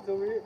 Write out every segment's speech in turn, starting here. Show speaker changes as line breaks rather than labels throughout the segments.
It's over here.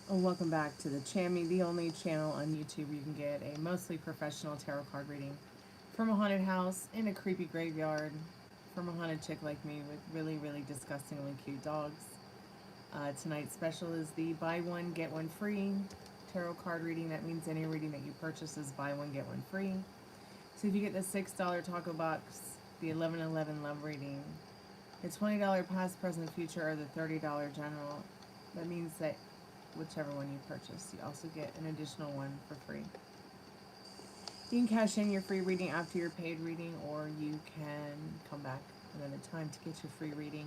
Welcome back to the Chammy, the only channel on YouTube where you can get a mostly professional tarot card reading from a haunted house in a creepy graveyard from a haunted chick like me with really, really disgustingly cute dogs. Tonight's special is the buy one, get one free tarot card reading. That means any reading that you purchase is buy one, get one free. So if you get the $6 taco box, the 1111 love reading, the $20 past, present, future, or the $30 general, that means that whichever one you purchase, you also get an additional one for free. You can cash in your free reading after your paid reading, or you can come back another time to get your free reading.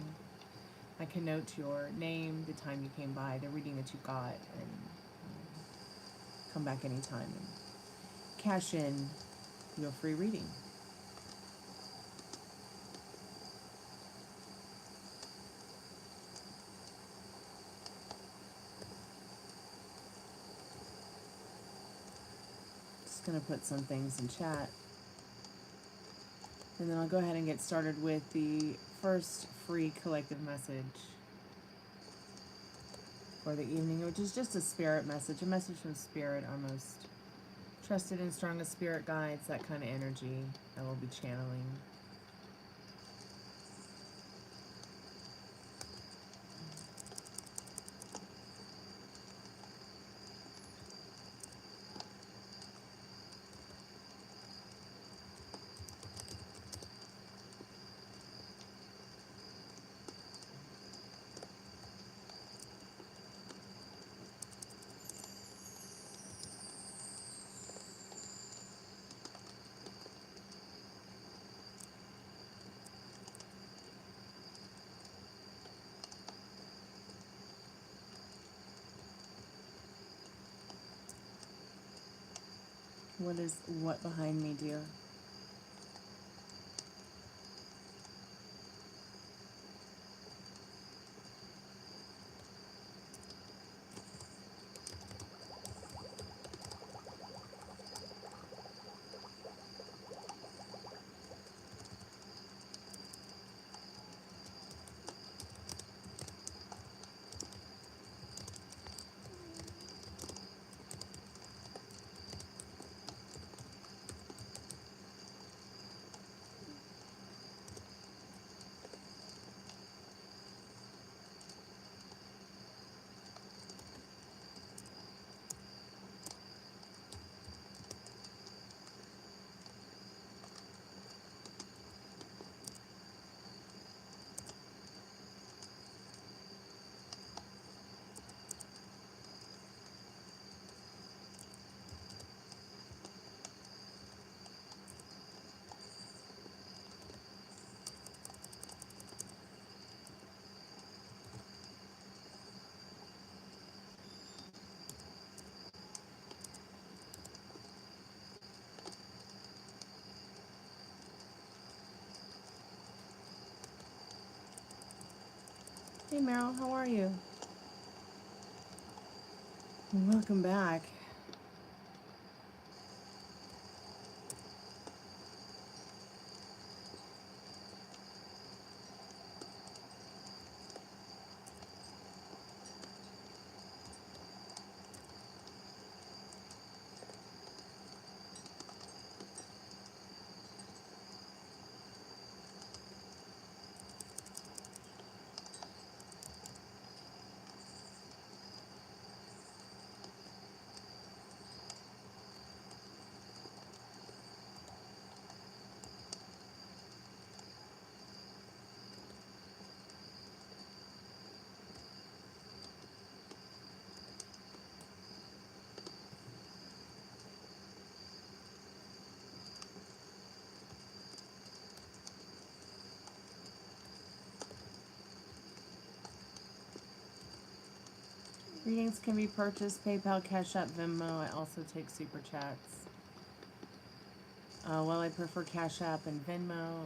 I can note your name, the time you came by, the reading that you got, and come back anytime and cash in your free reading. Just going to put some things in chat. And then I'll go ahead and get started with the first free collective message for the evening, which is just a spirit message, a message from spirit, our most trusted and strongest spirit guides, that kind of energy I will be channeling. What is what behind me, dear? Hey Meryl, how are you? Welcome back. Readings can be purchased PayPal, Cash App, Venmo. I also take Super Chats. While I prefer Cash App and Venmo,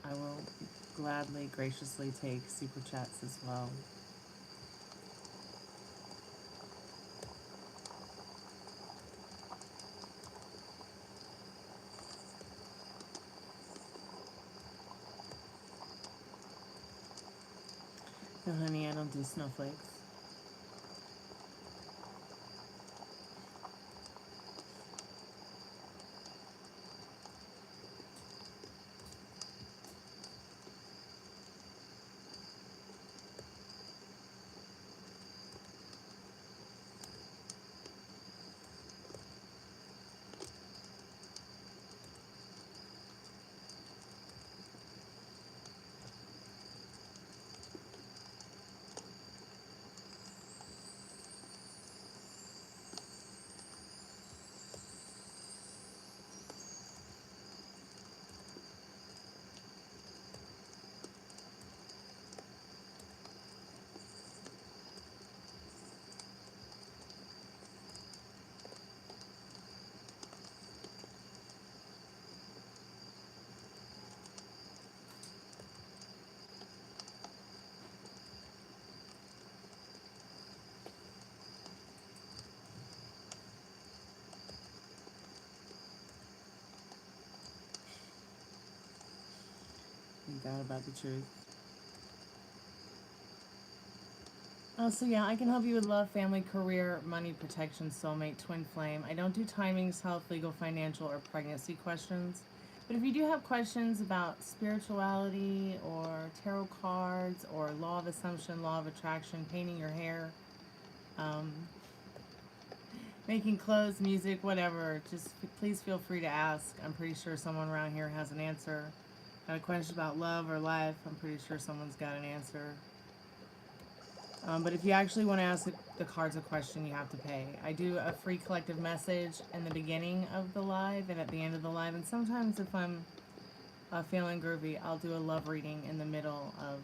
I will gladly, graciously take Super Chats as well. No, honey, I don't do snowflakes. Ain't that about the truth? So yeah, I can help you with love, family, career, money, protection, soulmate, twin flame. I don't do timings, health, legal, financial, or pregnancy questions. But if you do have questions about spirituality or tarot cards or law of assumption, law of attraction, painting your hair, making clothes, music, whatever, just please feel free to ask. I'm pretty sure someone around here has an answer. Got a question about love or life, I'm pretty sure someone's got an answer. But if you actually want to ask the cards a question, you have to pay. I do a free collective message in the beginning of the live and at the end of the live. And sometimes if I'm feeling groovy, I'll do a love reading in the middle of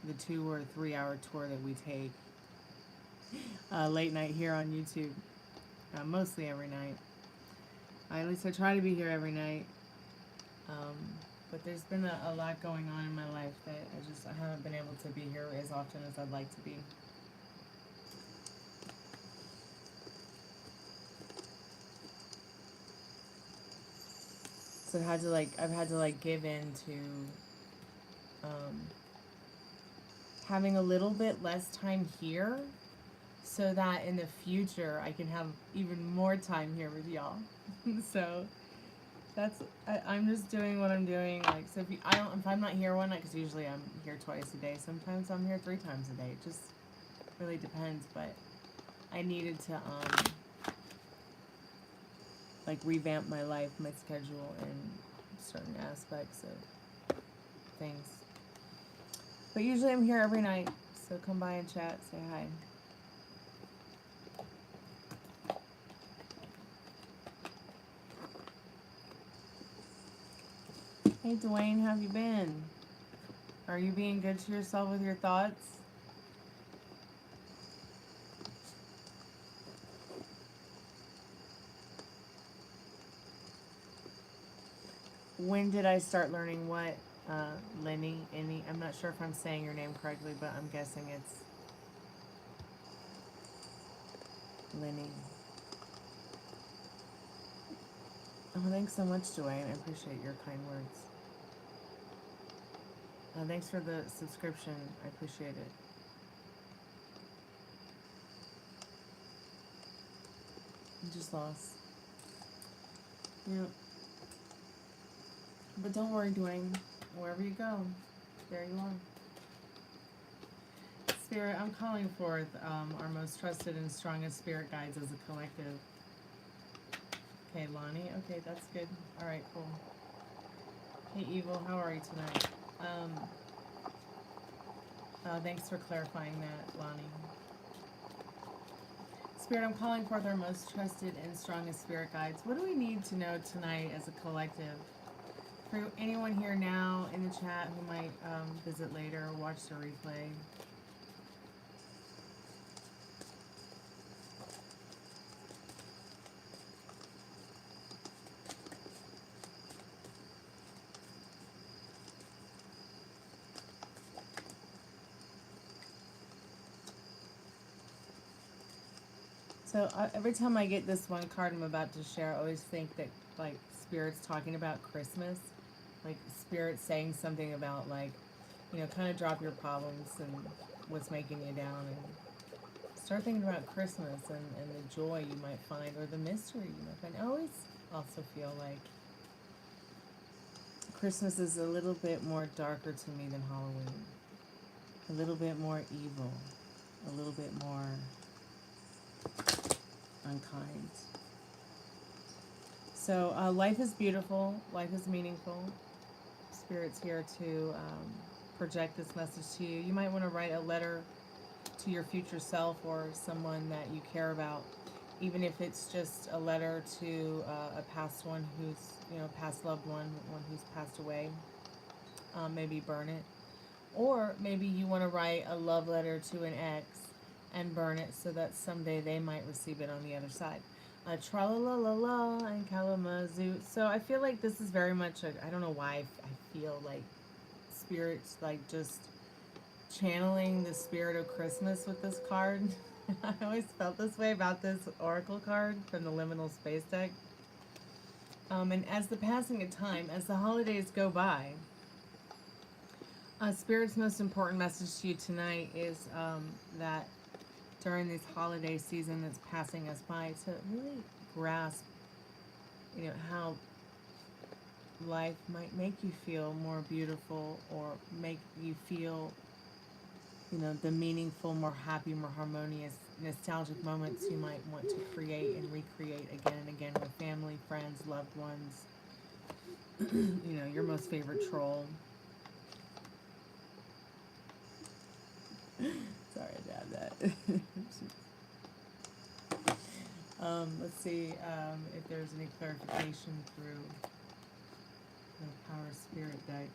the 2 or 3 hour tour that we take late night here on YouTube. Mostly every night. At least I try to be here every night. But there's been a lot going on in my life that I haven't been able to be here as often as I'd like to be. So I've had to give in to having a little bit less time here so that in the future I can have even more time here with y'all. So I'm just doing what I'm doing. Like, so if I'm not here one night, because usually I'm here twice a day. Sometimes I'm here 3 times a day. It just really depends. But I needed to like revamp my life, my schedule, and certain aspects of things. But usually I'm here every night. So come by and chat, say hi. Hey Dwayne, how have you been? Are you being good to yourself with your thoughts? When did I start learning what? Lenny, I'm not sure if I'm saying your name correctly, but I'm guessing it's Lenny. Oh, thanks so much, Dwayne. I appreciate your kind words. Thanks for the subscription. I appreciate it. I'm just lost. Yep. But don't worry, Dwayne. Wherever you go, there you are. Spirit, I'm calling forth our most trusted and strongest spirit guides as a collective. Okay, Lonnie. Okay, that's good. All right, cool. Hey, Evil, how are you tonight? Thanks for clarifying that, Lonnie. Spirit, I'm calling forth our most trusted and strongest spirit guides. What do we need to know tonight as a collective? For anyone here now in the chat who might visit later or watch the replay. So every time I get this one card I'm about to share, I always think that like Spirit's talking about Christmas, like Spirit saying something about like, you know, kind of drop your problems and what's making you down and start thinking about Christmas and the joy you might find or the mystery you might find. I always also feel like Christmas is a little bit more darker to me than Halloween. A little bit more evil. A little bit more unkind. So life is beautiful. Life is meaningful. Spirit's here to project this message to you. You might want to write a letter to your future self or someone that you care about, even if it's just a letter to a past one who's, you know, past loved one who's passed away. Maybe burn it. Or maybe you want to write a love letter to an ex and burn it so that someday they might receive it on the other side. Tra-la-la-la-la and Kalamazoo. So I feel like this is very much, I don't know why I feel like Spirit's like just channeling the spirit of Christmas with this card. I always felt this way about this oracle card from the Liminal Space deck. And as the passing of time, as the holidays go by, Spirit's most important message to you tonight is that during this holiday season that's passing us by, to really grasp, you know, how life might make you feel more beautiful or make you feel, you know, the meaningful, more happy, more harmonious, nostalgic moments you might want to create and recreate again and again with family, friends, loved ones, you know, your most favorite troll. Sorry about that. Let's see if there's any clarification through the Power Spirit deck.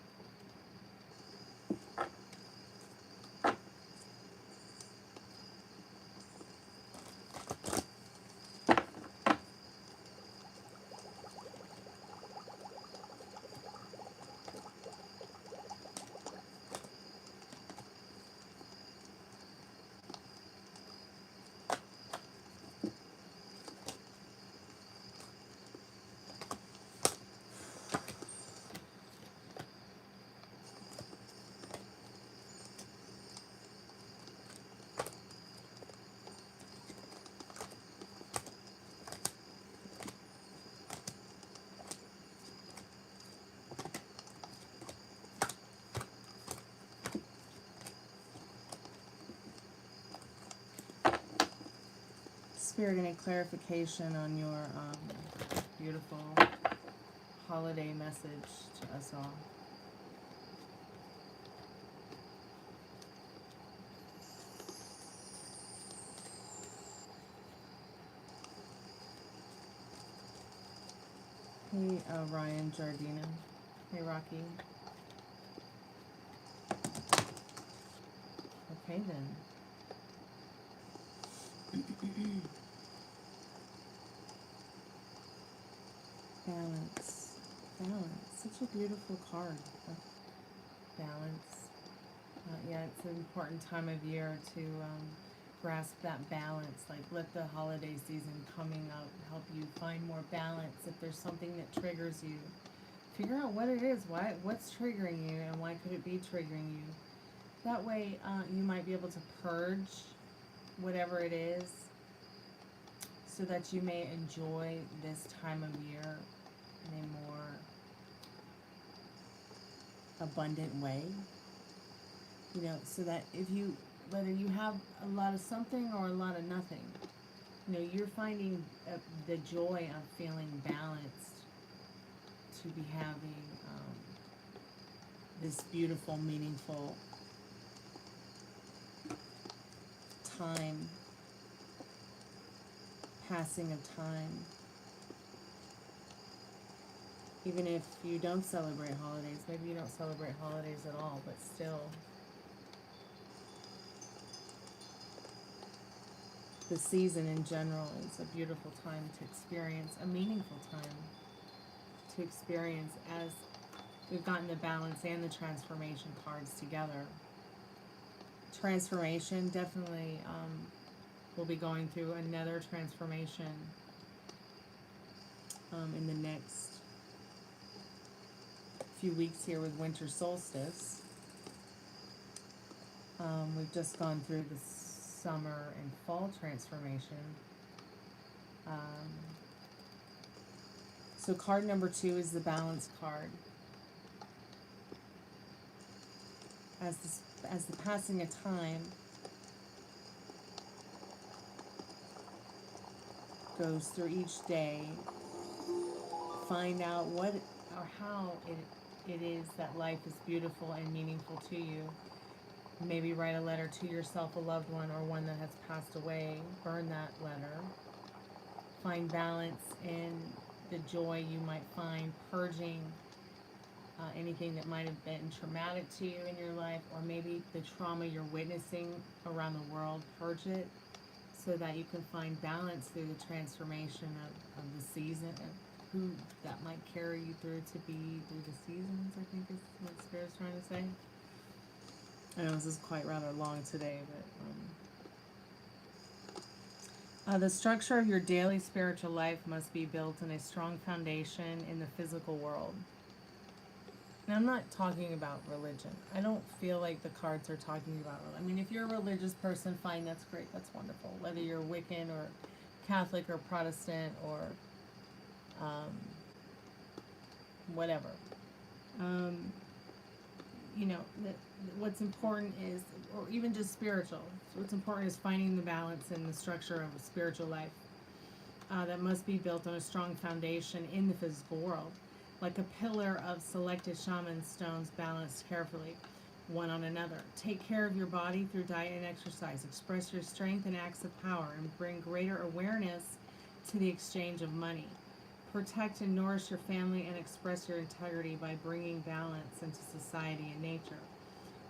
Spirit, any clarification on your beautiful holiday message to us all? Hey, Ryan Jardina. Hey, Rocky. Okay, then. Balance. Balance. Such a beautiful card. Balance. Yeah, it's an important time of year to grasp that balance. Like, let the holiday season coming up help you find more balance. If there's something that triggers you, figure out what it is. What's triggering you, and why could it be triggering you? That way, you might be able to purge whatever it is, so that you may enjoy this time of year in a more abundant way. You know, so that whether you have a lot of something or a lot of nothing, you know, you're finding the joy of feeling balanced, to be having this beautiful, meaningful time, passing of time. Even if you don't celebrate holidays, maybe you don't celebrate holidays at all, but still, the season in general is a beautiful time to experience, a meaningful time to experience, as we've gotten the balance and the transformation cards together. Transformation definitely will be going through another transformation in the next few weeks here with winter solstice. We've just gone through the summer and fall transformation. So card number 2 is the balance card. As the passing of time goes through each day, find out what or how it is that life is beautiful and meaningful to you. Maybe write a letter to yourself, a loved one, or one that has passed away. Burn that letter. Find balance in the joy you might find, purging anything that might have been traumatic to you in your life, or maybe the trauma you're witnessing around the world. Purge it so that you can find balance through the transformation of the season, and who that might carry you through to be through the seasons, I think is what Spirit's trying to say. I know this is quite rather long today, but the structure of your daily spiritual life must be built on a strong foundation in the physical world. And I'm not talking about religion. I don't feel like the cards are talking about religion. I mean, if you're a religious person, fine, that's great, that's wonderful. Whether you're Wiccan or Catholic or Protestant or whatever. You know, what's important is, or even just spiritual, so what's important is finding the balance in the structure of a spiritual life that must be built on a strong foundation in the physical world, like a pillar of selected shaman stones balanced carefully one on another. Take care of your body through diet and exercise. Express your strength and acts of power, and bring greater awareness to the exchange of money. Protect and nourish your family and express your integrity by bringing balance into society and nature.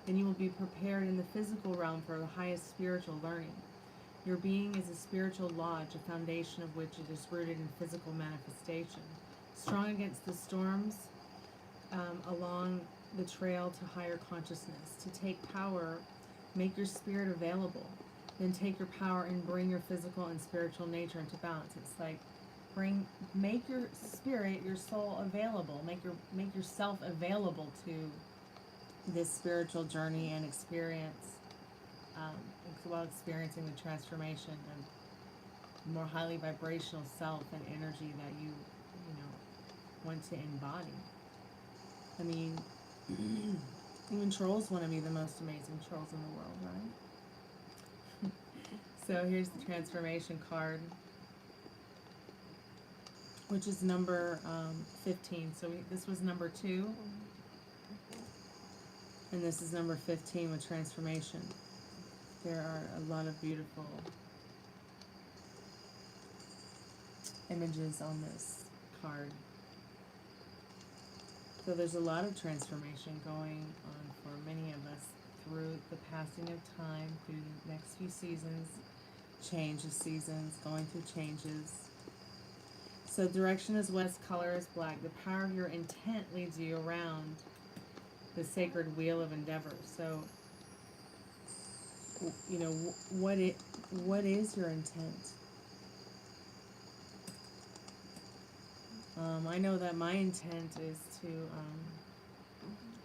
Then you will be prepared in the physical realm for the highest spiritual learning. Your being is a spiritual lodge, a foundation of which it is rooted in physical manifestation. Strong against the storms along the trail to higher consciousness. To take power, make your spirit available. Then take your power and bring your physical and spiritual nature into balance. It's like make your spirit, your soul available. Make yourself available to this spiritual journey and experience, while experiencing the transformation and more highly vibrational self and energy that you want to embody. I mean, even trolls want to be the most amazing trolls in the world, right? So here's the transformation card, which is number 15. So this was number 2, and this is number 15 with transformation. There are a lot of beautiful images on this card. So there's a lot of transformation going on for many of us through the passing of time, through the next few seasons, change of seasons, going through changes. So direction is west, color is black. The power of your intent leads you around the sacred wheel of endeavor. So, what is your intent? I know that my intent is to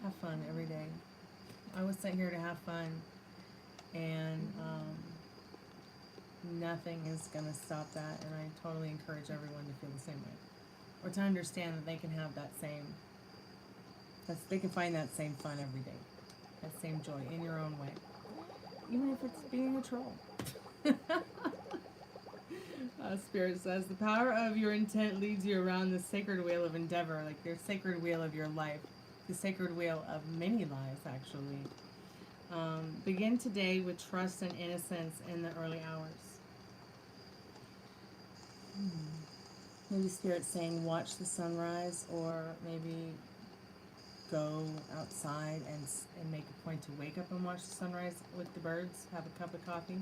have fun every day. I was sent here to have fun, and nothing is going to stop that, and I totally encourage everyone to feel the same way, or to understand that they can have that same, they can find that same fun every day, that same joy in your own way, even if it's being a troll. Spirit says, the power of your intent leads you around the sacred wheel of endeavor, like your sacred wheel of your life, the sacred wheel of many lives, actually. Begin today with trust and innocence in the early hours. Maybe Spirit's saying watch the sunrise, or maybe go outside and make a point to wake up and watch the sunrise with the birds, have a cup of coffee.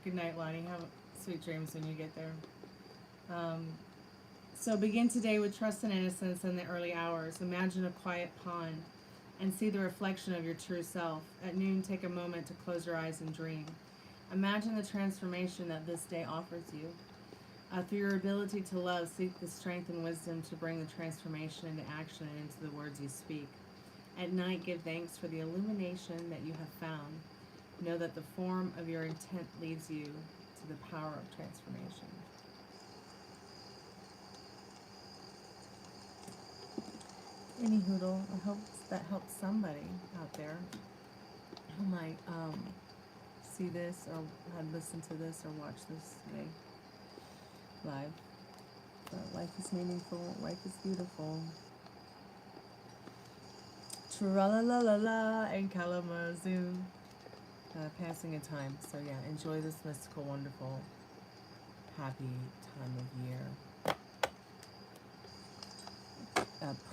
Good night, Lonnie. Have sweet dreams when you get there. So begin today with trust and innocence in the early hours. Imagine a quiet pond and see the reflection of your true self. At noon, take a moment to close your eyes and dream. Imagine the transformation that this day offers you. Through your ability to love, seek the strength and wisdom to bring the transformation into action and into the words you speak. At night, give thanks for the illumination that you have found. Know that the form of your intent leads you to the power of transformation. Any hoodle, I hope that helps somebody out there who might see this or had listened to this or watch this today live. Life is meaningful, life is beautiful. Tra-la-la-la-la and Kalamazoo. Passing a time. So yeah, enjoy this mystical, wonderful, happy time of year.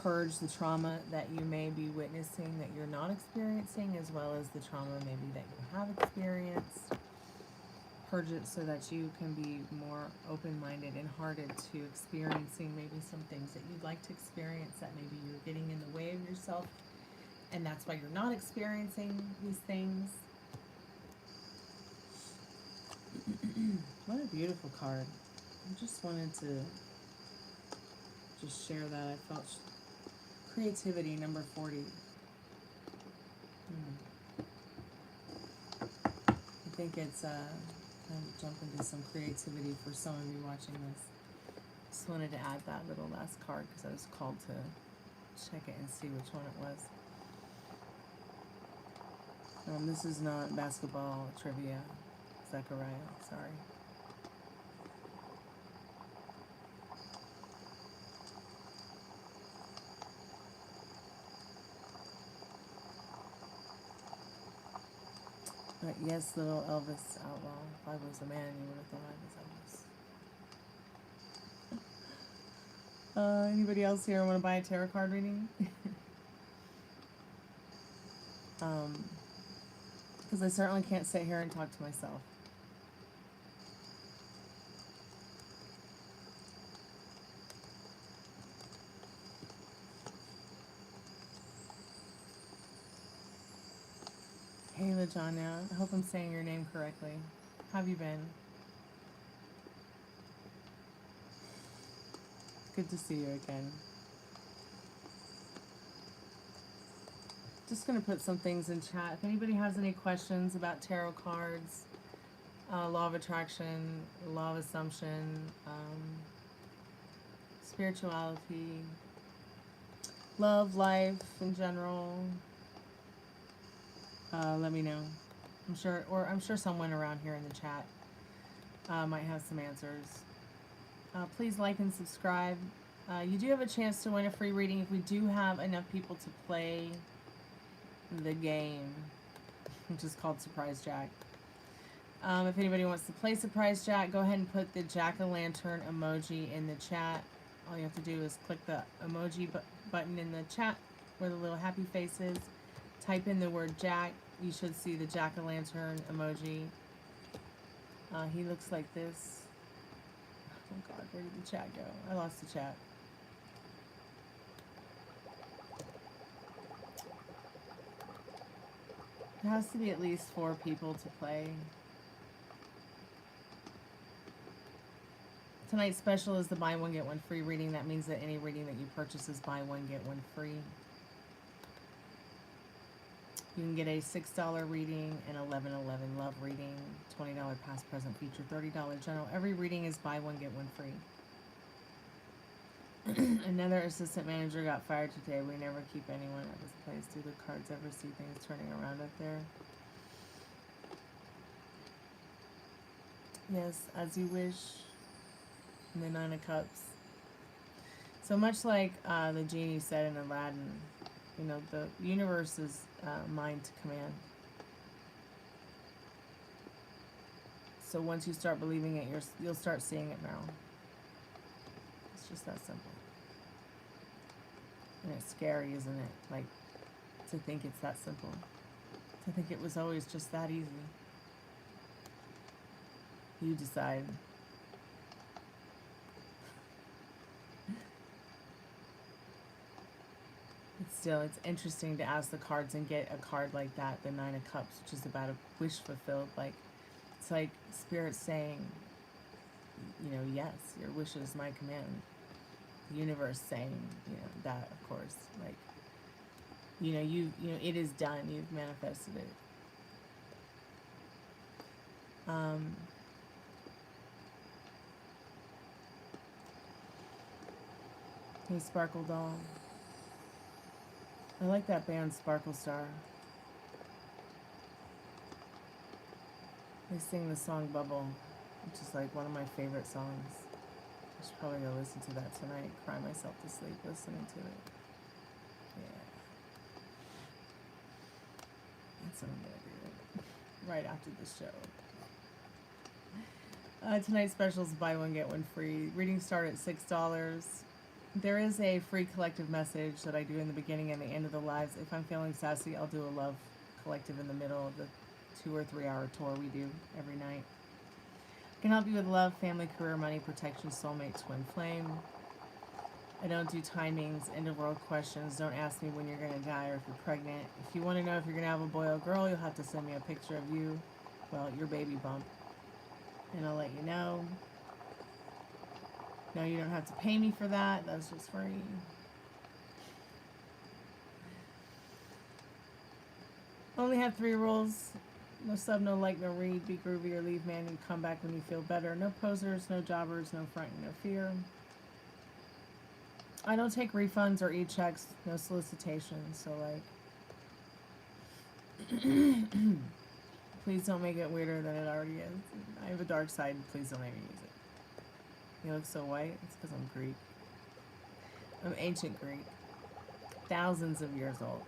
Purge the trauma that you may be witnessing that you're not experiencing, as well as the trauma maybe that you have experienced. Purge it so that you can be more open-minded and hearted to experiencing maybe some things that you'd like to experience that maybe you're getting in the way of yourself, and that's why you're not experiencing these things. What a beautiful card. I just wanted to just share that. I felt creativity, number 40. I think it's time to jump into some creativity for some of you watching this. Just wanted to add that little last card because I was called to check it and see which one it was. This is not basketball trivia, Zechariah, sorry. But yes, little Elvis outlaw. If I was a man, you would have thought I was Elvis. Anybody else here want to buy a tarot card reading? Because I certainly can't sit here and talk to myself. Hey, LaJohnia. I hope I'm saying your name correctly. How have you been? Good to see you again. Just going to put some things in chat. If anybody has any questions about tarot cards, law of attraction, law of assumption, spirituality, love, life in general, let me know. I'm sure someone around here in the chat might have some answers. Please like and subscribe. You do have a chance to win a free reading if we do have enough people to play the game, which is called Surprise Jack. If anybody wants to play Surprise Jack, go ahead and put the jack-o'-lantern emoji in the chat. All you have to do is click the emoji button in the chat where the little happy face is. Type in the word Jack. You should see the jack-o'-lantern emoji. He looks like this. Oh God, where did the chat go? I lost the chat. There has to be at least 4 people to play. Tonight's special is the buy one get one free reading. That means that any reading that you purchase is buy one get one free. You can get a $6 reading, an $11.11 love reading, $20 past present feature, $30 general. Every reading is buy one get one free. Another assistant manager got fired today. We never keep anyone at this place. Do the cards ever see things turning around up there? Yes, as you wish. And the 9 of Cups. So much like the genie said in Aladdin, you know, the universe is mine to command. So once you start believing it, you'll start seeing it now. It's just that simple. And it's scary, isn't it? Like, to think it's that simple. To think it was always just that easy. You decide. Still, it's interesting to ask the cards and get a card like that, the 9 of Cups, which is about a wish fulfilled. Like, It's like Spirit saying, you know, yes, your wish is my command. The universe saying, you know, that, of course, like, you know, it is done. You've manifested it. Hey, Sparkle Doll. I like that band, Sparkle Star. They sing the song Bubble, which is like one of my favorite songs. I should probably go listen to that tonight. Cry myself to sleep listening to it. Yeah. That's what I'm gonna do right after the show. Tonight's special is buy one, get one free. Readings start at $6. There is a free collective message that I do in the beginning and the end of the lives. If I'm feeling sassy, I'll do a love collective in the middle of the 2 or 3 hour tour we do every night. I can help you with love, family, career, money, protection, soulmate, twin flame. I don't do timings, end of world questions. Don't ask me when you're going to die or if you're pregnant. If you want to know if you're going to have a boy or girl, you'll have to send me a picture of you, well, your baby bump, and I'll let you know. No, you don't have to pay me for that. That's just free. Only have 3 rules. No sub, no like, no read. Be groovy or leave man and come back when you feel better. No posers, no jobbers, no fronting, no fear. I don't take refunds or e-checks. No solicitation. So, like, please don't make it weirder than it already is. I have a dark side. Please don't make me use it. You look so white. It's because I'm Greek. I'm ancient Greek. Thousands of years old.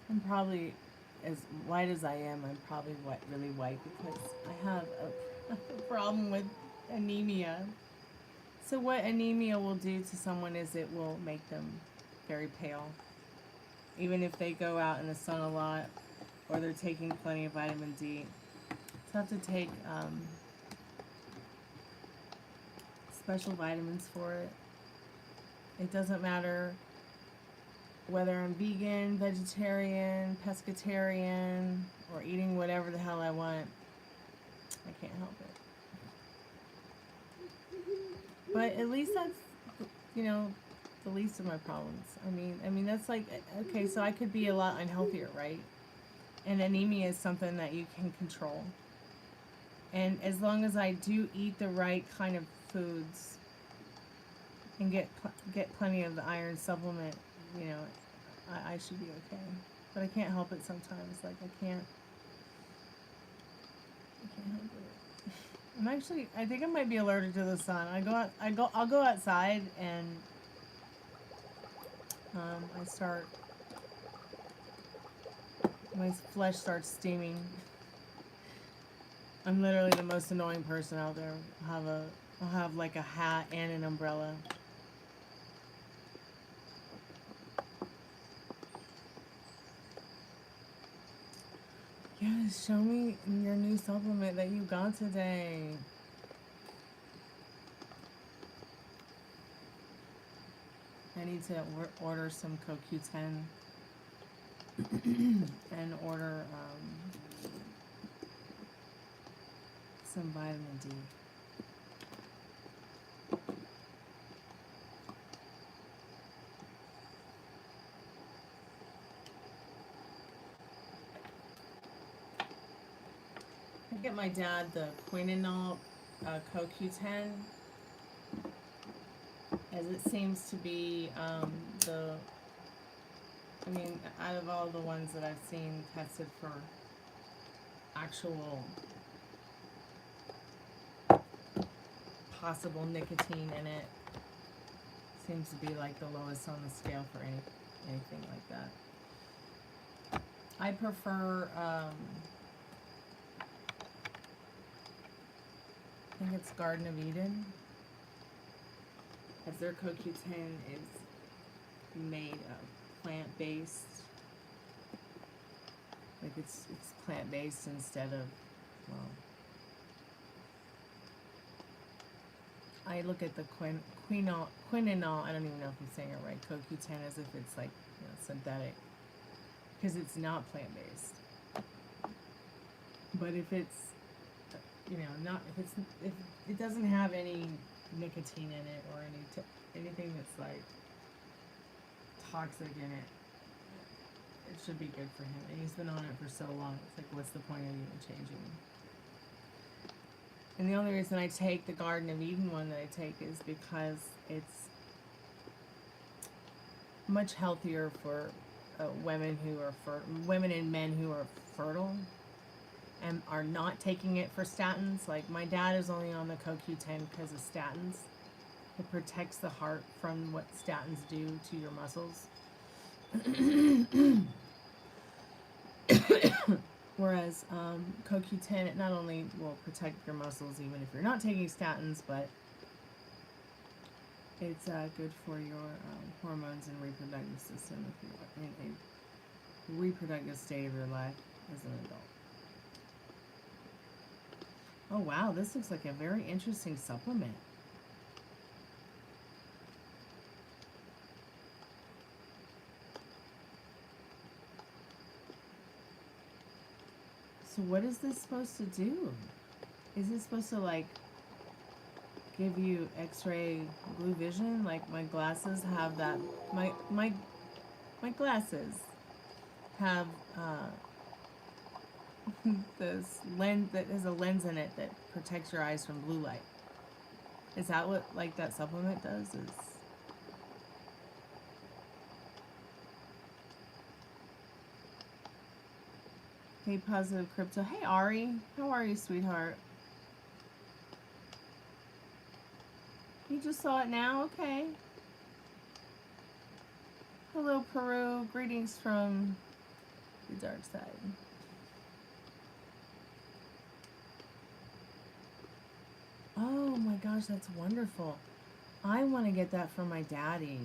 I'm probably, as white as I am, I'm probably really white because I have a problem with anemia. So what anemia will do to someone is it will make them very pale. Even if they go out in the sun a lot or they're taking plenty of vitamin D. So I have to take special vitamins for it. It doesn't matter whether I'm vegan, vegetarian, pescatarian, or eating whatever the hell I want. I can't help it. But at least that's, you know, the least of my problems. I mean that's like, okay, so I could be a lot unhealthier, right? And anemia is something that you can control. And as long as I do eat the right kind of foods and get plenty of the iron supplement, you know, I should be okay. But I can't help it sometimes. Like I can't help it. I'm actually, I think I might be allergic to the sun. I'll go outside and my flesh starts steaming. I'm literally the most annoying person out there. I'll have like a hat and an umbrella. Yes, show me your new supplement that you got today. I need to order some CoQ10 and order some vitamin D. I get my dad the quinonol CoQ10 as it seems to be I mean, out of all the ones that I've seen tested for actual possible nicotine in it, seems to be like the lowest on the scale for anything like that. I prefer, I think it's Garden of Eden, as their CoQ10 is made of plant-based. Like it's plant-based instead of, well, I look at the quinol, I don't even know if I'm saying it right, CoQ10, as if it's like, you know, synthetic, because it's not plant-based. But if it's, you know, if it doesn't have any nicotine in it or anything that's like toxic in it, it should be good for him. And he's been on it for so long. It's like, what's the point of even changing? And the only reason I take the Garden of Eden one that I take is because it's much healthier for women who are women and men who are fertile and are not taking it for statins. Like my dad is only on the CoQ10 because of statins. It protects the heart from what statins do to your muscles. Whereas CoQ10, it not only will protect your muscles even if you're not taking statins, but it's good for your hormones and reproductive system if you're in a reproductive state of your life as an adult. Oh wow, this looks like a very interesting supplement. So what is this supposed to do? Is it supposed to like give you x-ray blue vision? Like my glasses have that, my glasses have this lens that has a lens in it that protects your eyes from blue light. Is that what like that supplement does? Is Hey, Positive Crypto. Hey, Ari. How are you, sweetheart? You just saw it now? Okay. Hello, Peru. Greetings from the dark side. Oh my gosh, that's wonderful. I want to get that for my daddy.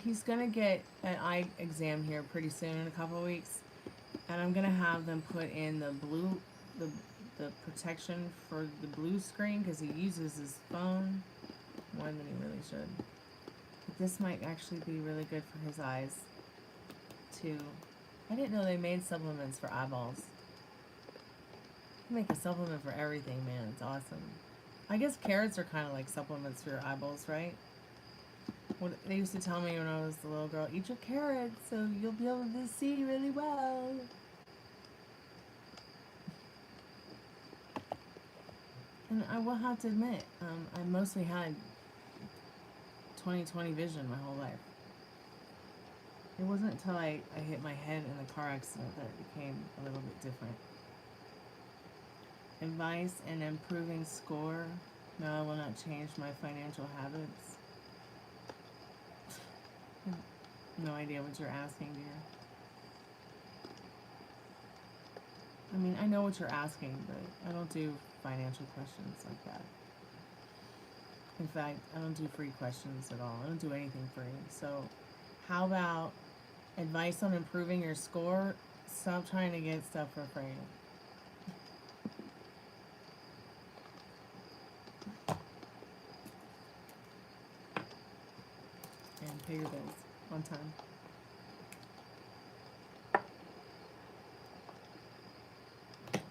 He's going to get an eye exam here pretty soon in a couple of weeks. And I'm going to have them put in the blue, the protection for the blue screen because he uses his phone more than he really should. But this might actually be really good for his eyes too. I didn't know they made supplements for eyeballs. They make a supplement for everything, man. It's awesome. I guess carrots are kind of like supplements for your eyeballs, right? What they used to tell me when I was a little girl, eat your carrots so you'll be able to see really well. And I will have to admit, I mostly had 20/20 vision my whole life. It wasn't until I hit my head in a car accident that it became a little bit different. Advice and improving score. No, I will not change my financial habits. No idea what you're asking, dear. I mean, I know what you're asking, but I don't do financial questions like that. In fact, I don't do free questions at all. I don't do anything free. So, how about advice on improving your score? Stop trying to get stuff for free. And pay your bills on time.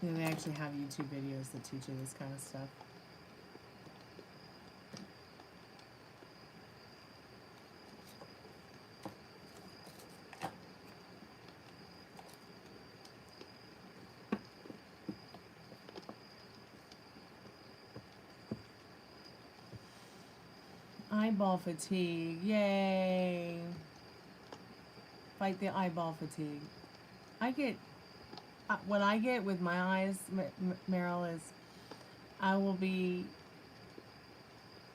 You know, they actually have YouTube videos that teach you this kind of stuff. Eyeball fatigue. Yay. Fight the eyeball fatigue. What I get with my eyes, Meryl, is I'll be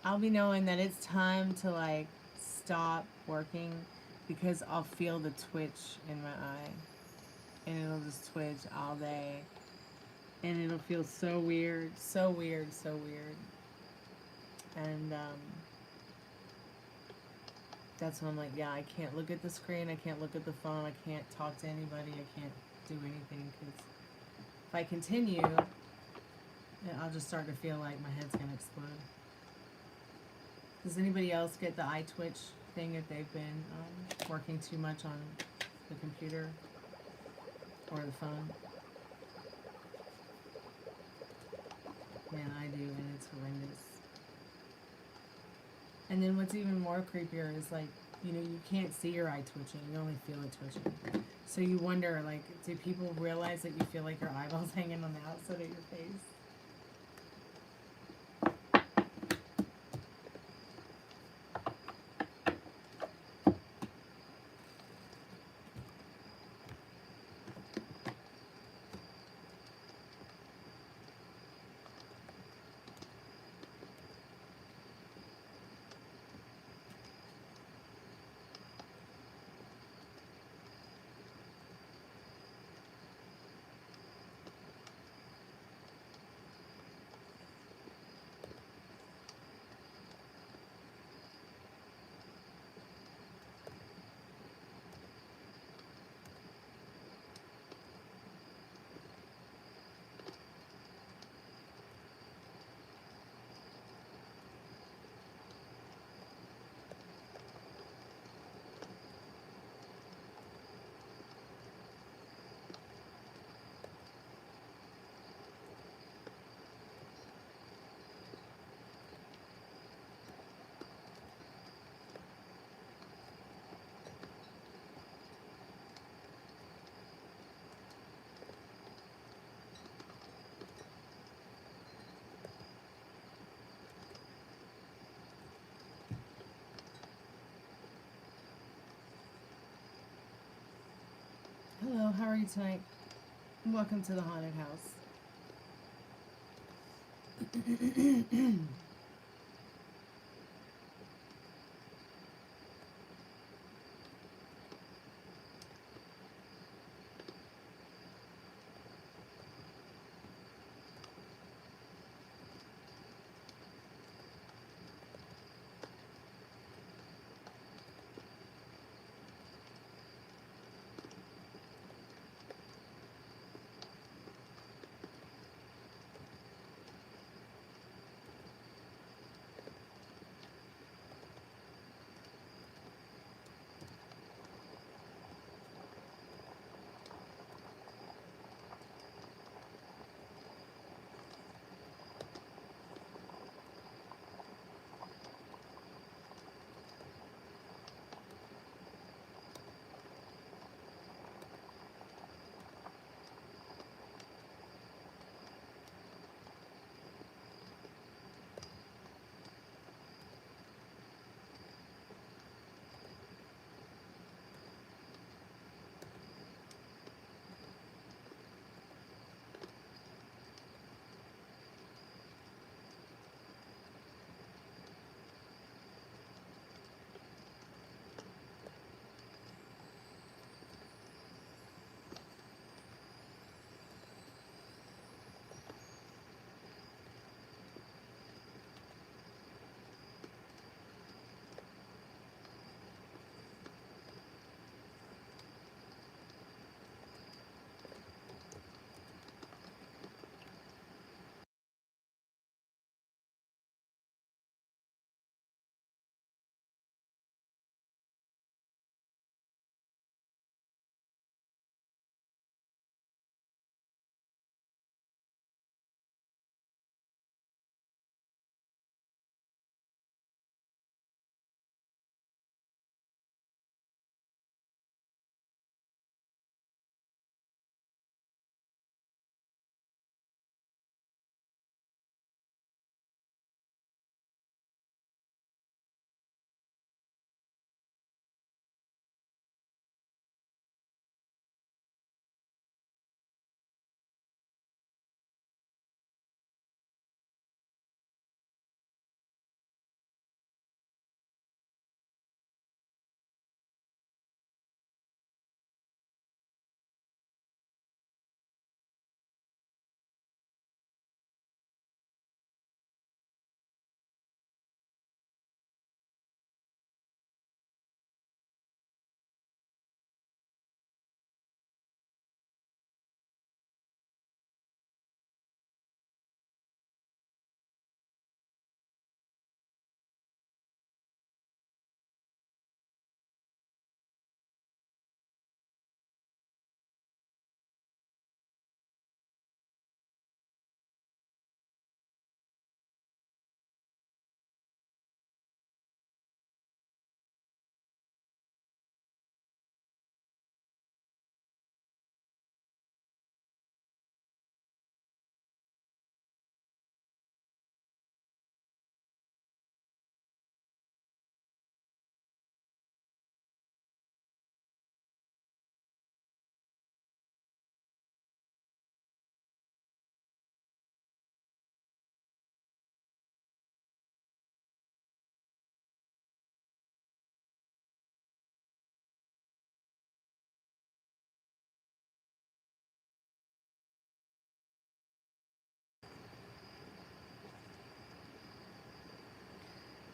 knowing that it's time to like stop working because I'll feel the twitch in my eye. And it'll just twitch all day. And it'll feel so weird. So weird, so weird. And that's when I'm like, yeah, I can't look at the screen, I can't look at the phone, I can't talk to anybody, I can't do anything, because if I continue, I'll just start to feel like my head's going to explode. Does anybody else get the eye twitch thing if they've been working too much on the computer or the phone? Man, I do, and it's horrendous. And then what's even more creepier is like, you know, you can't see your eye twitching, you only feel it twitching. So you wonder, like, do people realize that you feel like your eyeball's hanging on the outside of your face? Hello, how are you tonight? Welcome to the haunted house.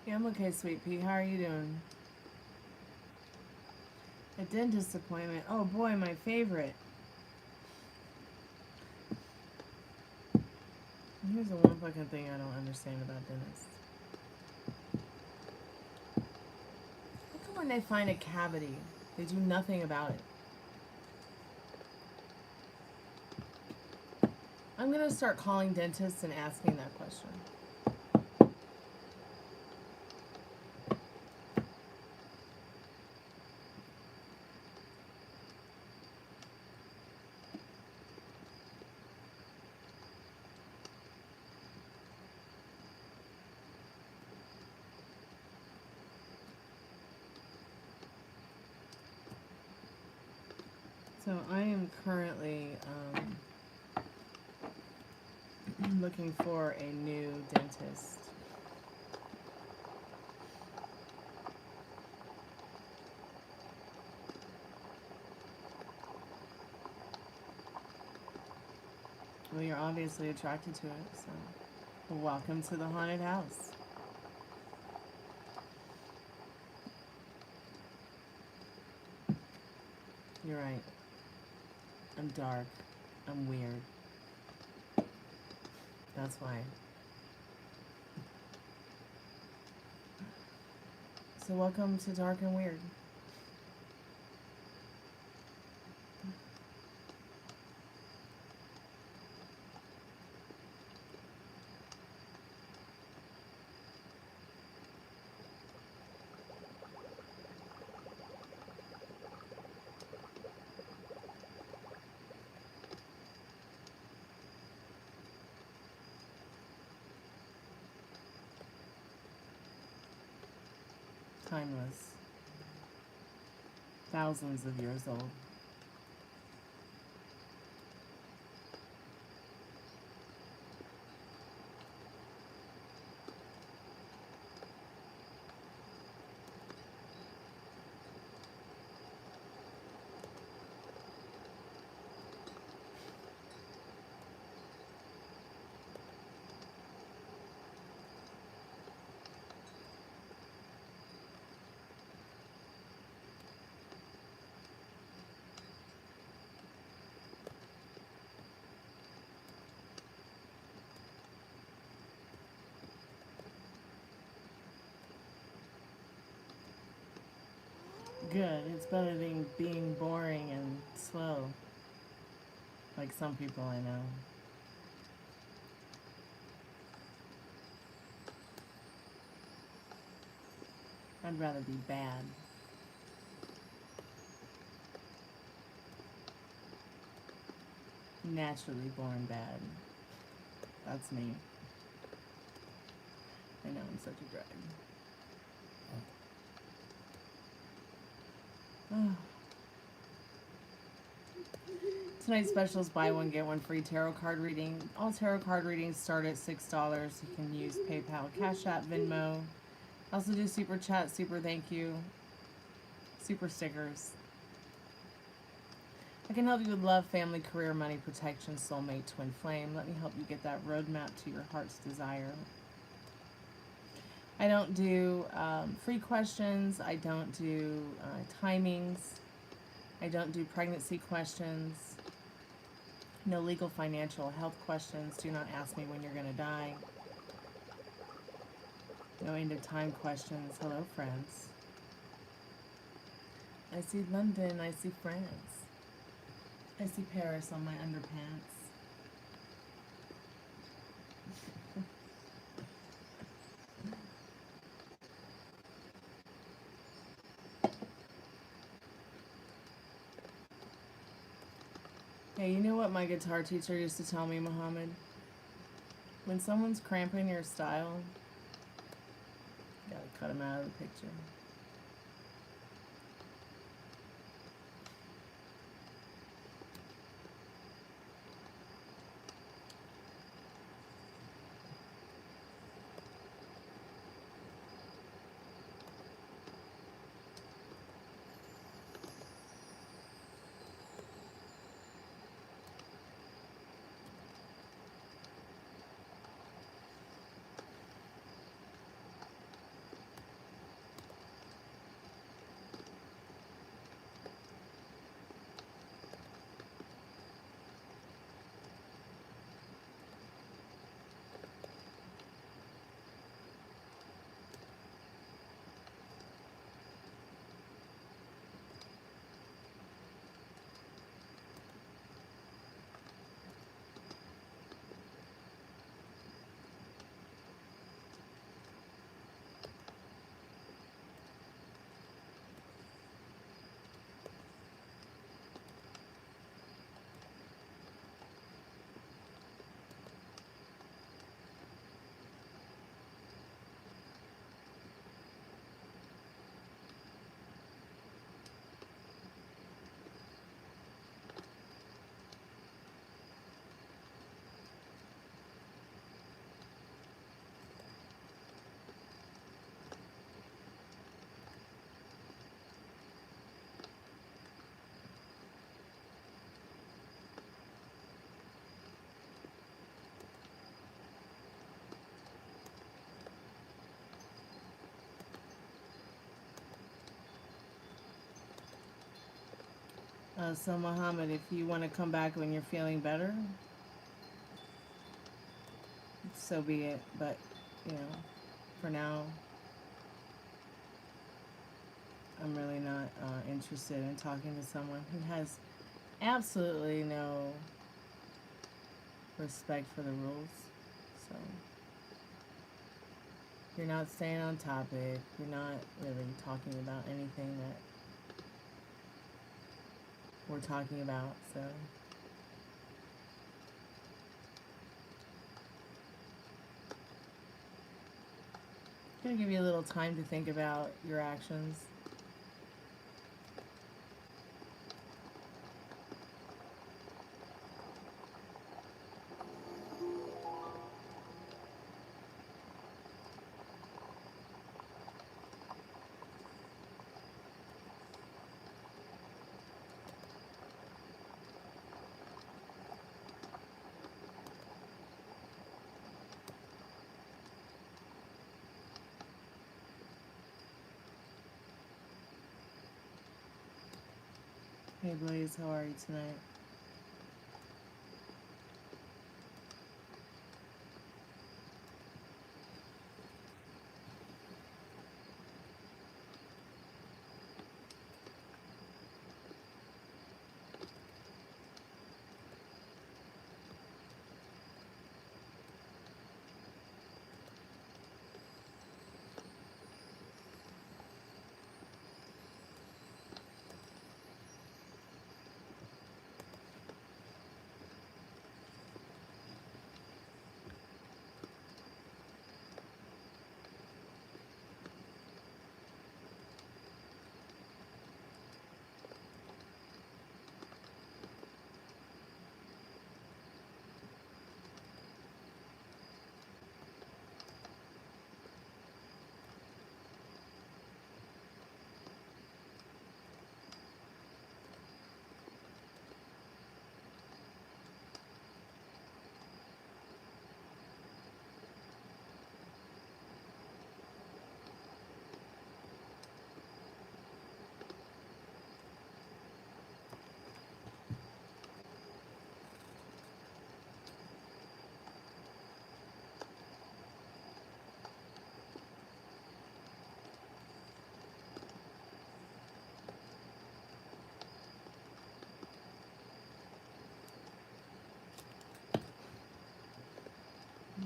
Yeah, I'm okay, sweet pea. How are you doing? A dentist appointment. Oh boy, my favorite. Here's the one fucking thing I don't understand about dentists. How come when they find a cavity, they do nothing about it? I'm gonna start calling dentists and asking that question. So I am currently looking for a new dentist. Well, you're obviously attracted to it, so welcome to the haunted house. You're right. I'm dark. I'm weird. That's why. So welcome to Dark and Weird. Timeless. Thousands of years old. Good. It's better than being boring and slow. Like some people I know. I'd rather be bad. Naturally born bad. That's me. I know, I'm such a drag. Oh. Tonight's special is buy one, get one free tarot card reading. All tarot card readings start at $6. You can use PayPal, Cash App, Venmo. I also do super chat, super thank you, super stickers. I can help you with love, family, career, money, protection, soulmate, twin flame. Let me help you get that roadmap to your heart's desire. I don't do free questions. I don't do timings. I don't do pregnancy questions. No legal, financial, health questions. Do not ask me when you're going to die. No end of time questions. Hello, friends. I see London. I see France. I see Paris on my underpants. Hey, you know what my guitar teacher used to tell me, Muhammad? When someone's cramping your style, you gotta cut them out of the picture. So Muhammad, if you want to come back when you're feeling better, so be it. But, you know, for now, I'm really not interested in talking to someone who has absolutely no respect for the rules. So, you're not staying on topic. You're not really talking about anything that we're talking about. So, I'm going to give you a little time to think about your actions. Hey Blaze, how are you tonight?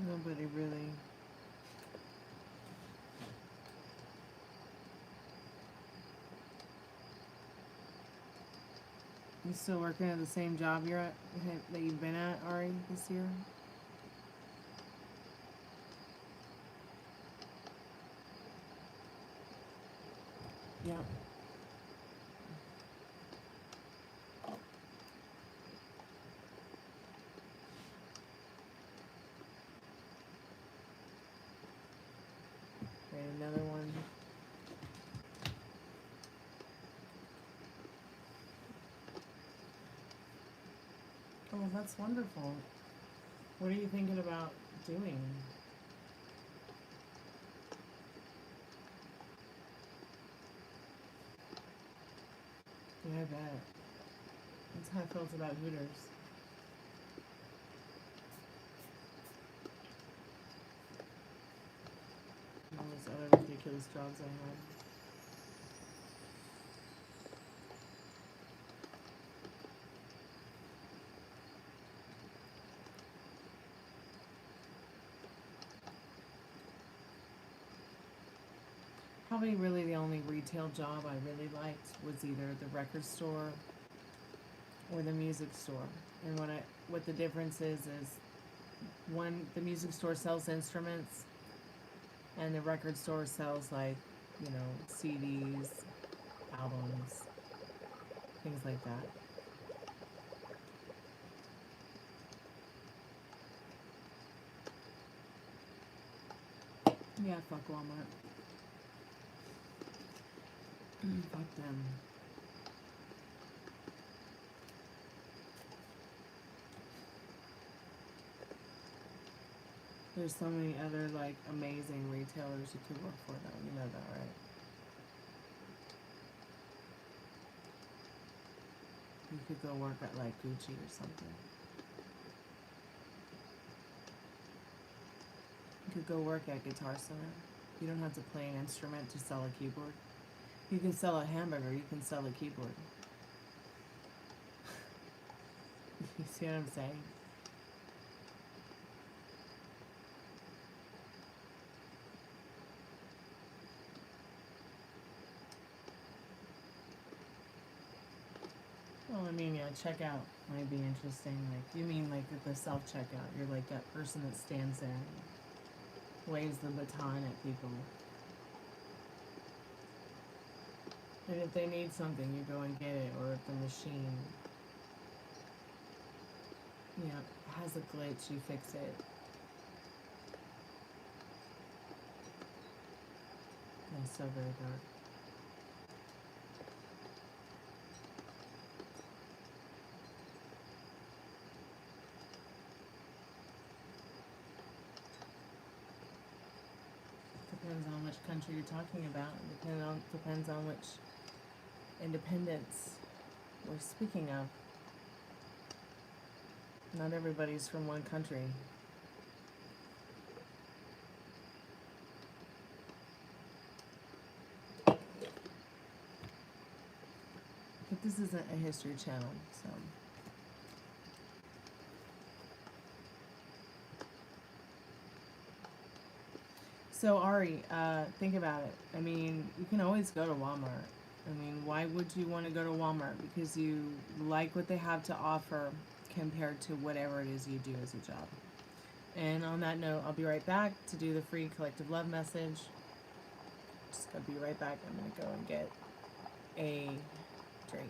Nobody really. You still working at the same job you're at that you've been at, Ari, this year? Yeah. Okay, another one. Oh, that's wonderful. What are you thinking about doing? Yeah, I bet. That's how I felt about Hooters. And all those other ridiculous jobs I had. Probably really the only retail job I really liked was either the record store or the music store. And what the difference is one, the music store sells instruments and the record store sells, like, you know, CDs, albums, things like that. Yeah, fuck Walmart. Fuck them. There's so many other, like, amazing retailers you could work for, though. You know that, right? You could go work at like Gucci or something. You could go work at Guitar Center. You don't have to play an instrument to sell a keyboard. You can sell a hamburger, you can sell a keyboard. You see what I'm saying? Well, I mean, yeah, checkout might be interesting. Like, you mean like at the self-checkout, you're like that person that stands there and waves the baton at people. And if they need something, you go and get it. Or if the machine, you know, has a glitch, you fix it. It's so very dark. Depends on which country you're talking about. Depends on which independence we're speaking of. Not everybody's from one country. But this isn't a history channel, so. So Ari, think about it. I mean, you can always go to Walmart. I mean, why would you want to go to Walmart? Because you like what they have to offer compared to whatever it is you do as a job. And on that note, I'll be right back to do the free collective love message. Just gonna be right back. I'm gonna go and get a drink.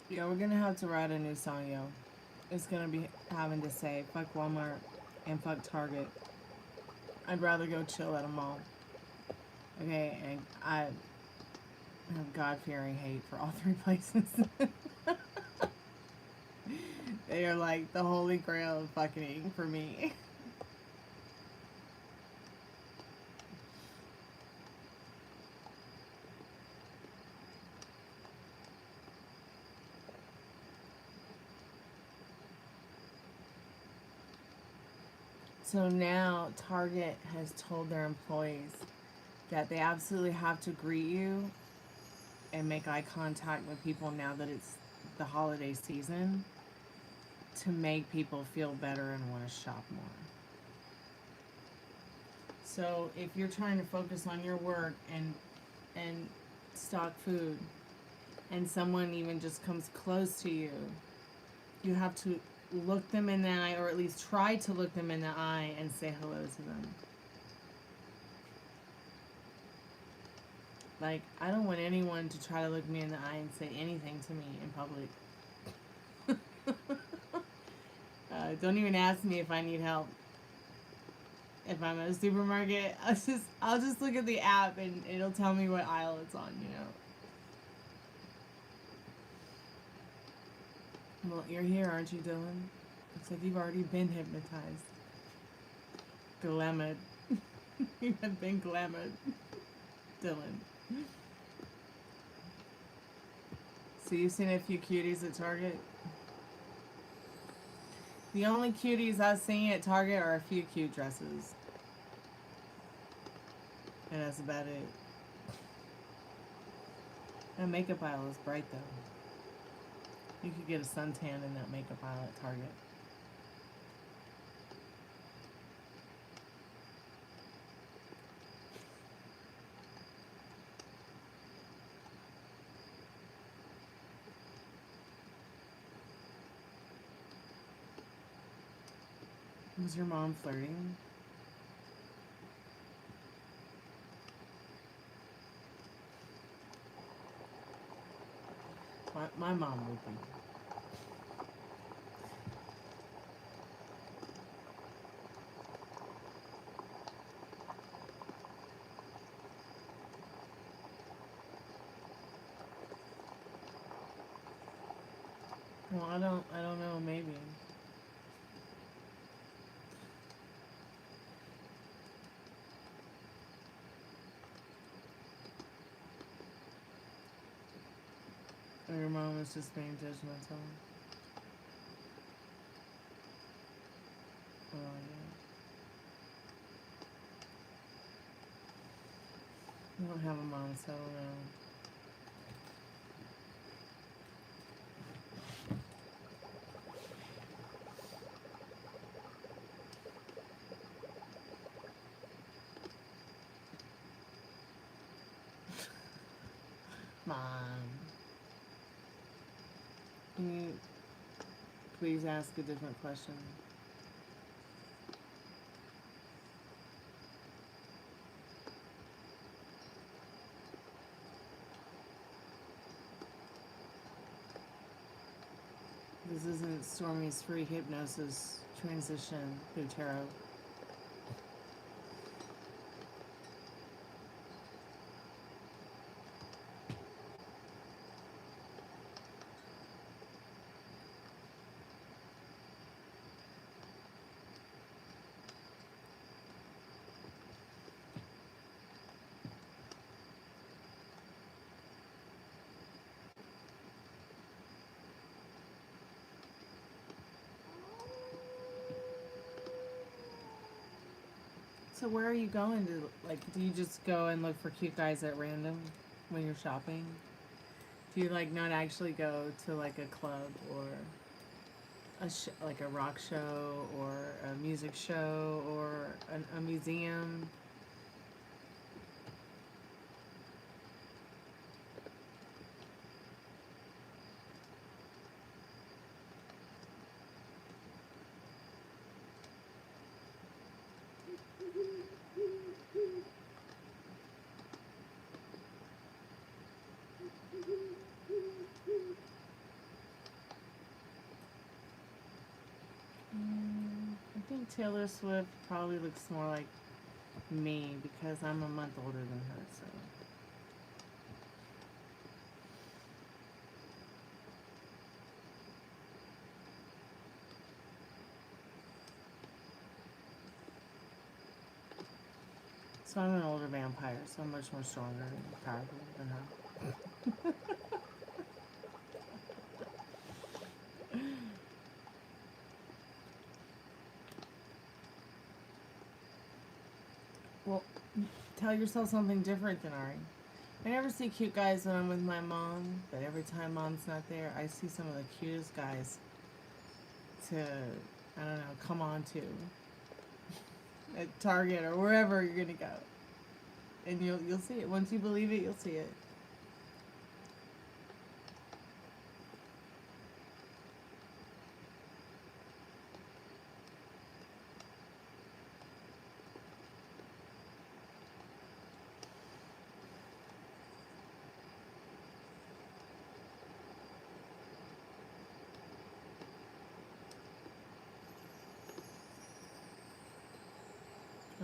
Yeah, we're gonna have to write a new song, yo. It's gonna be having to say, fuck Walmart and fuck Target. I'd rather go chill at a mall. Okay, and I have God-fearing hate for all three places. They are like the holy grail of fucking for me. So now Target has told their employees that they absolutely have to greet you and make eye contact with people now that it's the holiday season to make people feel better and want to shop more. So if you're trying to focus on your work and stock food and someone even just comes close to you, you have to look them in the eye, or at least try to look them in the eye and say hello to them. Like, I don't want anyone to try to look me in the eye and say anything to me in public. Don't even ask me if I need help. If I'm at a supermarket, I'll just look at the app and it'll tell me what aisle it's on, you know. Well, you're here, aren't you, Dylan? Looks like you've already been hypnotized. Glamored. You have been glamored, Dylan. So you've seen a few cuties at Target? The only cuties I've seen at Target are a few cute dresses. And that's about it. That makeup aisle is bright though. You could get a suntan in that makeup aisle at Target. Was your mom flirting? My mom would be. Well, I don't know, maybe. Or your mom was just being judgmental. Oh, yeah. I don't have a mom, so I don't know. Mom. Can you please ask a different question? This isn't Stormie's free hypnosis transition through tarot. So where are you going to, like, do you just go and look for cute guys at random when you're shopping? Do you, like, not actually go to, like, a club or like a rock show or a music show or a museum? I think Taylor Swift probably looks more like me because I'm a month older than her, so. So I'm an older vampire, so I'm much more stronger and powerful than her. Well, tell yourself something different than Ari. I never see cute guys when I'm with my mom, but every time mom's not there, I see some of the cutest guys to, I don't know, come on to at Target or wherever you're gonna go. And you'll see it. Once you believe it, you'll see it.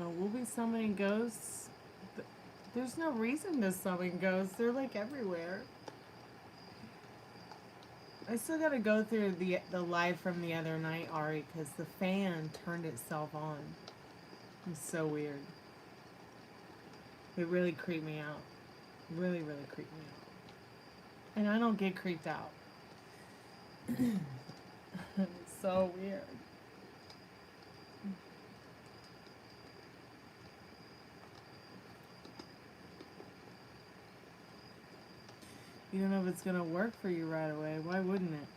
Will be summoning ghosts. There's no reason to summon ghosts. They're like everywhere. I still gotta go through the live from the other night, Ari, because the fan turned itself on. It's so weird. It really creeped me out. Really, really creeped me out. And I don't get creeped out. It's so weird. You don't know if it's gonna work for you right away. Why wouldn't it?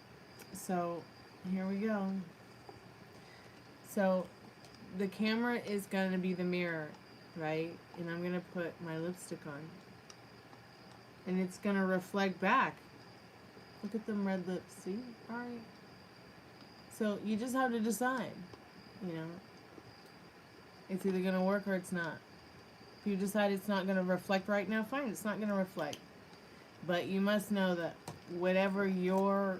So, here we go. So, the camera is gonna be the mirror, right? And I'm gonna put my lipstick on. And it's gonna reflect back. Look at them red lips, see? Alright. So, you just have to decide, you know. It's either gonna work or it's not. If you decide it's not gonna reflect right now, fine, it's not gonna reflect. But you must know that whatever you're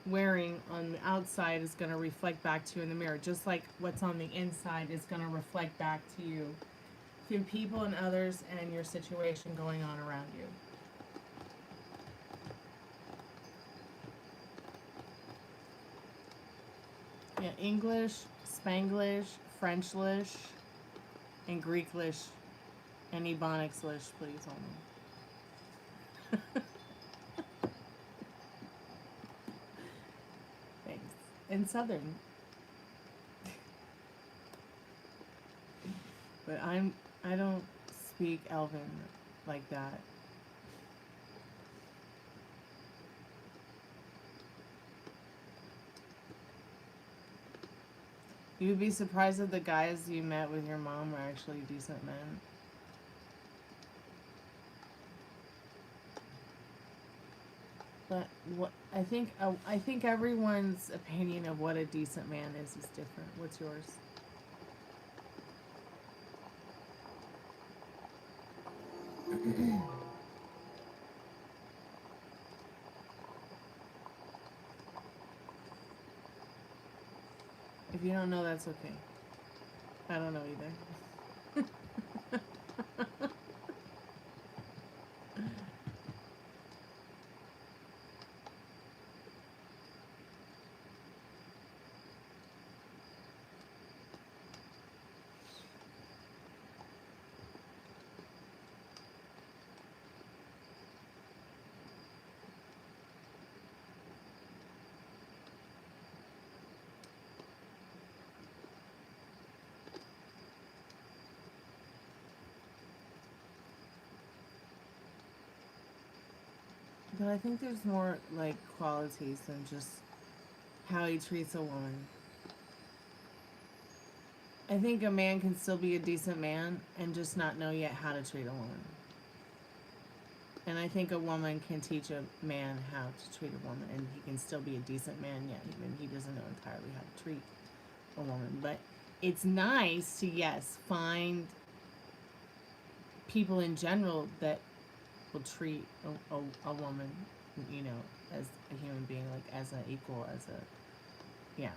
wearing on the outside is going to reflect back to you in the mirror. Just like what's on the inside is going to reflect back to you through people and others and your situation going on around you. Yeah, English, Spanglish, Frenchlish, and Greeklish, and Ebonicslish, please, only. Thanks. And Southern. But I don't speak Elven like that. You would be surprised that the guys you met with your mom are actually decent men. But what I think everyone's opinion of what a decent man is different. What's yours? If you don't know, that's okay. I don't know either. But I think there's more, like, qualities than just how he treats a woman. I think a man can still be a decent man and just not know yet how to treat a woman. And I think a woman can teach a man how to treat a woman, and he can still be a decent man yet, even he doesn't know entirely how to treat a woman. But it's nice to, yes, find people in general that will treat a woman, you know, as a human being, like as an equal, as a, yeah.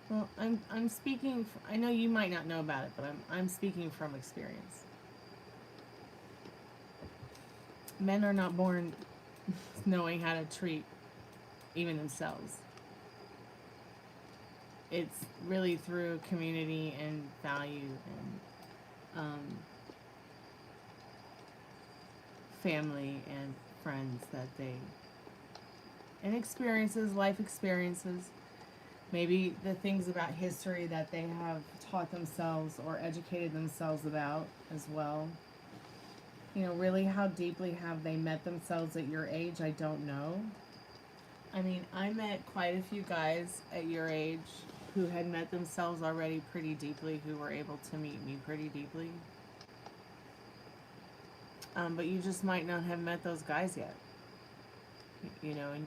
Well, I'm speaking, I know you might not know about it, but I'm speaking from experience. Men are not born knowing how to treat even themselves. It's really through community and value and family and friends that they, and experiences, life experiences, maybe the things about history that they have taught themselves or educated themselves about as well. You know, really how deeply have they met themselves at your age? I don't know. I mean, I met quite a few guys at your age who had met themselves already pretty deeply, who were able to meet me pretty deeply. But you just might not have met those guys yet. You know, and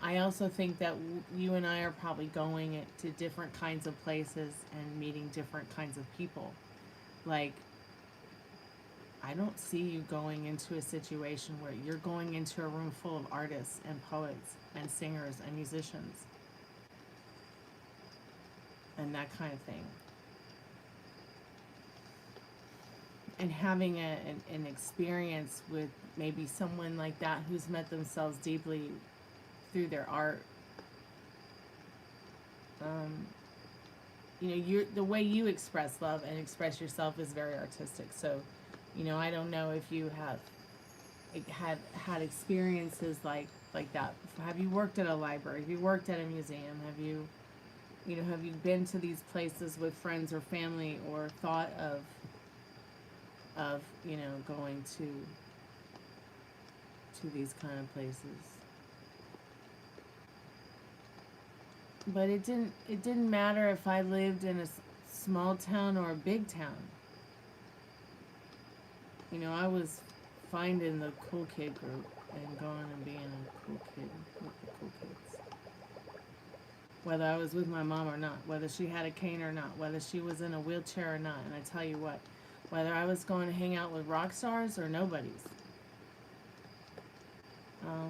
I also think that you and I are probably going to different kinds of places and meeting different kinds of people. Like, I don't see you going into a situation where you're going into a room full of artists and poets and singers and musicians. and that kind of thing. And having an experience with maybe someone like that who's met themselves deeply through their art. You know, the way you express love and express yourself is very artistic. So, you know, I don't know if you have had experiences like that. Have you worked at a library? Have you worked at a museum? Have you been to these places with friends or family, or thought of you know, going to these kind of places? But it didn't matter if I lived in a small town or a big town. You know, I was finding the cool kid group and going and being a cool kid with the cool kids. Whether I was with my mom or not, whether she had a cane or not, whether she was in a wheelchair or not. And I tell you what, whether I was going to hang out with rock stars or nobodies.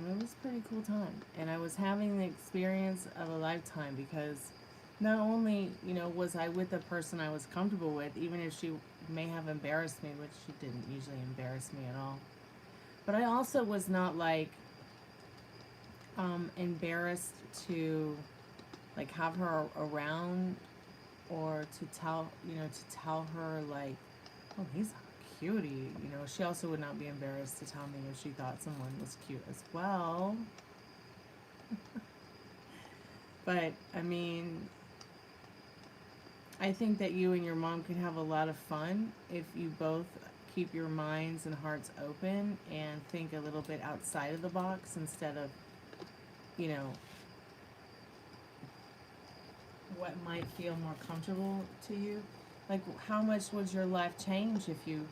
It was a pretty cool time. And I was having the experience of a lifetime, because not only, you know, was I with a person I was comfortable with, even if she may have embarrassed me, which she didn't usually embarrass me at all. But I also was not like embarrassed to like have her around, or to tell her like, oh, he's a cutie. You know, she also would not be embarrassed to tell me if she thought someone was cute as well. But I mean, I think that you and your mom could have a lot of fun if you both keep your minds and hearts open and think a little bit outside of the box, instead of, you know, what might feel more comfortable to you. Like, how much would your life change if you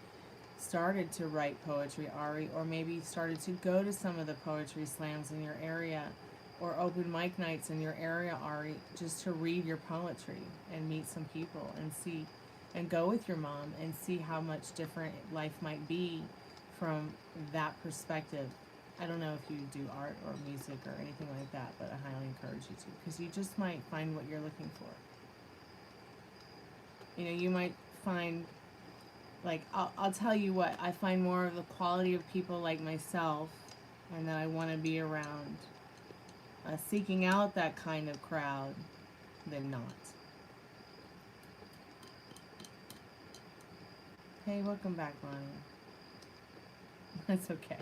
started to write poetry, Ari, or maybe started to go to some of the poetry slams in your area, or open mic nights in your area, Ari, just to read your poetry and meet some people and see, and go with your mom and see how much different life might be from that perspective. I don't know if you do art or music or anything like that, but I highly encourage you to, because you just might find what you're looking for. You know, you might find, like, I'll tell you what, I find more of the quality of people like myself, and that I want to be around, seeking out that kind of crowd, than not. Hey, welcome back, Ronnie. That's okay.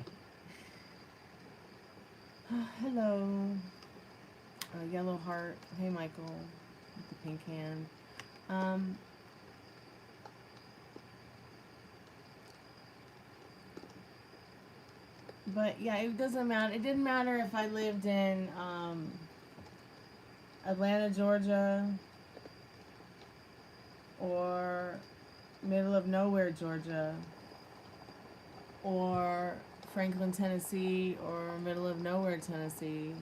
Hello. Yellow heart. Hey, Michael. With the pink hand. But yeah, it doesn't matter. It didn't matter if I lived in Atlanta, Georgia, or middle of nowhere, Georgia, or Franklin, Tennessee, or middle of nowhere, Tennessee.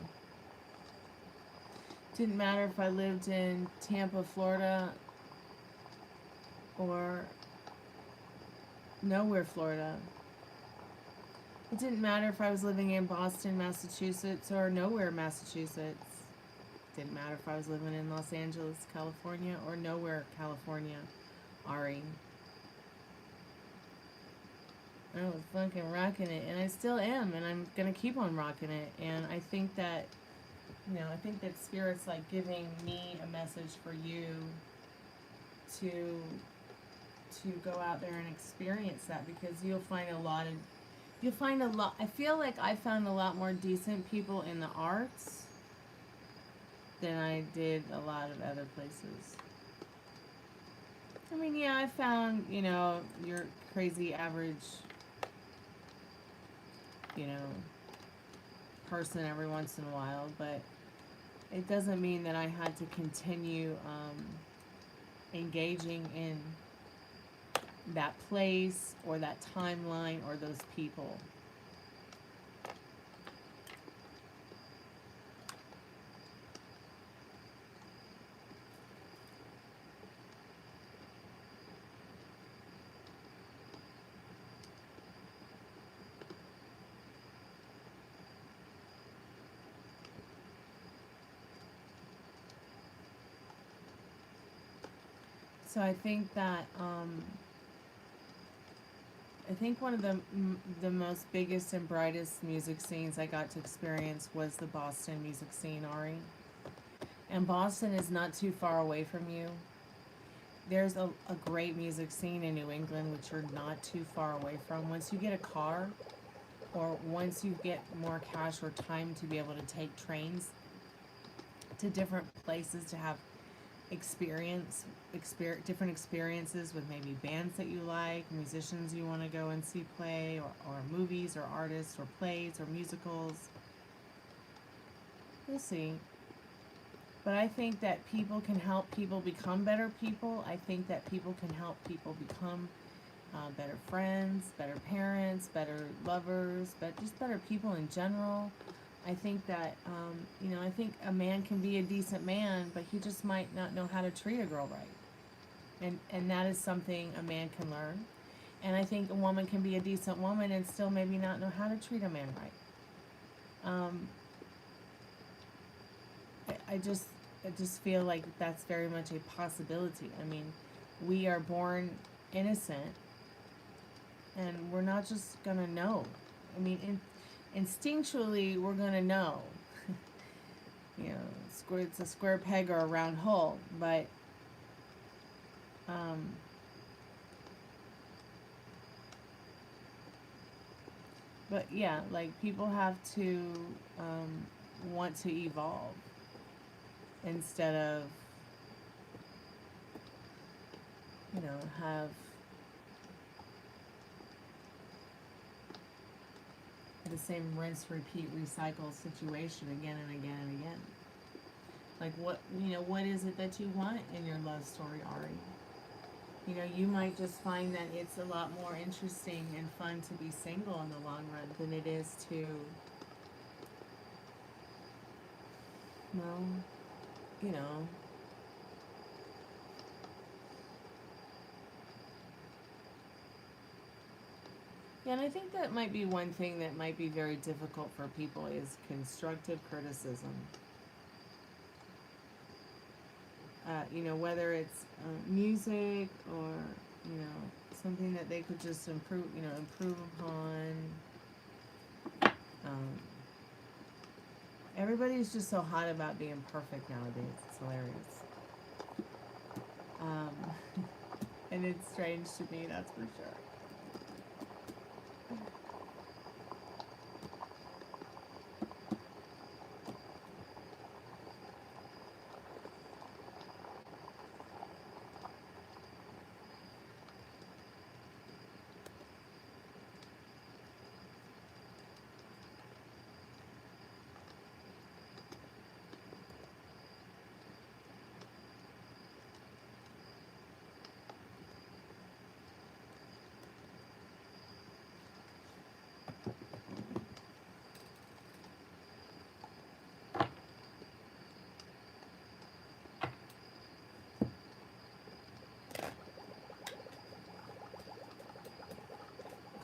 Didn't matter if I lived in Tampa, Florida, or nowhere, Florida. It didn't matter if I was living in Boston, Massachusetts, or nowhere, Massachusetts. Didn't matter if I was living in Los Angeles, California, or nowhere, California, Ari. I was fucking rocking it, and I still am, and I'm gonna keep on rocking it. And I think that, you know, I think that Spirit's like giving me a message for you to go out there and experience that, because you'll find a lot, I feel like I found a lot more decent people in the arts than I did a lot of other places. I mean, yeah, I found, you know, your crazy average, you know, person every once in a while, but it doesn't mean that I had to continue engaging in that place or that timeline or those people. So I think that I think one of the most biggest and brightest music scenes I got to experience was the Boston music scene, Ari. And Boston is not too far away from you. There's a great music scene in New England, which you're not too far away from. Once you get a car, or once you get more cash or time to be able to take trains to different places to have different experiences with maybe bands that you like, musicians you want to go and see play, or movies or artists or plays or musicals. We'll see. But I think that people can help people become better people. I think that people can help people become better friends, better parents, better lovers, but just better people in general. I think that, I think a man can be a decent man, but he just might not know how to treat a girl right. And that is something a man can learn. And I think a woman can be a decent woman and still maybe not know how to treat a man right. I just feel like that's very much a possibility. I mean, we are born innocent, and we're not just gonna know. I mean, instinctually, we're gonna know. It's a square peg or a round hole, but yeah, like, people have to want to evolve instead of, have the same rinse, repeat, recycle situation again and again and again. Like, what is it that you want in your love story, Ari? You might just find that it's a lot more interesting and fun to be single in the long run than it is to, Yeah, and I think that might be one thing that might be very difficult for people is constructive criticism. Whether it's music or, something that they could just improve upon. Everybody's just so hot about being perfect nowadays. It's hilarious. And it's strange to me, that's for sure.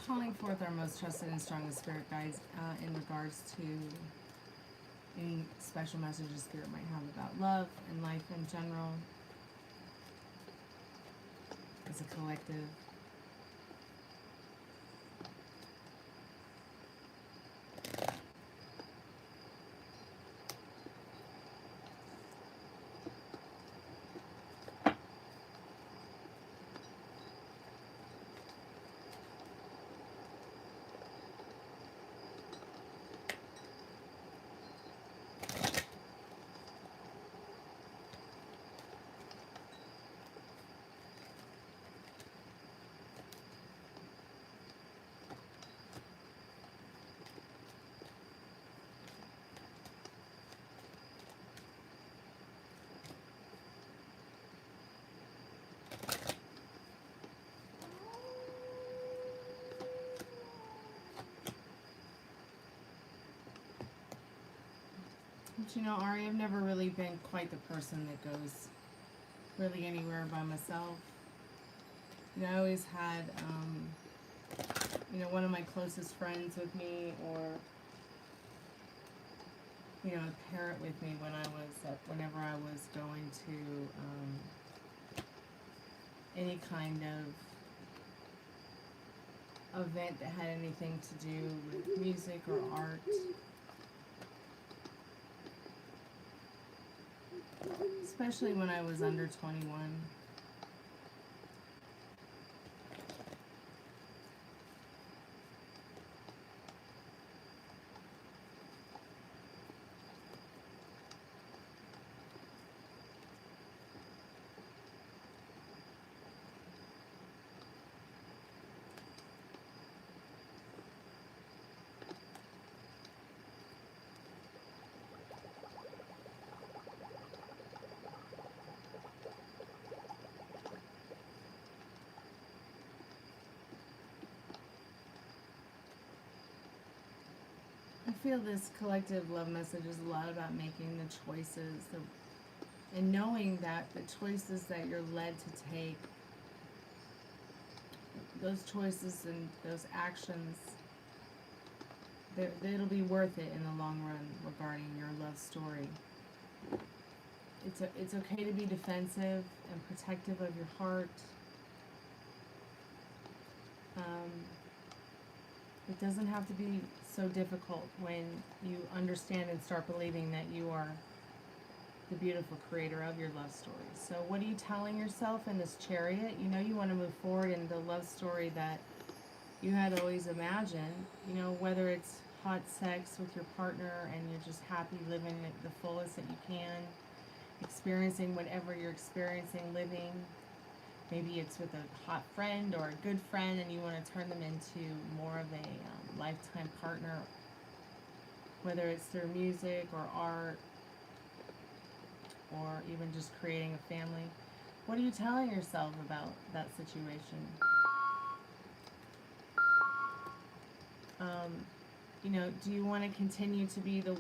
Calling forth our most trusted and strongest spirit guides in regards to any special messages spirit might have about love and life in general as a collective. But Ari, I've never really been quite the person that goes really anywhere by myself. I always had, one of my closest friends with me, or, a parent with me whenever I was going to, any kind of event that had anything to do with music or art. Especially when I was under 21. I feel this collective love message is a lot about making the choices and knowing that the choices that you're led to take, those choices and those actions, it'll be worth it in the long run regarding your love story. It's okay to be defensive and protective of your heart. It doesn't have to be so difficult when you understand and start believing that you are the beautiful creator of your love story. So what are you telling yourself in this Chariot? You know you want to move forward in the love story that you had always imagined. You know, whether it's hot sex with your partner and you're just happy living it the fullest that you can, experiencing whatever you're experiencing, living. Maybe it's with a hot friend or a good friend and you want to turn them into more of a lifetime partner, whether it's through music or art or even just creating a family. What are you telling yourself about that situation? You know, do you want to continue to be the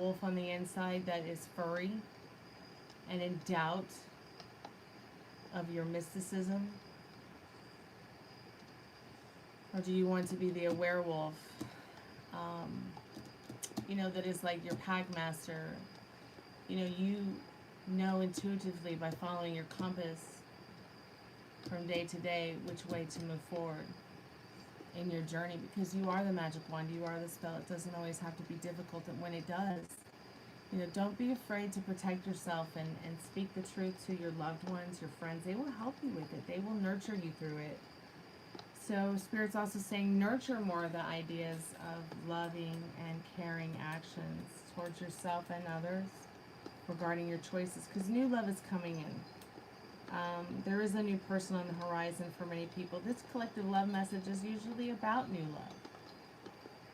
wolf on the inside that is furry and in doubt of your mysticism? Or do you want to be the werewolf, you know, that is like your pack master? You know intuitively by following your compass from day to day which way to move forward in your journey, because you are the magic wand, you are the spell. It doesn't always have to be difficult, and when it does, you know, don't be afraid to protect yourself and speak the truth to your loved ones, your friends. They will help you with it. They will nurture you through it. So Spirit's also saying nurture more of the ideas of loving and caring actions towards yourself and others regarding your choices, because new love is coming in. There is a new person on the horizon for many people. This collective love message is usually about new love.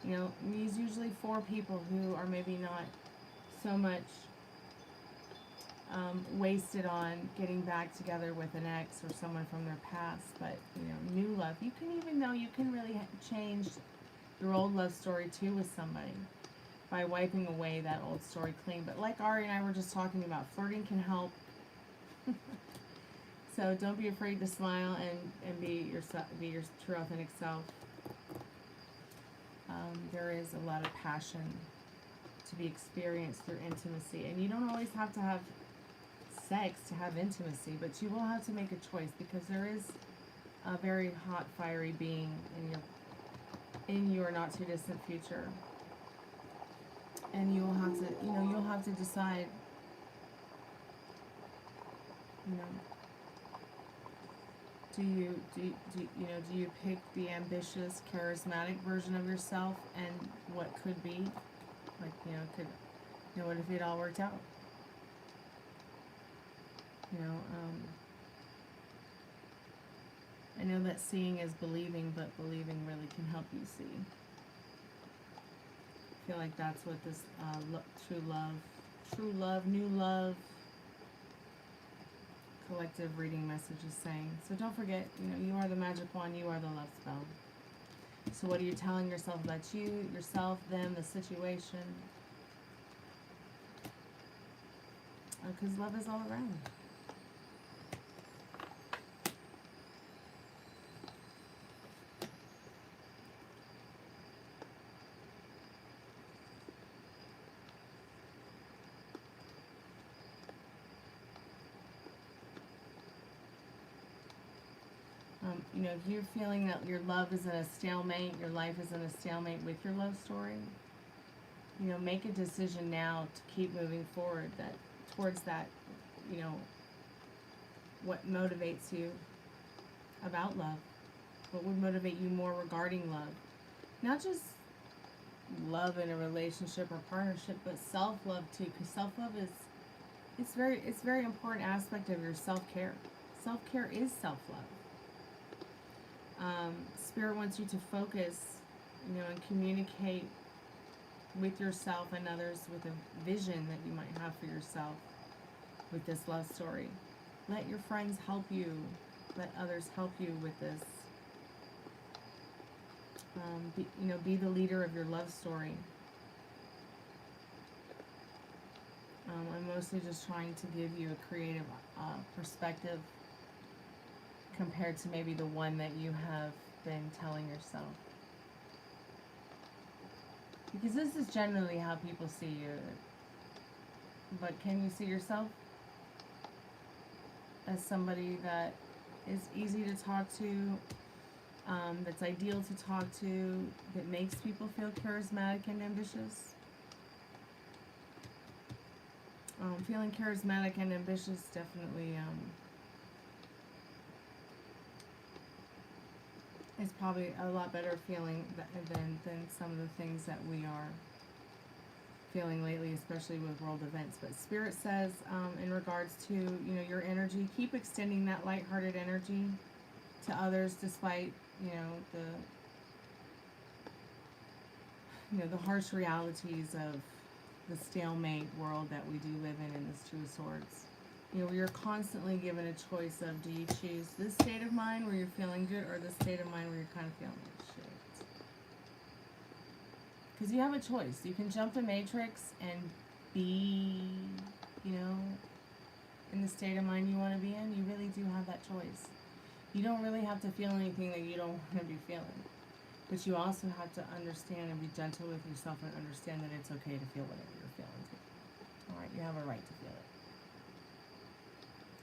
You know, it's usually for people who are maybe not so much wasted on getting back together with an ex or someone from their past, but you know, new love. You can even know you can really change your old love story too with somebody by wiping away that old story clean. But like Ari and I were just talking about, flirting can help. So don't be afraid to smile and be yourself, be your true authentic self. There is a lot of passion to be experienced through intimacy, and you don't always have to have sex to have intimacy, but you will have to make a choice, because there is a very hot, fiery being in your not too distant future, and you will have to, you know, you'll have to decide, you know, do you pick the ambitious, charismatic version of yourself and what could be, like, you know, what if it all worked out? You know, I know that seeing is believing, but believing really can help you see. I feel like that's what this true love, new love, collective reading message is saying. So don't forget, you know, you are the magic wand, you are the love spell. So what are you telling yourself about you, yourself, them, the situation? Because love is all around. you know, if you're feeling that your love is in a stalemate, your life is in a stalemate with your love story, you know, make a decision now to keep moving forward towards that, you know, what motivates you about love. What would motivate you more regarding love? Not just love in a relationship or partnership, but self-love too, because self-love is, it's very important aspect of your self-care. Self-care is self-love. Spirit wants you to focus, you know, and communicate with yourself and others with a vision that you might have for yourself with this love story. Let your friends help you. Let others help you with this. Be the leader of your love story. I'm mostly just trying to give you a creative perspective compared to maybe the one that you have been telling yourself. Because this is generally how people see you. But can you see yourself as somebody that is easy to talk to, that's ideal to talk to, that makes people feel charismatic and ambitious? Feeling charismatic and ambitious definitely is probably a lot better feeling than some of the things that we are feeling lately, especially with world events. But Spirit says, in regards to, you know, your energy, keep extending that lighthearted energy to others, despite, you know, the harsh realities of the stalemate world that we do live in this Two of Swords. You know, you're constantly given a choice of, do you choose this state of mind where you're feeling good, or this state of mind where you're kind of feeling like shit? Because you have a choice. You can jump the matrix and be, you know, in the state of mind you want to be in. You really do have that choice. You don't really have to feel anything that you don't want to be feeling. But you also have to understand and be gentle with yourself and understand that it's okay to feel whatever you're feeling too. Alright, you have a right to feel it.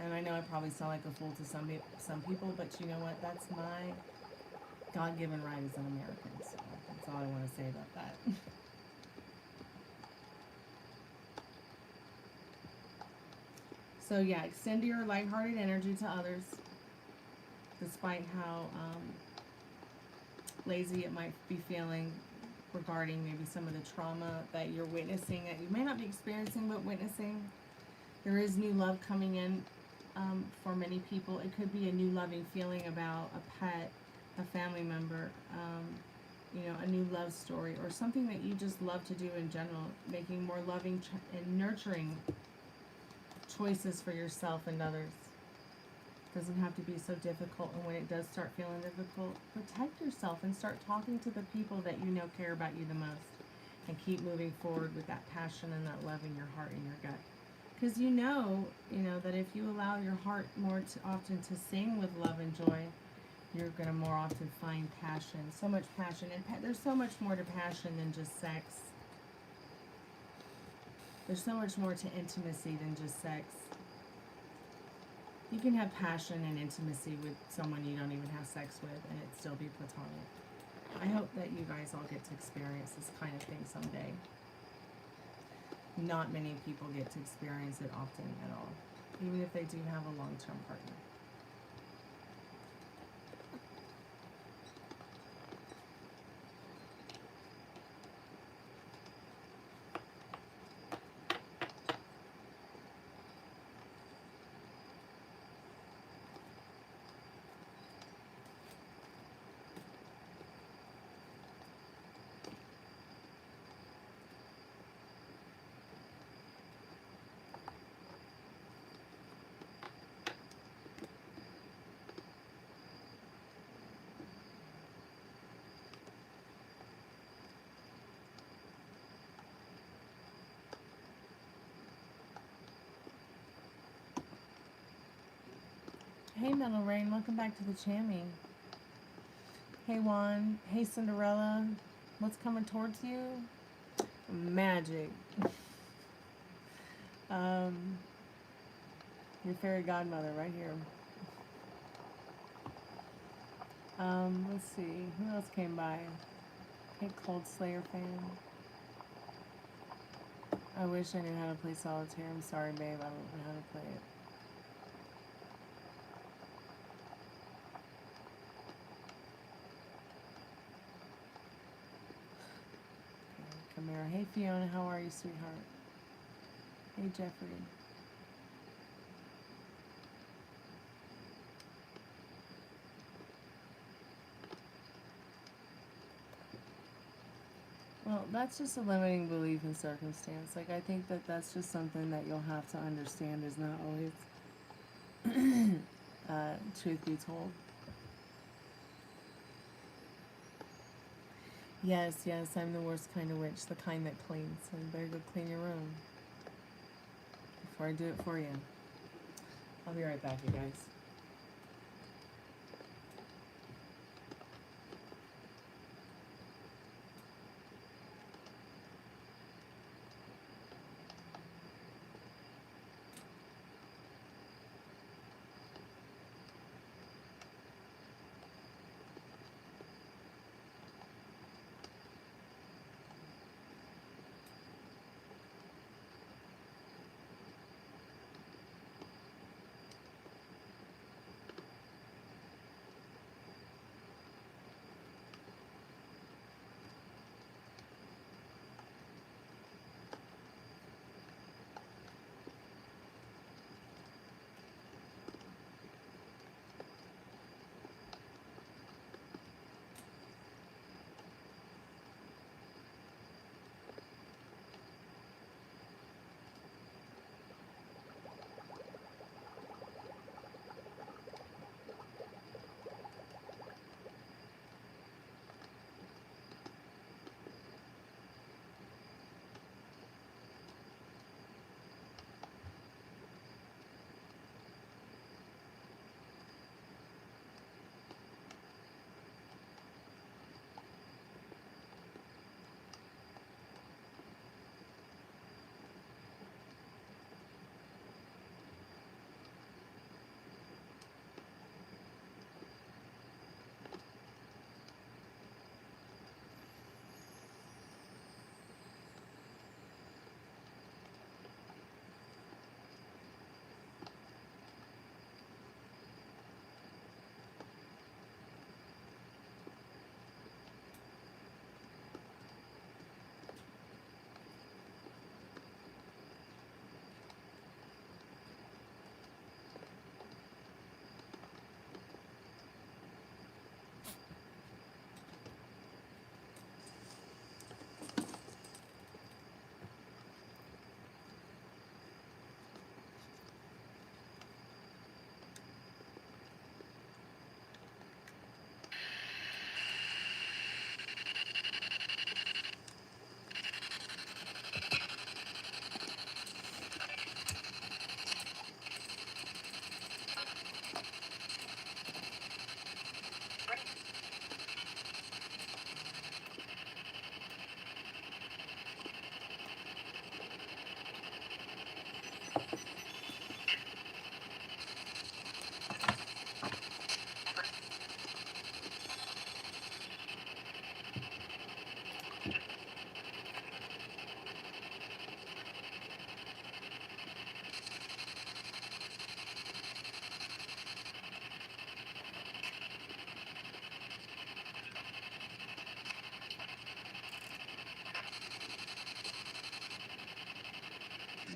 And I know I probably sound like a fool to some people, but you know what? That's my God-given right as an American. So that's all I want to say about that. So yeah, extend your lighthearted energy to others, despite how lazy it might be feeling regarding maybe some of the trauma that you're witnessing, that you may not be experiencing but witnessing. There is new love coming in for many people. It could be a new loving feeling about a pet, a family member, you know, a new love story, or something that you just love to do in general, making more loving and nurturing choices for yourself and others. Doesn't have to be so difficult, and when it does start feeling difficult, protect yourself and start talking to the people that you know care about you the most, and keep moving forward with that passion and that love in your heart and your gut. Because you know that if you allow your heart more often to sing with love and joy, you're going to more often find passion. So much passion, and there's so much more to passion than just sex. There's so much more to intimacy than just sex. You can have passion and intimacy with someone you don't even have sex with, and it still be platonic. I hope that you guys all get to experience this kind of thing someday. Not many people get to experience it often at all, even if they do have a long-term partner. Hey Metal Rain, welcome back to the Chammy. Hey Juan, hey Cinderella, what's coming towards you? Magic. Your fairy godmother right here. Let's see. Who else came by? Hey, Cold Slayer fan. I wish I knew how to play solitaire. I'm sorry, babe. I don't know how to play it. Okay, Chimera. Hey, Fiona. How are you, sweetheart? Hey, Jeffrey. Well, that's just a limiting belief in circumstance. Like, I think that that's just something that you'll have to understand is not always truth be told. Yes, yes, I'm the worst kind of witch, the kind that cleans. So you better go clean your room before I do it for you. I'll be right back, you guys.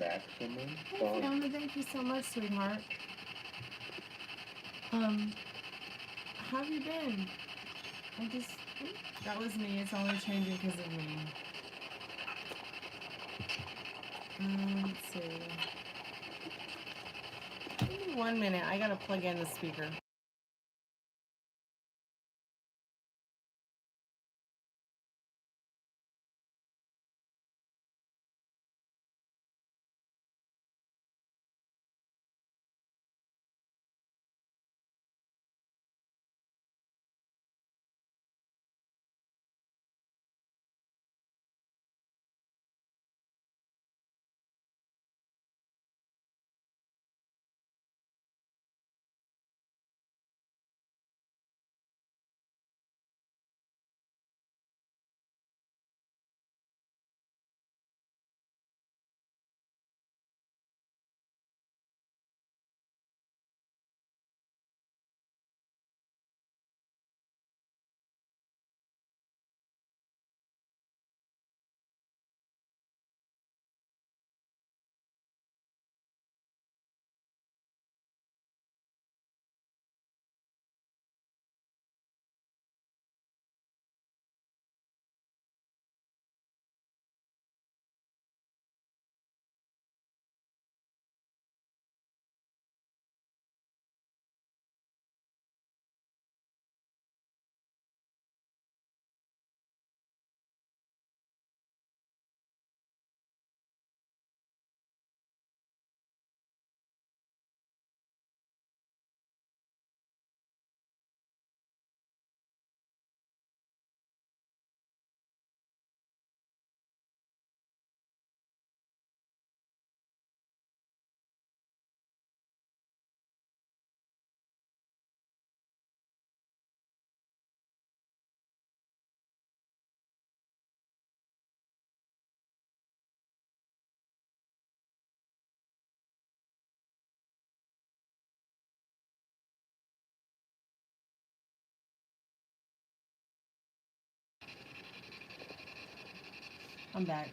Maximum
Hey,
fun.
Fiona, thank you so much, sweetheart. How have you been? That was me. It's only changing because of me. Let's see. Give me 1 minute. I gotta plug in the speaker. I'm back.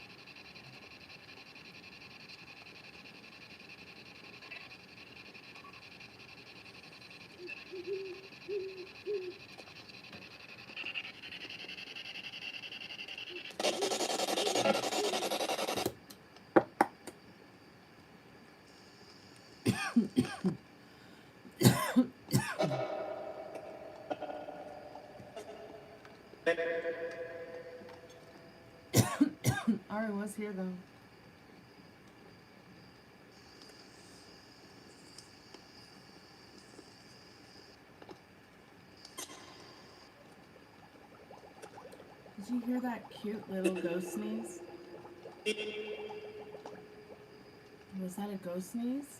Ari was here though. Did you hear that cute little ghost sneeze? Was that a ghost sneeze?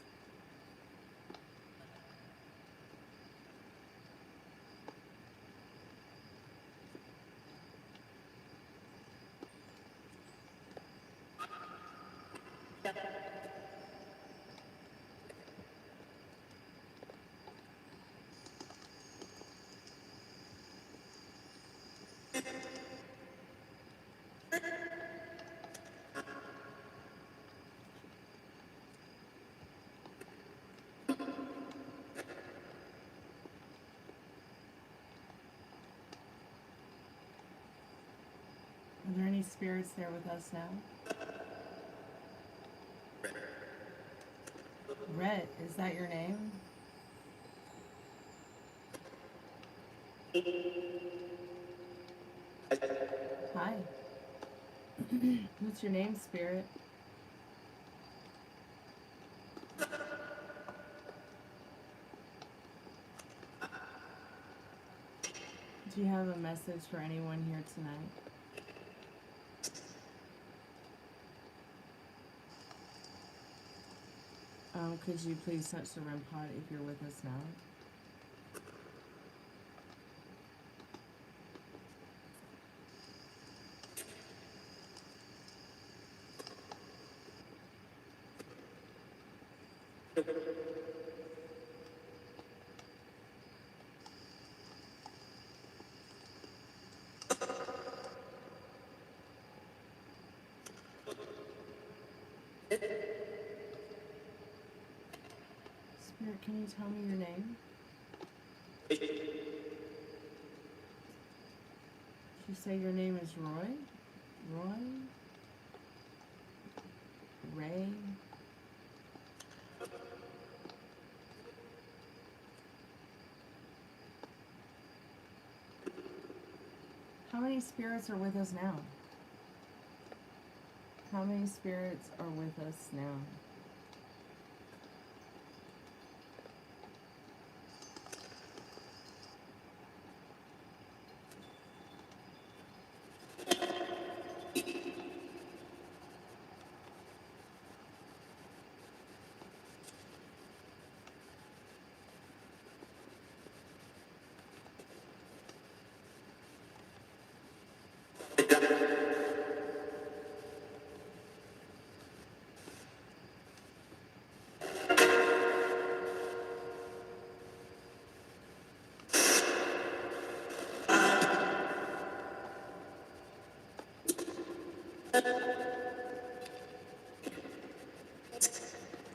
Are there any spirits there with us now? Red, is that your name? Hi. What's your name, spirit? Do you have a message for anyone here tonight? Could you please touch the REM pod if you're with us now? Spirit, can you tell me your name? Did you say your name is Roy? Roy? Ray? How many spirits are with us now? How many spirits are with us now?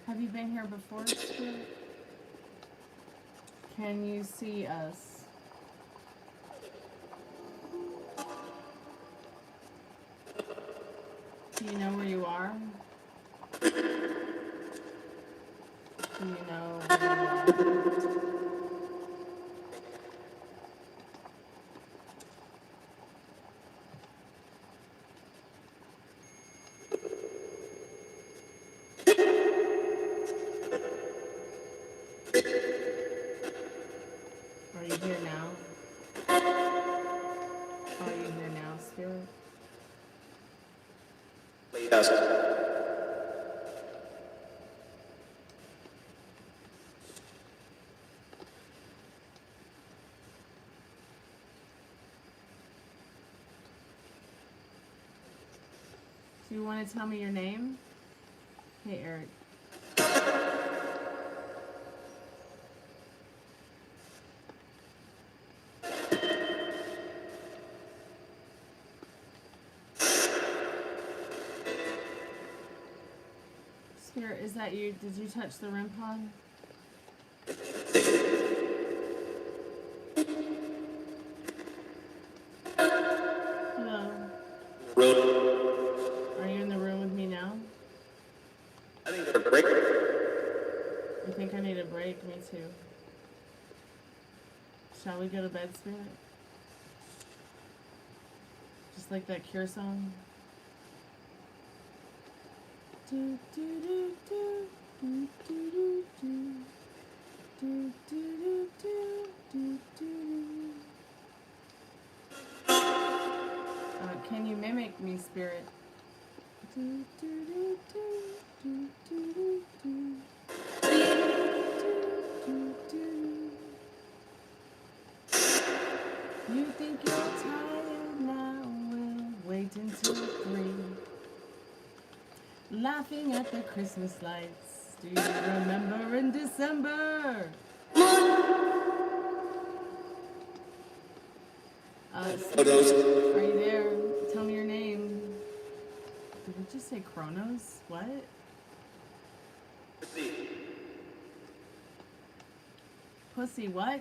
Have you been here before, Spirit? Can you see us? Do you know where you are? Do you know where you are? Are you here now? Are you here now, Spirit?
Yes.
Do you want to tell me your name? Hey, Eric. Spirit, is that you? Did you touch the REM pod? Hello. Are you in the room with me now?
I think a break.
You think I need a break? Me too. Shall we go to bed, Spirit? Just like that Cure song. Do, do, do, do, do, do, do, do, do, do, do, do. Can you mimic me, Spirit? Do, do, do, do, do, do, do, do, do. You think you're tired now? Well, wait until 3. Laughing at the Christmas lights. Do you remember in December? Are you there? Tell me your name. Did it just say Kronos? What? Pussy, what?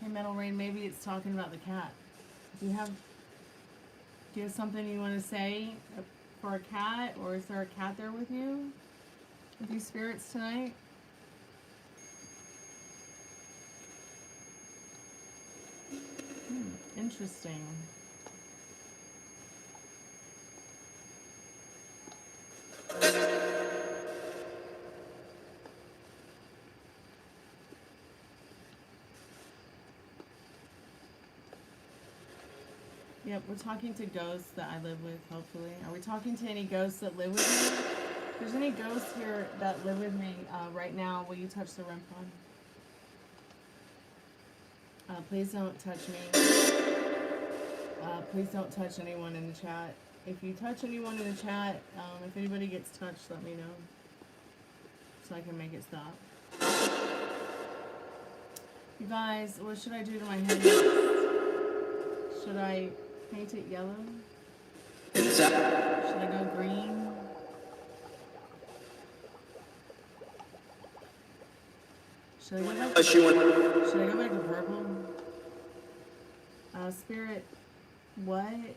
Hey, Metal Rain, maybe it's talking about the cat. Do you have something you want to say for a cat? Or is there a cat there with you? With you spirits tonight? Interesting. Yep, we're talking to ghosts that I live with, hopefully. Are we talking to any ghosts that live with me? If there's any ghosts here that live with me right now, will you touch the REM pod? Please don't touch me. Please don't touch anyone in the chat. If you touch anyone in the chat, if anybody gets touched, let me know. So I can make it stop. You guys, what should I do to my head next? Should I paint it yellow? Should I go green? Should I go back to purple? Spirit, what?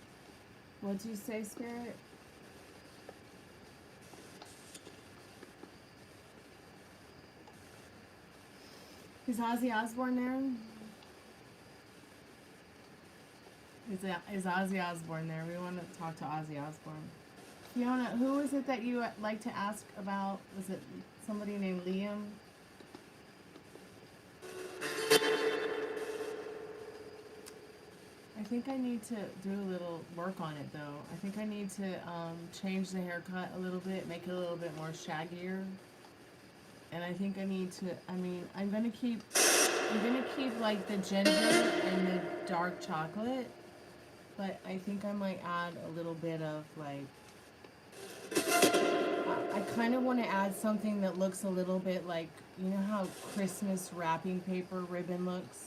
What'd you say, Spirit? Is Ozzy Osbourne there? Is Ozzy Osbourne there? We want to talk to Ozzy Osbourne. Fiona, who is it that you like to ask about? Was it somebody named Liam? I think I need to do a little work on it, though. I think I need to change the haircut a little bit, make it a little bit more shaggier. And I think I need to, I'm gonna keep like the ginger and the dark chocolate, but I think I might add a little bit of like, I kind of want to add something that looks a little bit like, you know how Christmas wrapping paper ribbon looks?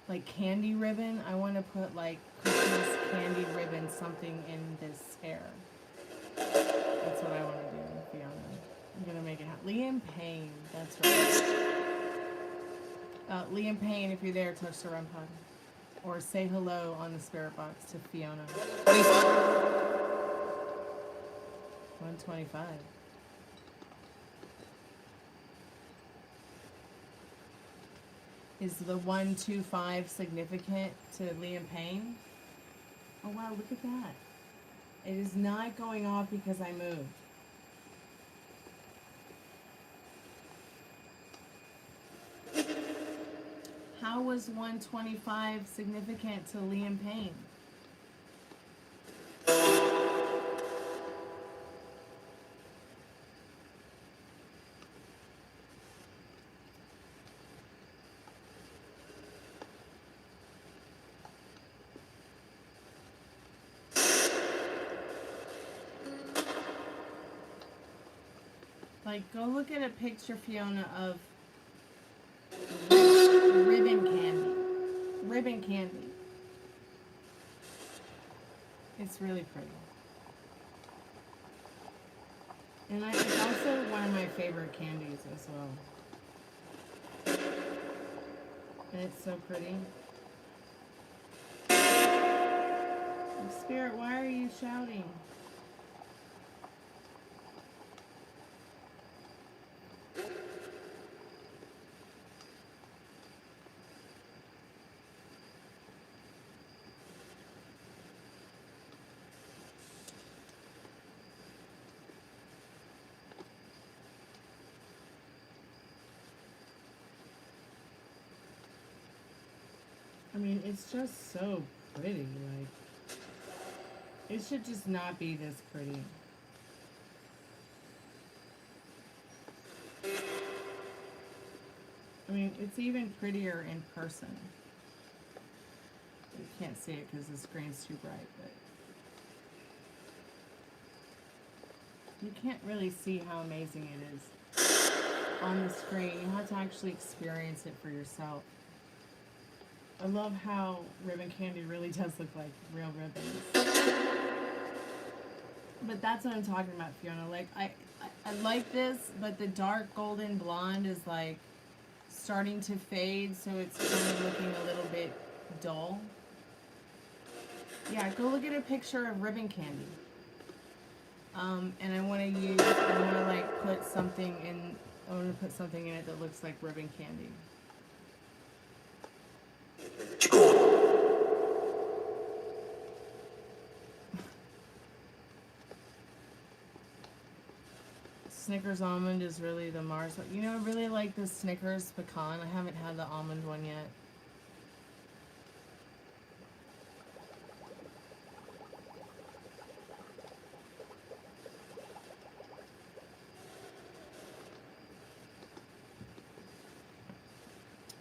Like candy ribbon. I want to put like Christmas candy ribbon something in this hair. That's what I want to do, Fiona. I'm going to make it happen. Liam Payne. That's right. Liam Payne, if you're there, touch the REM pod. Or say hello on the spirit box to Fiona. 125. Is the 125 significant to Liam Payne? Oh wow, look at that. It is not going off because I moved. How was 125 significant to Liam Payne? Like, go look at a picture, Fiona, of ribbon candy. Ribbon candy. It's really pretty. And it's also one of my favorite candies as well. And it's so pretty. Spirit, why are you shouting? I mean, it's just so pretty. Like, it should just not be this pretty. I mean, it's even prettier in person. You can't see it because the screen's too bright, but you can't really see how amazing it is on the screen. You have to actually experience it for yourself. I love how ribbon candy really does look like real ribbons. But that's what I'm talking about, Fiona. Like, I like this, but the dark golden blonde is like starting to fade, so it's kind of looking a little bit dull. Yeah, go look at a picture of ribbon candy. And I want to like put something in, I want to put something in it that looks like ribbon candy. Snickers almond is really the Mars one. You know, I really like the Snickers pecan. I haven't had the almond one yet.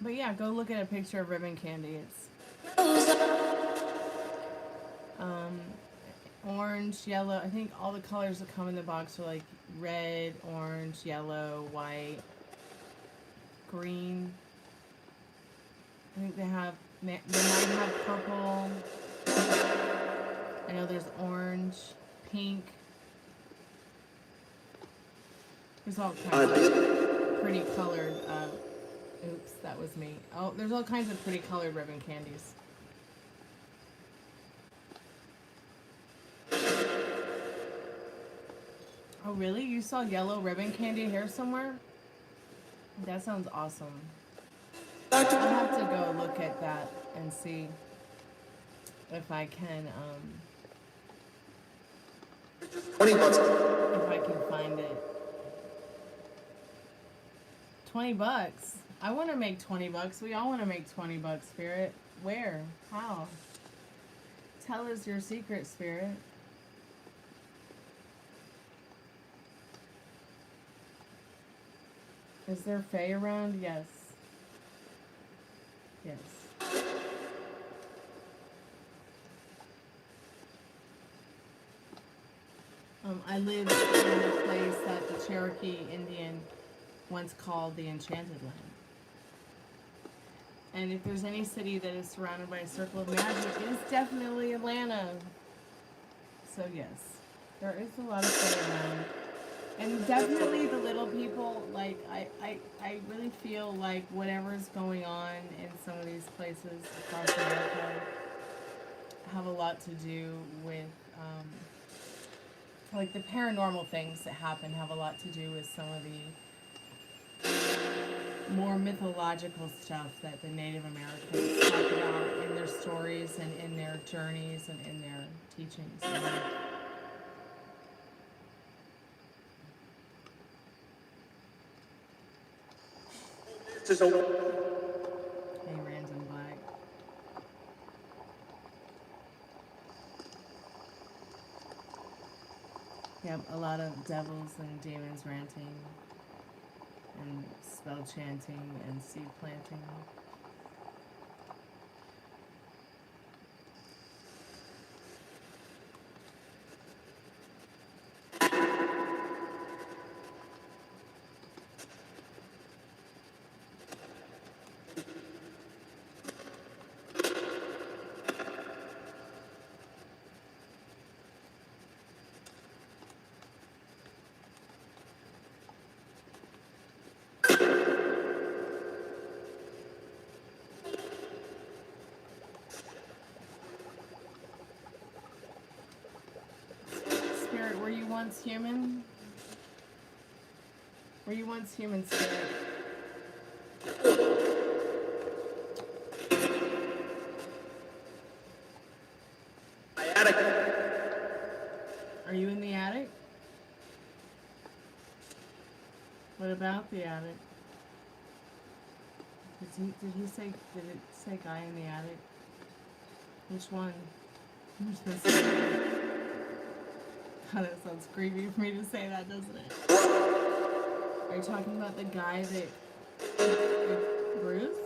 But yeah, go look at a picture of ribbon candy. It's orange, yellow. I think all the colors that come in the box are like red, orange, yellow, white, green. I think they might have purple. I know there's orange, pink. There's all kinds of pretty colored, oops, that was me. Oh, there's all kinds of pretty colored ribbon candies. Oh, really? You saw yellow ribbon candy here somewhere? That sounds awesome. I'll have to go look at that and see if I can, if I can find it. 20 bucks? I want to make 20 bucks. We all want to make 20 bucks, Spirit. Where? How? Tell us your secret, Spirit. Is there Faye around? Yes. Yes. I lived in a place that the Cherokee Indian once called the Enchanted Land. And if there's any city that is surrounded by a circle of magic, it is definitely Atlanta. So yes, there is a lot of Faye around. And definitely the little people, like, I really feel like whatever's going on in some of these places across America have a lot to do with, like, the paranormal things that happen have a lot to do with some of the more mythological stuff that the Native Americans talk about in their stories and in their journeys and in their teachings. Hey, Random Black. Yep, a lot of devils and demons ranting and spell chanting and seed planting. Spirit, were you once human? Were you once human, Spirit?
My attic.
Are you in the attic? What about the attic? Did it say guy in the attic? Which one? Which one? God, that sounds creepy for me to say that, doesn't it? Are you talking about the guy that Bruce?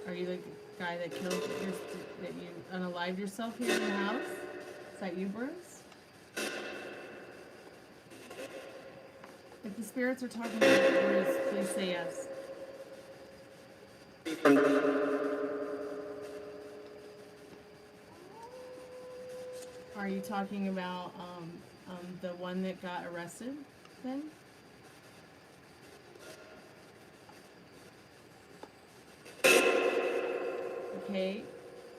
Are you the guy that that you unalived yourself here in the house? Is that you, Bruce? If the spirits are talking about Bruce, please say yes. Are you talking about the one that got arrested then? Okay.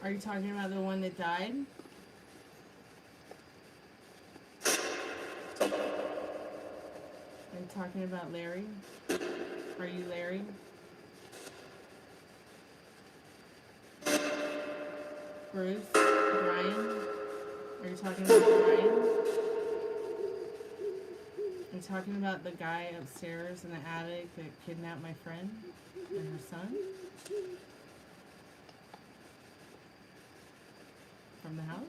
Are you talking about the one that died? Are you talking about Larry? Are you Larry? Bruce? Brian? Are you talking about Brian? Are you talking about the guy upstairs in the attic that kidnapped my friend and her son? From the house?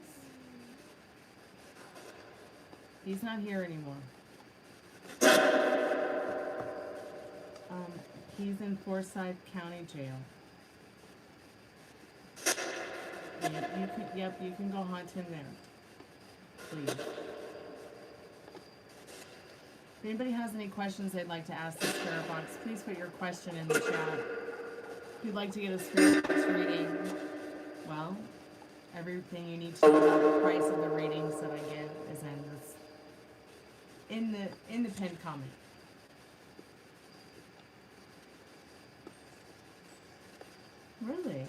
He's not here anymore. He's in Forsyth County Jail. You can go haunt him there. Please. If anybody has any questions they'd like to ask the spirit box, please put your question in the chat. If you'd like to get a spirit box reading, well, everything you need to know about the price of the readings that I give is in the pinned comment. Really?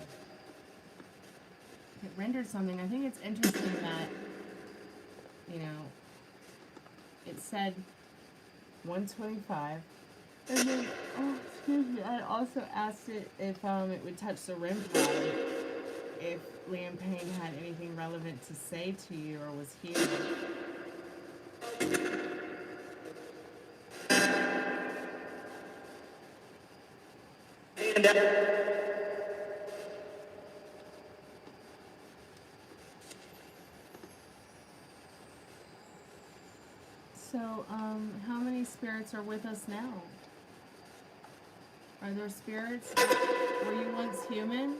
It rendered something. I think it's interesting that, you know, it said 125. And then, oh, excuse me, I also asked it if it would touch the REM pod, if Liam Payne had anything relevant to say to you or was here. So, how many spirits are with us now? Are there spirits? Were you once human?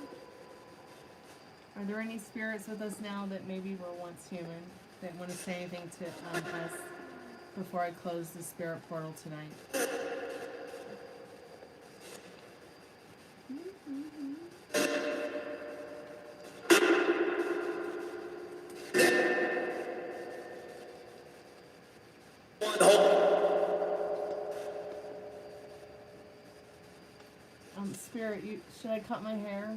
Are there any spirits with us now that maybe were once human that want to say anything to us before I close the spirit portal tonight? Spirit, should I cut my hair?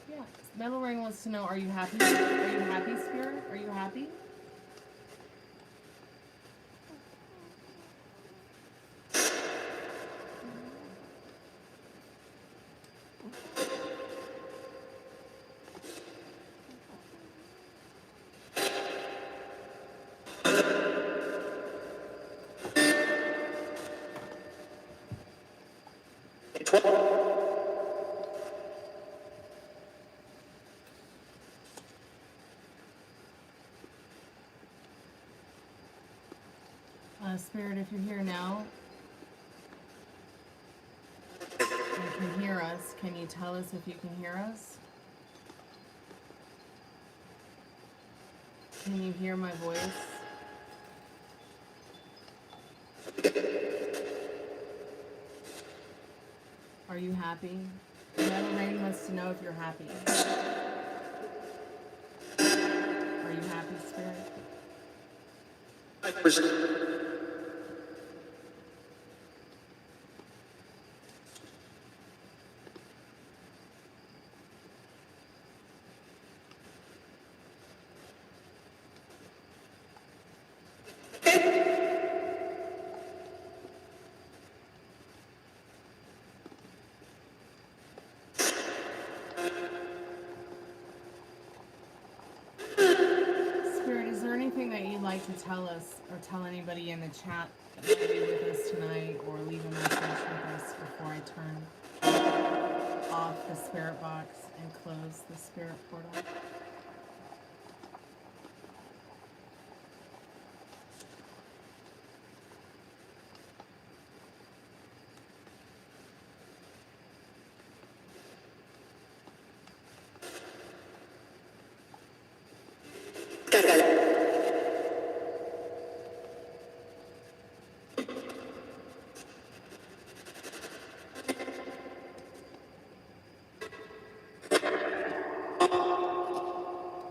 Yeah. Metal Ring wants to know, are you happy? Are you happy, Spirit? Are you happy? Spirit, if you're here now and can hear us, can you tell us if you can hear us? Can you hear my voice? Are you happy? Metal Rain wants to know if you're happy. Are you happy, Spirit? like to tell us or tell anybody in the chat that might be with us tonight, or leave a message with us before I turn off the spirit box and close the spirit portal?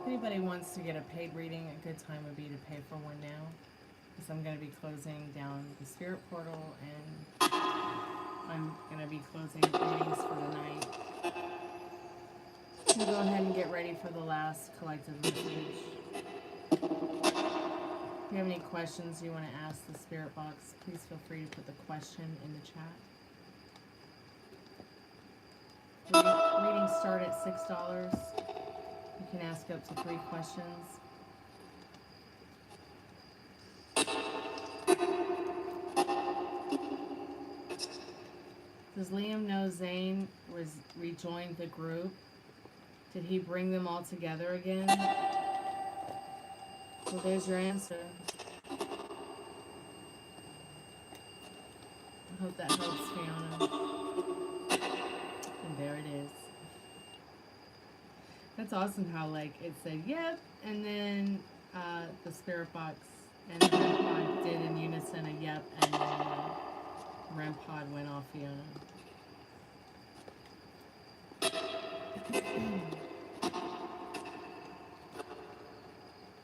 Anybody wants to get a paid reading, a good time would be to pay for one now, because I'm going to be closing down the spirit portal, and I'm going to be closing readings for the night. So go ahead and get ready for the last collective message. If you have any questions you want to ask the spirit box, please feel free to put the question in the chat. Readings start at $6. You can ask up to 3 questions. Does Liam know Zane rejoined the group? Did he bring them all together again? Well, there's your answer. I hope that helps, Fiona. And there it is. That's awesome how, like, it said, yep, and then the spirit box and the REM pod did in unison a yep, and then REM pod went off, Fiona.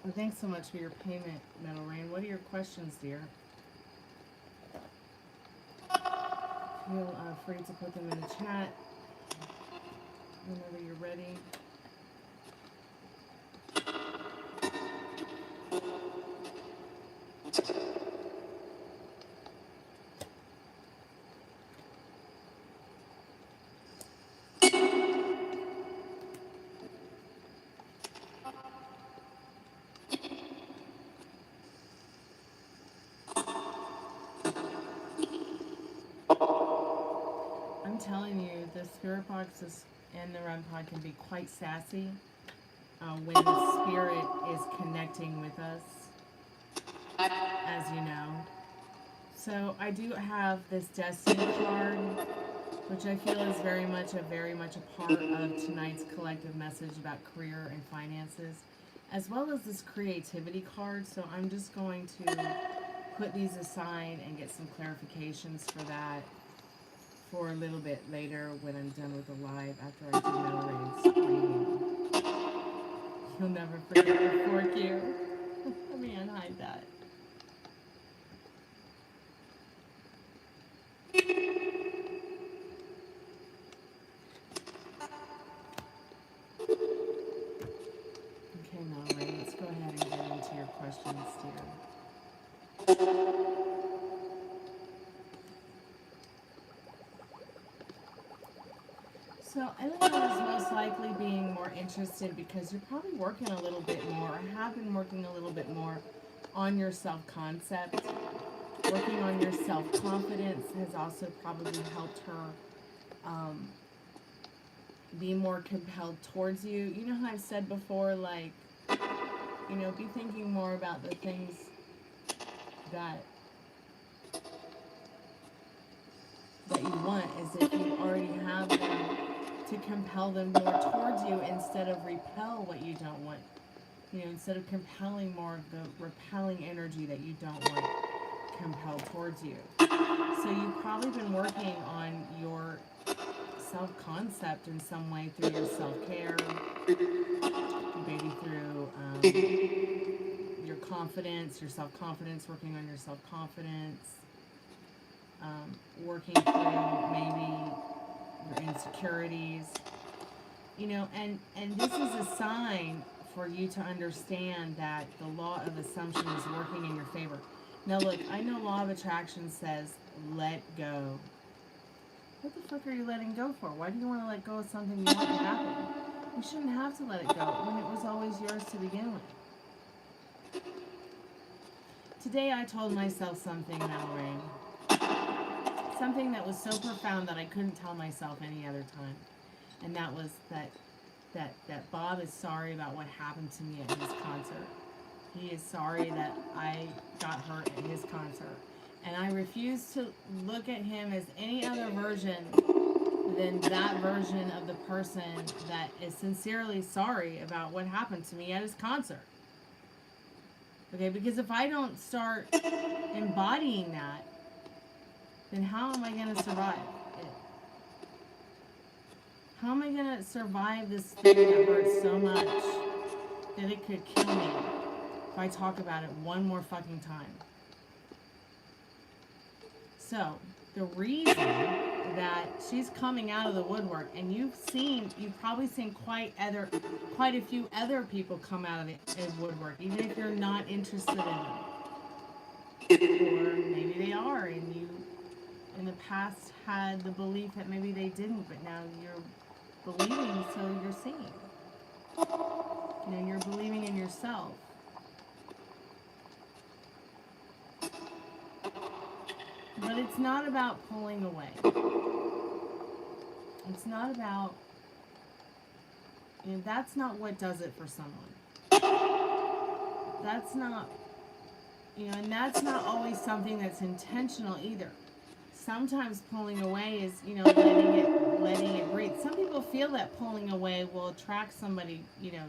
Well, thanks so much for your payment, Metal Rain. What are your questions, dear? Feel free to put them in the chat whenever you're ready. I'm telling you, the spirit boxes and the REM pod can be quite sassy when the spirit is connecting with us, as you know. So I do have this Destiny card, which I feel is very much a part of tonight's collective message about career and finances, as well as this creativity card. So I'm just going to put these aside and get some clarifications for that for a little bit later when I'm done with the live, after I do Metal Rain's reading. You'll never forget the fork you. Let me unhide that. Okay, Metal Rain, let's go ahead and get into your questions, dear. So I think I was most likely being more interested because you're probably working a little bit more, or have been working a little bit more on your self-concept. Working on your self-confidence has also probably helped her be more compelled towards you. You know how I've said before, like, you know, be thinking more about the things that you want, as if you already have them, to compel them more towards you instead of repel what you don't want. You know, instead of compelling more of the repelling energy that you don't want compelled towards you. So you've probably been working on your self-concept in some way through your self-care, maybe through your confidence, your self-confidence, working on your self-confidence, working through maybe your insecurities, you know, and this is a sign for you to understand that the law of assumption is working in your favor. Now look, I know law of attraction says let go. What the fuck are you letting go for? Why do you want to let go of something you want to happen? You shouldn't have to let it go when it was always yours to begin with. Today I told myself something, Metal Rain. Something that was so profound that I couldn't tell myself any other time. And that was that Bob is sorry about what happened to me at his concert. He is sorry that I got hurt at his concert. And I refuse to look at him as any other version than that version of the person that is sincerely sorry about what happened to me at his concert. Okay, because if I don't start embodying that, then how am I going to survive it? How am I going to survive this thing that hurts so much that it could kill me if I talk about it one more fucking time? So, the reason that she's coming out of the woodwork, and you've probably seen quite a few other people come out of the woodwork, even if you're not interested in them. Or maybe they are, and you in the past had the belief that maybe they didn't, but now you're believing, so you're seeing. You know, you're believing in yourself. But it's not about pulling away. It's not about, you know, that's not what does it for someone. That's not, you know, and that's not always something that's intentional either. Sometimes pulling away is, you know, letting it breathe. Some people feel that pulling away will attract somebody, you know,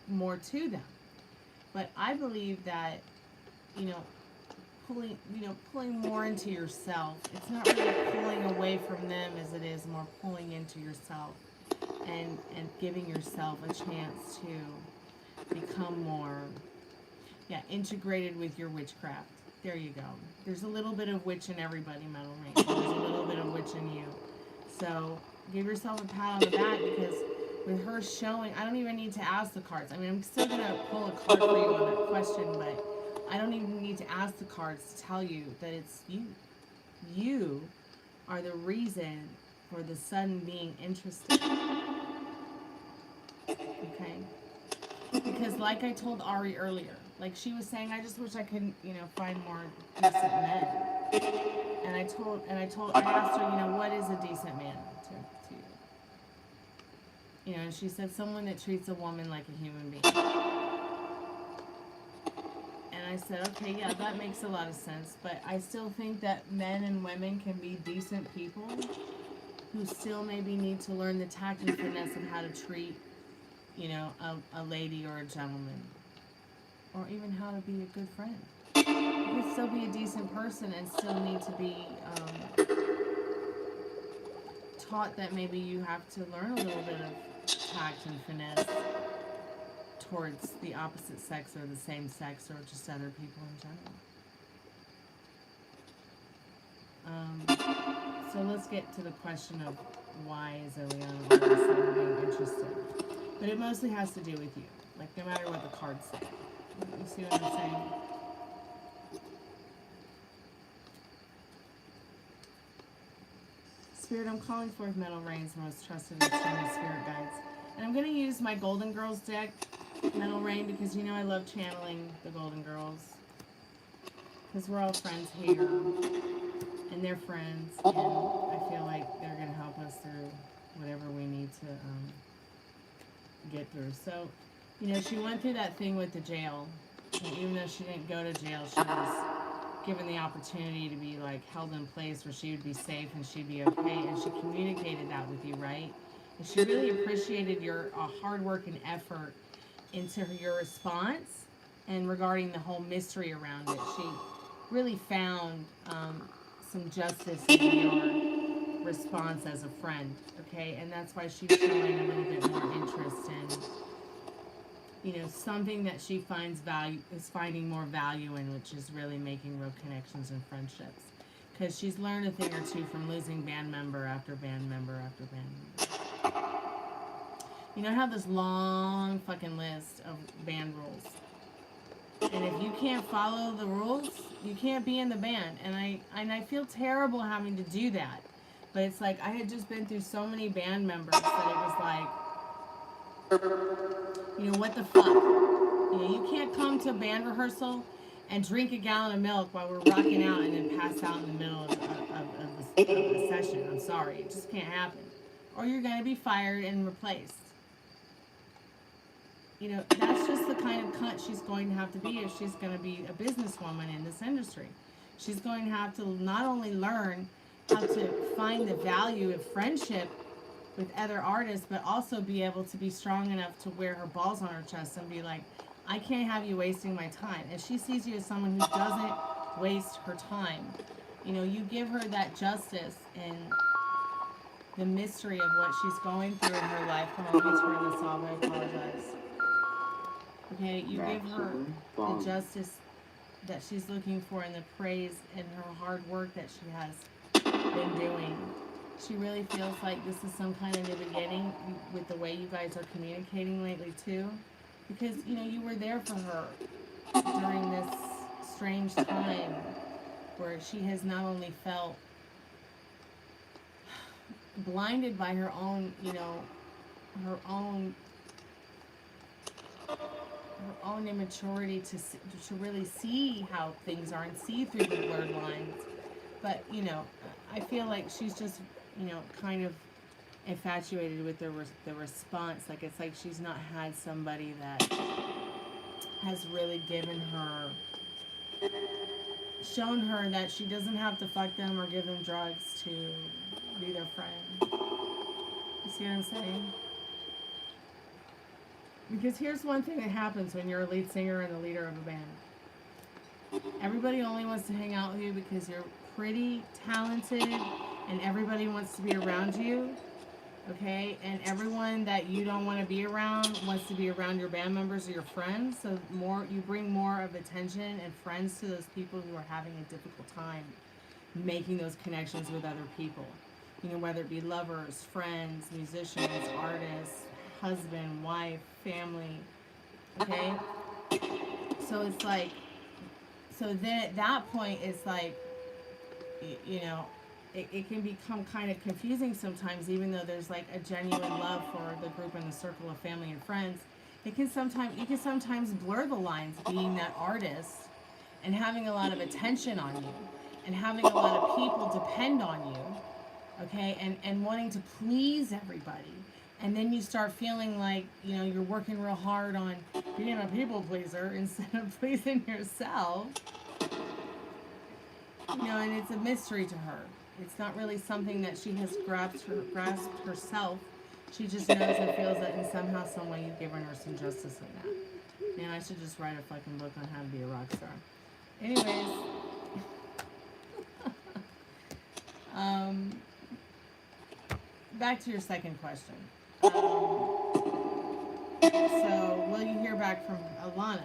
more to them. But I believe that, you know, pulling more into yourself. It's not really pulling away from them as it is more pulling into yourself and giving yourself a chance to become more, integrated with your witchcraft. There you go. There's a little bit of witch in everybody, Metal Rain. There's a little bit of witch in you. So give yourself a pat on the back, because with her showing, I don't even need to ask the cards. I mean, I'm still going to pull a card for you on that question, but I don't even need to ask the cards to tell you that it's you. You are the reason for the sudden being interested. Okay? Because like I told Ari earlier, like she was saying, I just wish I could, you know, find more decent men. And I asked her, you know, what is a decent man to you? You know, and she said someone that treats a woman like a human being. And I said, okay, yeah, that makes a lot of sense, but I still think that men and women can be decent people who still maybe need to learn the tact and finesse of how to treat, you know, a lady or a gentleman, or even how to be a good friend. You can still be a decent person and still need to be taught that maybe you have to learn a little bit of tact and finesse towards the opposite sex or the same sex or just other people in general. So let's get to the question of why is Eliana all of a sudden being interested. But it mostly has to do with you. Like, no matter what the cards say. You see what I'm saying? Spirit, I'm calling forth Metal Rain's most trusted and extended spirit guides. And I'm going to use my Golden Girls deck, Metal Rain, because you know I love channeling the Golden Girls. Because we're all friends here. And they're friends. And I feel like they're going to help us through whatever we need to get through. So, you know, she went through that thing with the jail. And even though she didn't go to jail, she was given the opportunity to be like held in place where she would be safe and she'd be okay. And she communicated that with you, right? And she really appreciated your hard work and effort into your response and regarding the whole mystery around it. She really found some justice in your response as a friend, okay? And that's why she's showing a little bit more interest in, you know, something that she finds finding more value in, which is really making real connections and friendships. Because she's learned a thing or two from losing band member after band member after band member. You know, I have this long fucking list of band rules. And if you can't follow the rules, you can't be in the band. And I feel terrible having to do that. But it's like, I had just been through so many band members that it was like, you know, what the fuck? You know, you can't come to band rehearsal and drink a gallon of milk while we're rocking out and then pass out in the middle of the session. I'm sorry. It just can't happen. Or you're going to be fired and replaced. You know, that's just the kind of cunt she's going to have to be if she's going to be a businesswoman in this industry. She's going to have to not only learn how to find the value of friendship with other artists, but also be able to be strong enough to wear her balls on her chest and be like, I can't have you wasting my time. And she sees you as someone who doesn't waste her time. You know, you give her that justice and the mystery of what she's going through in her life. Come on, let me turn this off. I apologize. Okay, you give her the justice that she's looking for and the praise and her hard work that she has been doing. She really feels like this is some kind of new beginning with the way you guys are communicating lately too. Because, you know, you were there for her during this strange time where she has not only felt blinded by her own, you know, her own immaturity to really see how things are and see through the blurred lines. But, you know, I feel like she's just, you know, kind of infatuated with the response. Like, it's like she's not had somebody that has really given her, shown her that she doesn't have to fuck them or give them drugs to be their friend. You see what I'm saying? Because here's one thing that happens when you're a lead singer and the leader of a band. Everybody only wants to hang out with you because you're pretty talented and everybody wants to be around you, okay? And everyone that you don't want to be around wants to be around your band members or your friends. So you bring more of attention and friends to those people who are having a difficult time making those connections with other people. You know, whether it be lovers, friends, musicians, artists, husband, wife, family, okay? So it's like, so then at that point, it's like, you know, it can become kind of confusing sometimes, even though there's like a genuine love for the group and the circle of family and friends. You can sometimes blur the lines being that artist and having a lot of attention on you and having a lot of people depend on you, okay, and wanting to please everybody. And then you start feeling like, you know, you're working real hard on being a people pleaser instead of pleasing yourself. You know, and it's a mystery to her. It's not really something that she has grasped herself. She just knows and feels that in somehow, some way, you've given her some justice in that. Man, I should just write a fucking book on how to be a rock star. Anyways, back to your second question. So, will you hear back from Alana?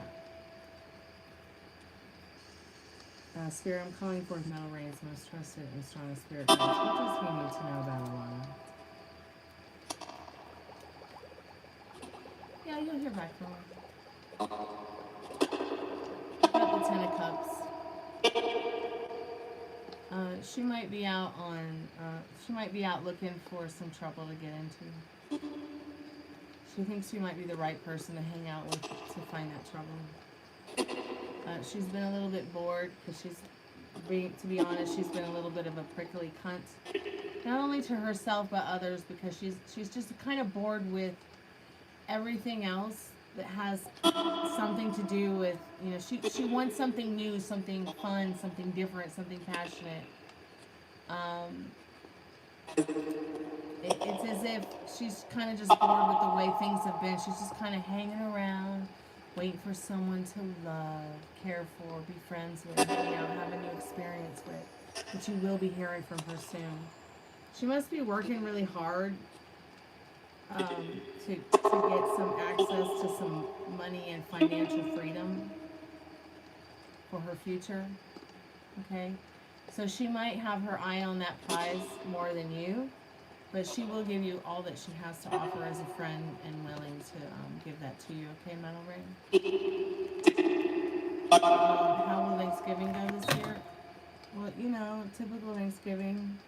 Spirit, I'm calling forth Metal Rain's most trusted and strongest spirit guides. What does he need to know about Alana? Yeah, you'll hear back from her. About the 10 of Cups. She might be out looking for some trouble to get into. She thinks you might be the right person to hang out with to find that trouble. She's been a little bit bored because to be honest, she's been a little bit of a prickly cunt. Not only to herself, but others, because she's just kind of bored with everything else that has something to do with, you know, she wants something new, something fun, something different, something passionate. It's as if she's kind of just bored with the way things have been. She's just kind of hanging around, waiting for someone to love, care for, be friends with, hang out, have a new experience with. But you will be hearing from her soon. She must be working really hard to get some access to some money and financial freedom for her future. Okay? So she might have her eye on that prize more than you, but she will give you all that she has to offer as a friend and willing to give that to you. Okay, Metal Ring? How will Thanksgiving go this year? Well, you know, typical Thanksgiving.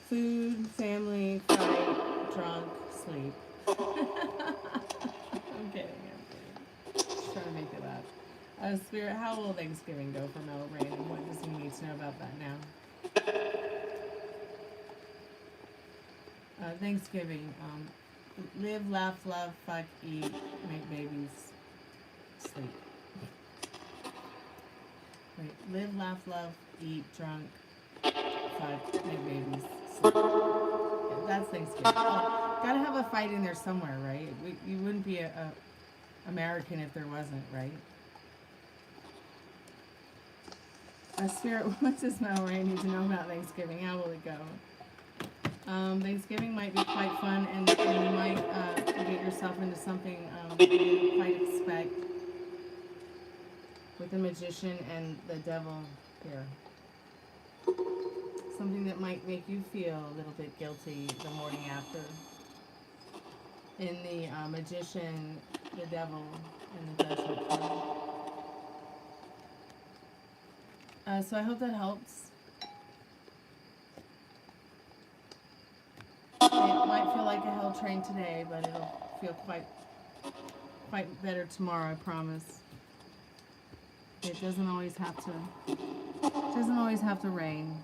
Food, family, fight, drunk, sleep. I'm kidding. Just trying to make it up. Spirit, how will Thanksgiving go for Mel Rain, and what does he need to know about that now? Thanksgiving, live, laugh, love, fuck, eat, make babies, sleep. Wait, live, laugh, love, eat, drunk, fuck, make babies, sleep. Yeah, that's Thanksgiving. Oh, gotta have a fight in there somewhere, right? You wouldn't be a American if there wasn't, right? Spirit, what does Mel Rain need to know about Thanksgiving? How will it go? Thanksgiving might be quite fun, and you might get yourself into something you didn't quite expect with the magician and the devil here. Something that might make you feel a little bit guilty the morning after. In the magician, the devil, and the judgment card. So I hope that helps. It might feel like a hell train today, but it'll feel quite better tomorrow, I promise. It doesn't always have to rain.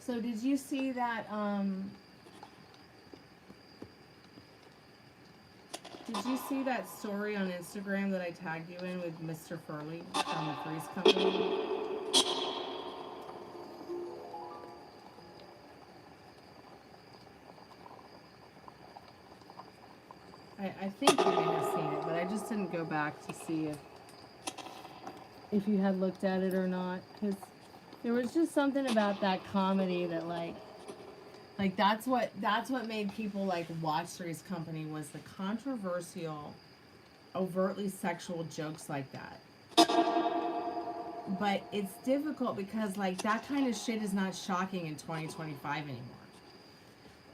So did you see that story on Instagram that I tagged you in with Mr. Furley from the Threes Company? I think you may have seen it, but I just didn't go back to see if you had looked at it or not, because there was just something about that comedy that like that's what made people like watch Three's Company, was the controversial, overtly sexual jokes like that. But it's difficult because like that kind of shit is not shocking in 2025 anymore.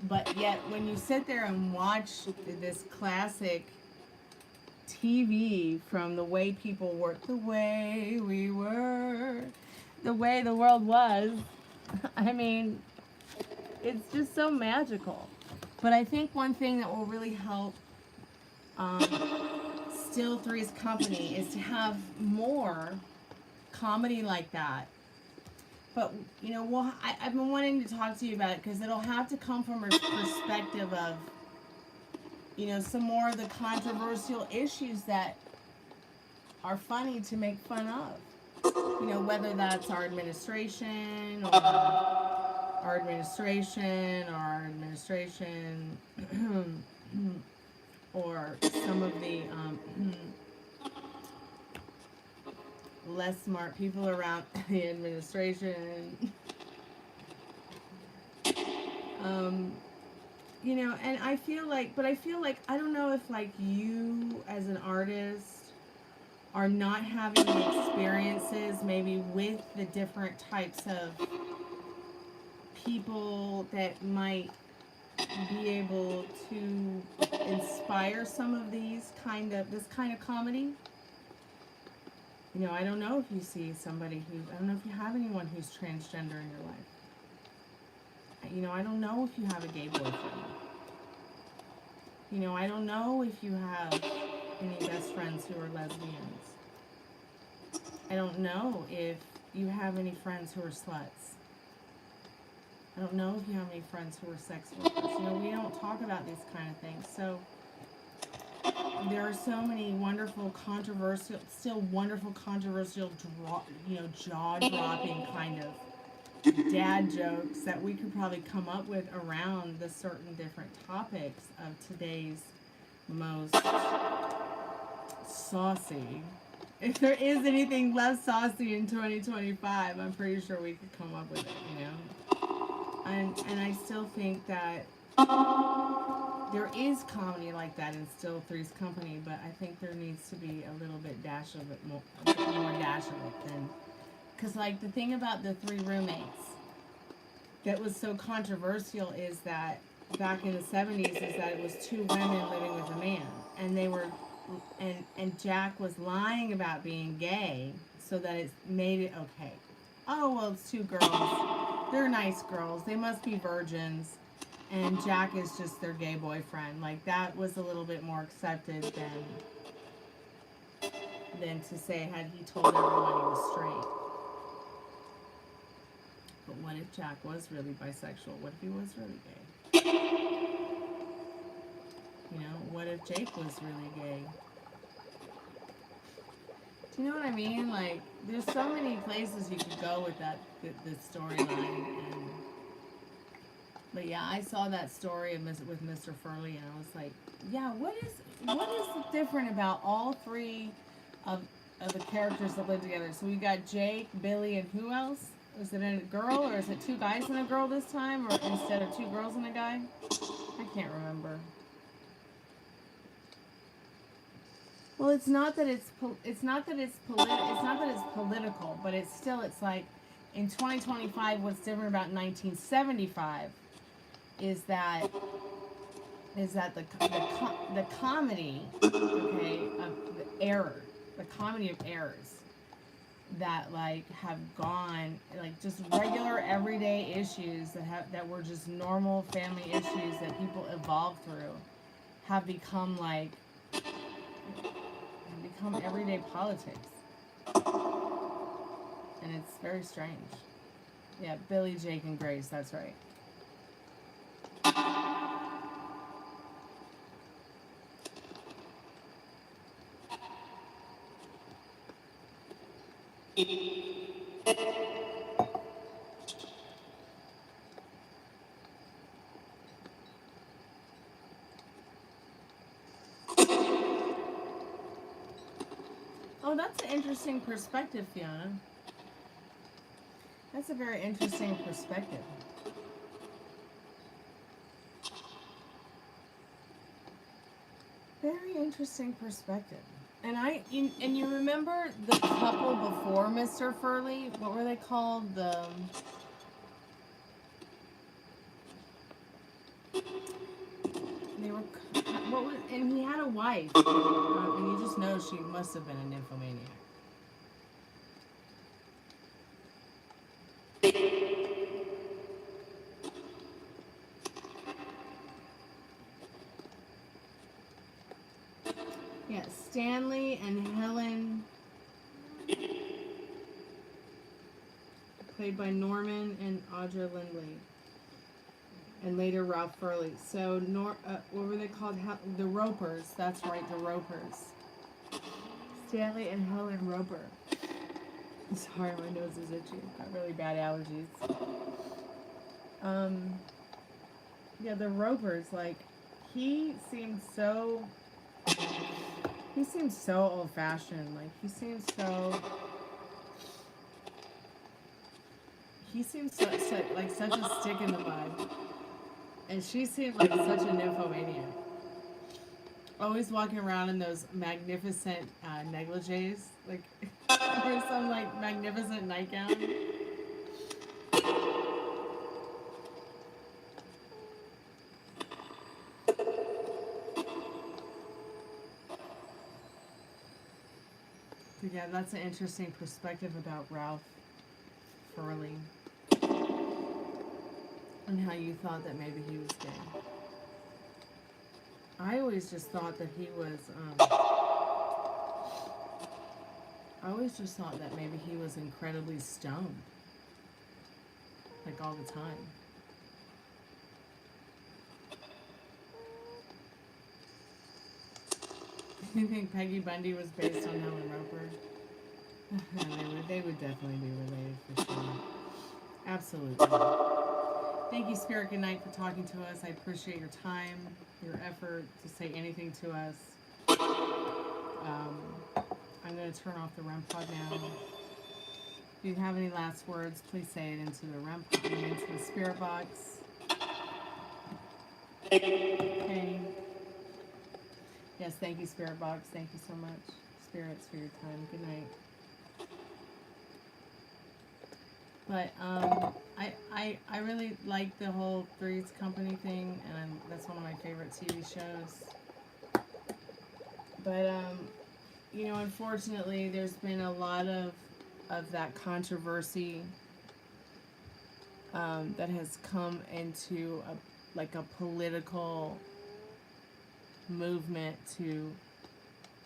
But yet when you sit there and watch this classic TV from the way people were, the way we were, the way the world was, I mean, it's just so magical. But I think one thing that will really help still Three's Company is to have more comedy like that. But, you know, I've been wanting to talk to you about it because it'll have to come from a perspective of, you know, some more of the controversial issues that are funny to make fun of. You know, whether that's our administration or or some of the less smart people around the administration. You know, and I feel like, I don't know if like you as an artist are not having experiences maybe with the different types of people that might be able to inspire some of this kind of comedy. You know, I don't know if you see somebody I don't know if you have anyone who's transgender in your life. You know, I don't know if you have a gay boyfriend. You know, I don't know if you have any best friends who are lesbians. I don't know if you have any friends who are sluts. I don't know if you have any friends who are sex workers. You know, we don't talk about these kind of things. So there are so many wonderful, controversial, you know, jaw-dropping kind of dad jokes that we could probably come up with around the certain different topics of today's most saucy. If there is anything less saucy in 2025, I'm pretty sure we could come up with it, you know? And I still think that there is comedy like that in still Three's Company, but I think there needs to be a little bit more dash of it than, because like the thing about the three roommates that was so controversial is that back in the 70s is that it was two women living with a man, and they were, and Jack was lying about being gay so that it made it okay. Oh, well, it's two girls. They're nice girls. They must be virgins. and Jack is just their gay boyfriend. Like, that was a little bit more accepted than to say had he told everyone he was straight. But what if Jack was really bisexual? What if he was really gay? You know, what if Jake was really gay? Do you know what I mean? Like, there's so many places you could go with that, the storyline. But yeah, I saw that story with Mr. Furley, and I was like, yeah, what is different about all three of the characters that live together? So we got Jake, Billy, and who else? Is it a girl, or is it 2 guys and a girl this time, or instead of 2 girls and a guy? I can't remember. Well, it's not that it's political, but it's still, it's like in 2025, what's different about 1975 is that the comedy, okay, of the error, the comedy of errors that like have gone, like just regular everyday issues that were just normal family issues that people evolved through, have become everyday politics, and it's very strange. Yeah, Billy, Jake, and Grace, that's right. Oh, that's an interesting perspective, Fiona. That's a very interesting perspective. Very interesting perspective. And you remember the couple before Mr. Furley? What were they called? And he had a wife, and you just know she must have been a nymphomaniac. Yeah, Stanley and Helen, played by Norman and Audra Lindley, and later Ralph Furley. So, what were they called? The Ropers. That's right, the Ropers. Stanley and Helen Roper. Sorry, my nose is itchy. I've got really bad allergies. Yeah, the Ropers. Like, he seemed so old-fashioned. Like, he seems like such a stick in the mud. And she seemed like such a nymphomaniac. Always walking around in those magnificent negligees, like, or some, like, magnificent nightgown. But yeah, that's an interesting perspective about Ralph Furley. And how you thought that maybe he was gay. I always just thought that he was, maybe he was incredibly stoned. Like, all the time. You think Peggy Bundy was based on Helen Roper? They would definitely be related for sure. Absolutely. Thank you, Spirit Good Night, for talking to us. I appreciate your time, your effort to say anything to us. I'm going to turn off the REM pod now. If you have any last words, please say it into the REM pod, into the spirit box. Okay. Yes, thank you, Spirit Box. Thank you so much, spirits, for your time. Good night. But I really like the whole Three's Company thing, and that's one of my favorite TV shows. But you know, unfortunately, there's been a lot of that controversy that has come into like a political movement to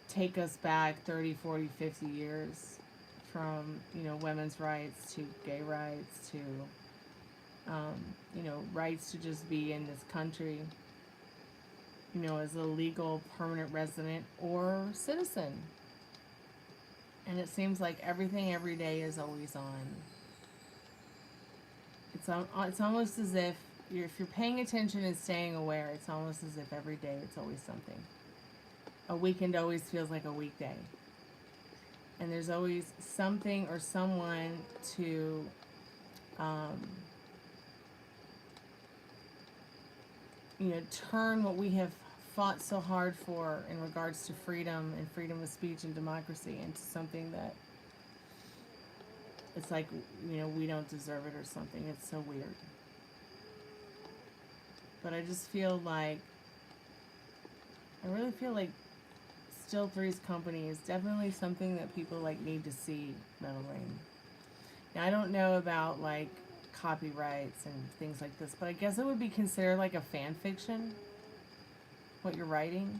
take us back 30, 40, 50 years from, you know, women's rights to gay rights to, you know, rights to just be in this country, you know, as a legal permanent resident or citizen. And it seems like everything every day is always on. It's almost as if you're paying attention and staying aware, it's almost as if every day it's always something. A weekend always feels like a weekday. And there's always something or someone to you know, turn what we have fought so hard for in regards to freedom and freedom of speech and democracy into something that it's like, you know, we don't deserve it or something. It's so weird. But I just feel like, I really feel like Still Three's company is definitely something that people like need to see, Metal Rain. Now I don't know about like copyrights and things like this, but I guess it would be considered like a fan fiction, what you're writing.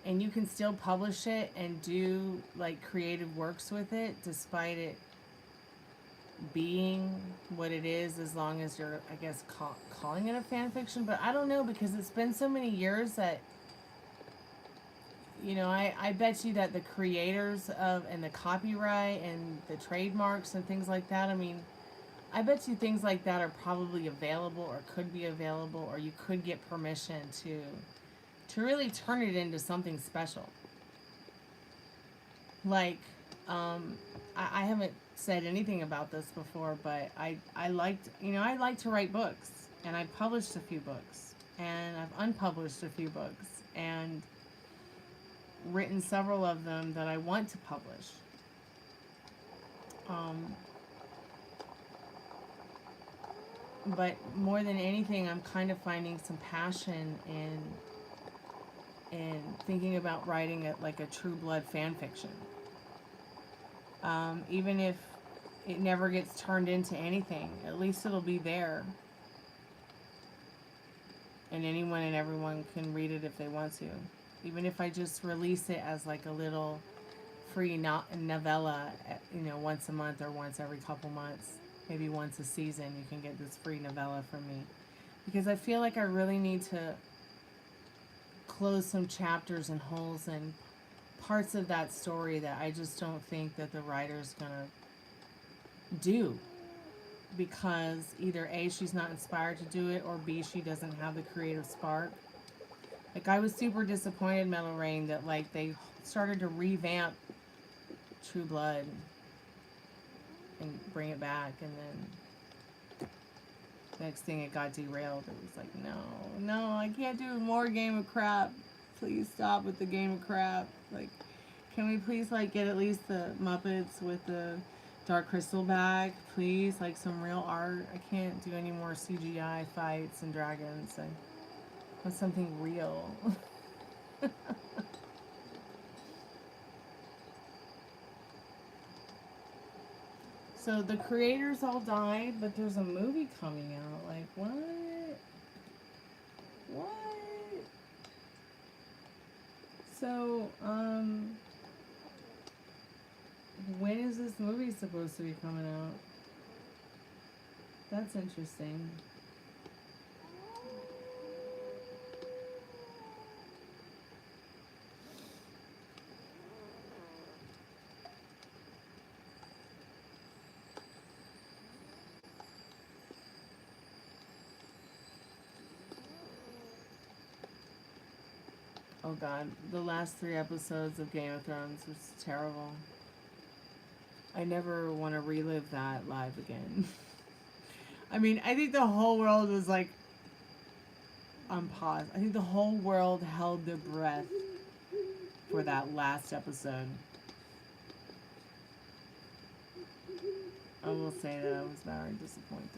And you can still publish it and do like creative works with it despite it being what it is, as long as you're, I guess, calling it a fan fiction. But I don't know, because it's been so many years that, you know, I bet you that the creators of, and the copyright and the trademarks and things like that, I mean, I bet you things like that are probably available or could be available, or you could get permission to really turn it into something special. Like, I haven't said anything about this before, but I liked, you know, I like to write books, and I published a few books, and I've unpublished a few books, and written several of them that I want to publish. But more than anything, I'm kind of finding some passion in thinking about writing it like a true blood fan fiction. Even if it never gets turned into anything, at least it'll be there. And anyone and everyone can read it if they want to. Even if I just release it as like a little free novella, you know, once a month or once every couple months, maybe once a season, you can get this free novella from me. Because I feel like I really need to close some chapters and holes in parts of that story that I just don't think that the writer's gonna do. Because either A, she's not inspired to do it, or B, she doesn't have the creative spark. Like, I was super disappointed, Metal Rain, that like they started to revamp True Blood and bring it back, and then next thing it got derailed. It was like, no, I can't do more Game of Crap. Please stop with the Game of Crap. Like, can we please like get at least the Muppets with the Dark Crystal back, please? Like some real art. I can't do any more CGI fights and dragons. I want something real. So the creators all died, but there's a movie coming out. Like, what? What? So, when is this movie supposed to be coming out? That's interesting. Oh god, the last 3 episodes of Game of Thrones was terrible. I never want to relive that live again. I mean, I think the whole world was like on pause. I think the whole world held their breath for that last episode. I will say that I was very disappointed.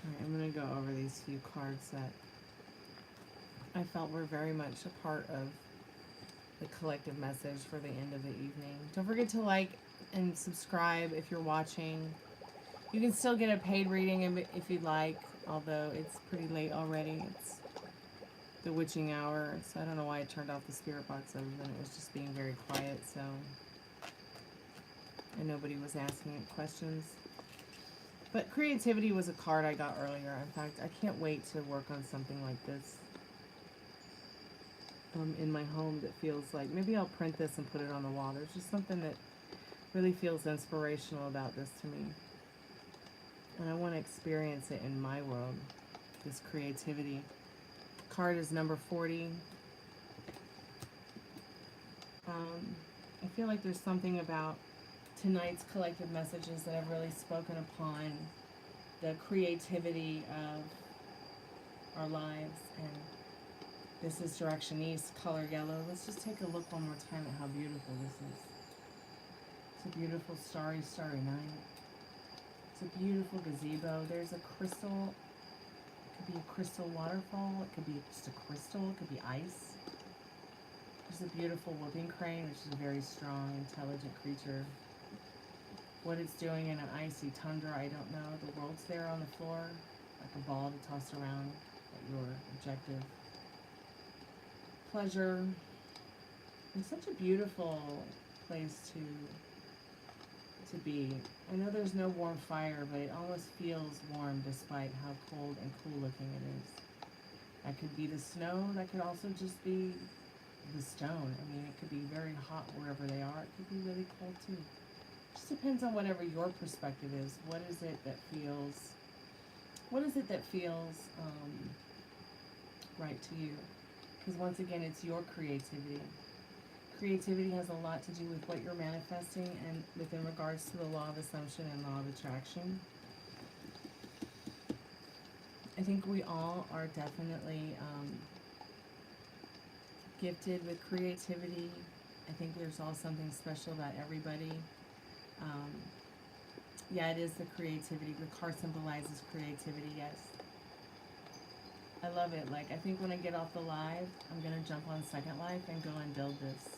Alright, I'm gonna go over these few cards that, you know, I want to talk about. I mean, I think the whole world I felt were very much a part of the collective message for the end of the evening. Don't forget to like and subscribe if you're watching. You can still get a paid reading if you'd like, although it's pretty late already. It's the witching hour, so I don't know why I turned off the spirit box other than it was just being very quiet, so, and nobody was asking it questions. But creativity was a card I got earlier. In fact, I can't wait to work on something like this in my home that feels like, maybe I'll print this and put it on the wall. There's just something that really feels inspirational about this to me. And I want to experience it in my world, this creativity. Card is number 40. I feel like there's something about tonight's collective messages that have really spoken upon the creativity of our lives. And this is direction east, color yellow. Let's just take a look one more time at how beautiful this is. It's a beautiful starry, starry night. It's a beautiful gazebo. There's a crystal. It could be a crystal waterfall. It could be just a crystal. It could be ice. There's a beautiful whooping crane, which is a very strong, intelligent creature. What it's doing in an icy tundra, I don't know. The world's there on the floor, like a ball to toss around at your objective. Pleasure. It's such a beautiful place to be. I know there's no warm fire, but it almost feels warm despite how cold and cool looking it is. That could be the snow. That could also just be the stone. I mean, it could be very hot wherever they are. It could be really cold too. It just depends on whatever your perspective is. What is it that feels right to you? Because once again, it's your creativity. Creativity has a lot to do with what you're manifesting and within regards to the law of assumption and law of attraction. I think we all are definitely gifted with creativity. I think there's all something special about everybody. Yeah, it is the creativity. The card symbolizes creativity, yes. I love it. Like, I think when I get off the live, I'm going to jump on Second Life and go and build this.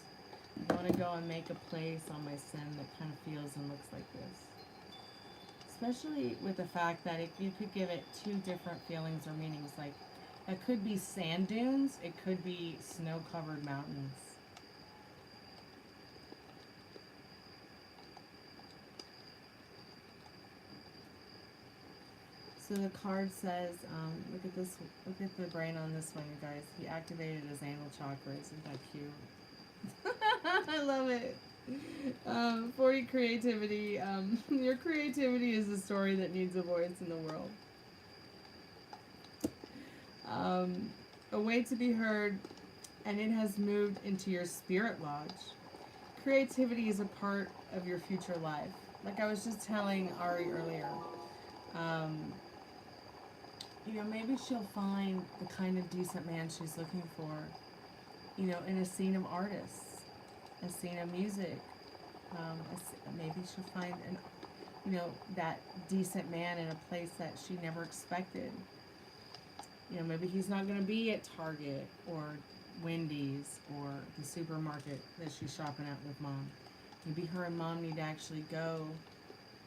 I want to go and make a place on my sim that kind of feels and looks like this. Especially with the fact that you could give it two different feelings or meanings. Like, it could be sand dunes, it could be snow-covered mountains. So the card says, look at this, look at the brain on this one, you guys. He activated his anal chakra. Isn't that cute? I love it. 40 creativity. Your creativity is a story that needs a voice in the world. A way to be heard, and it has moved into your spirit lodge. Creativity is a part of your future life. Like I was just telling Ari earlier, you know, maybe she'll find the kind of decent man she's looking for, you know, in a scene of artists, a scene of music. Maybe she'll find, you know, that decent man in a place that she never expected. You know, maybe he's not going to be at Target or Wendy's or the supermarket that she's shopping at with mom. Maybe her and mom need to actually go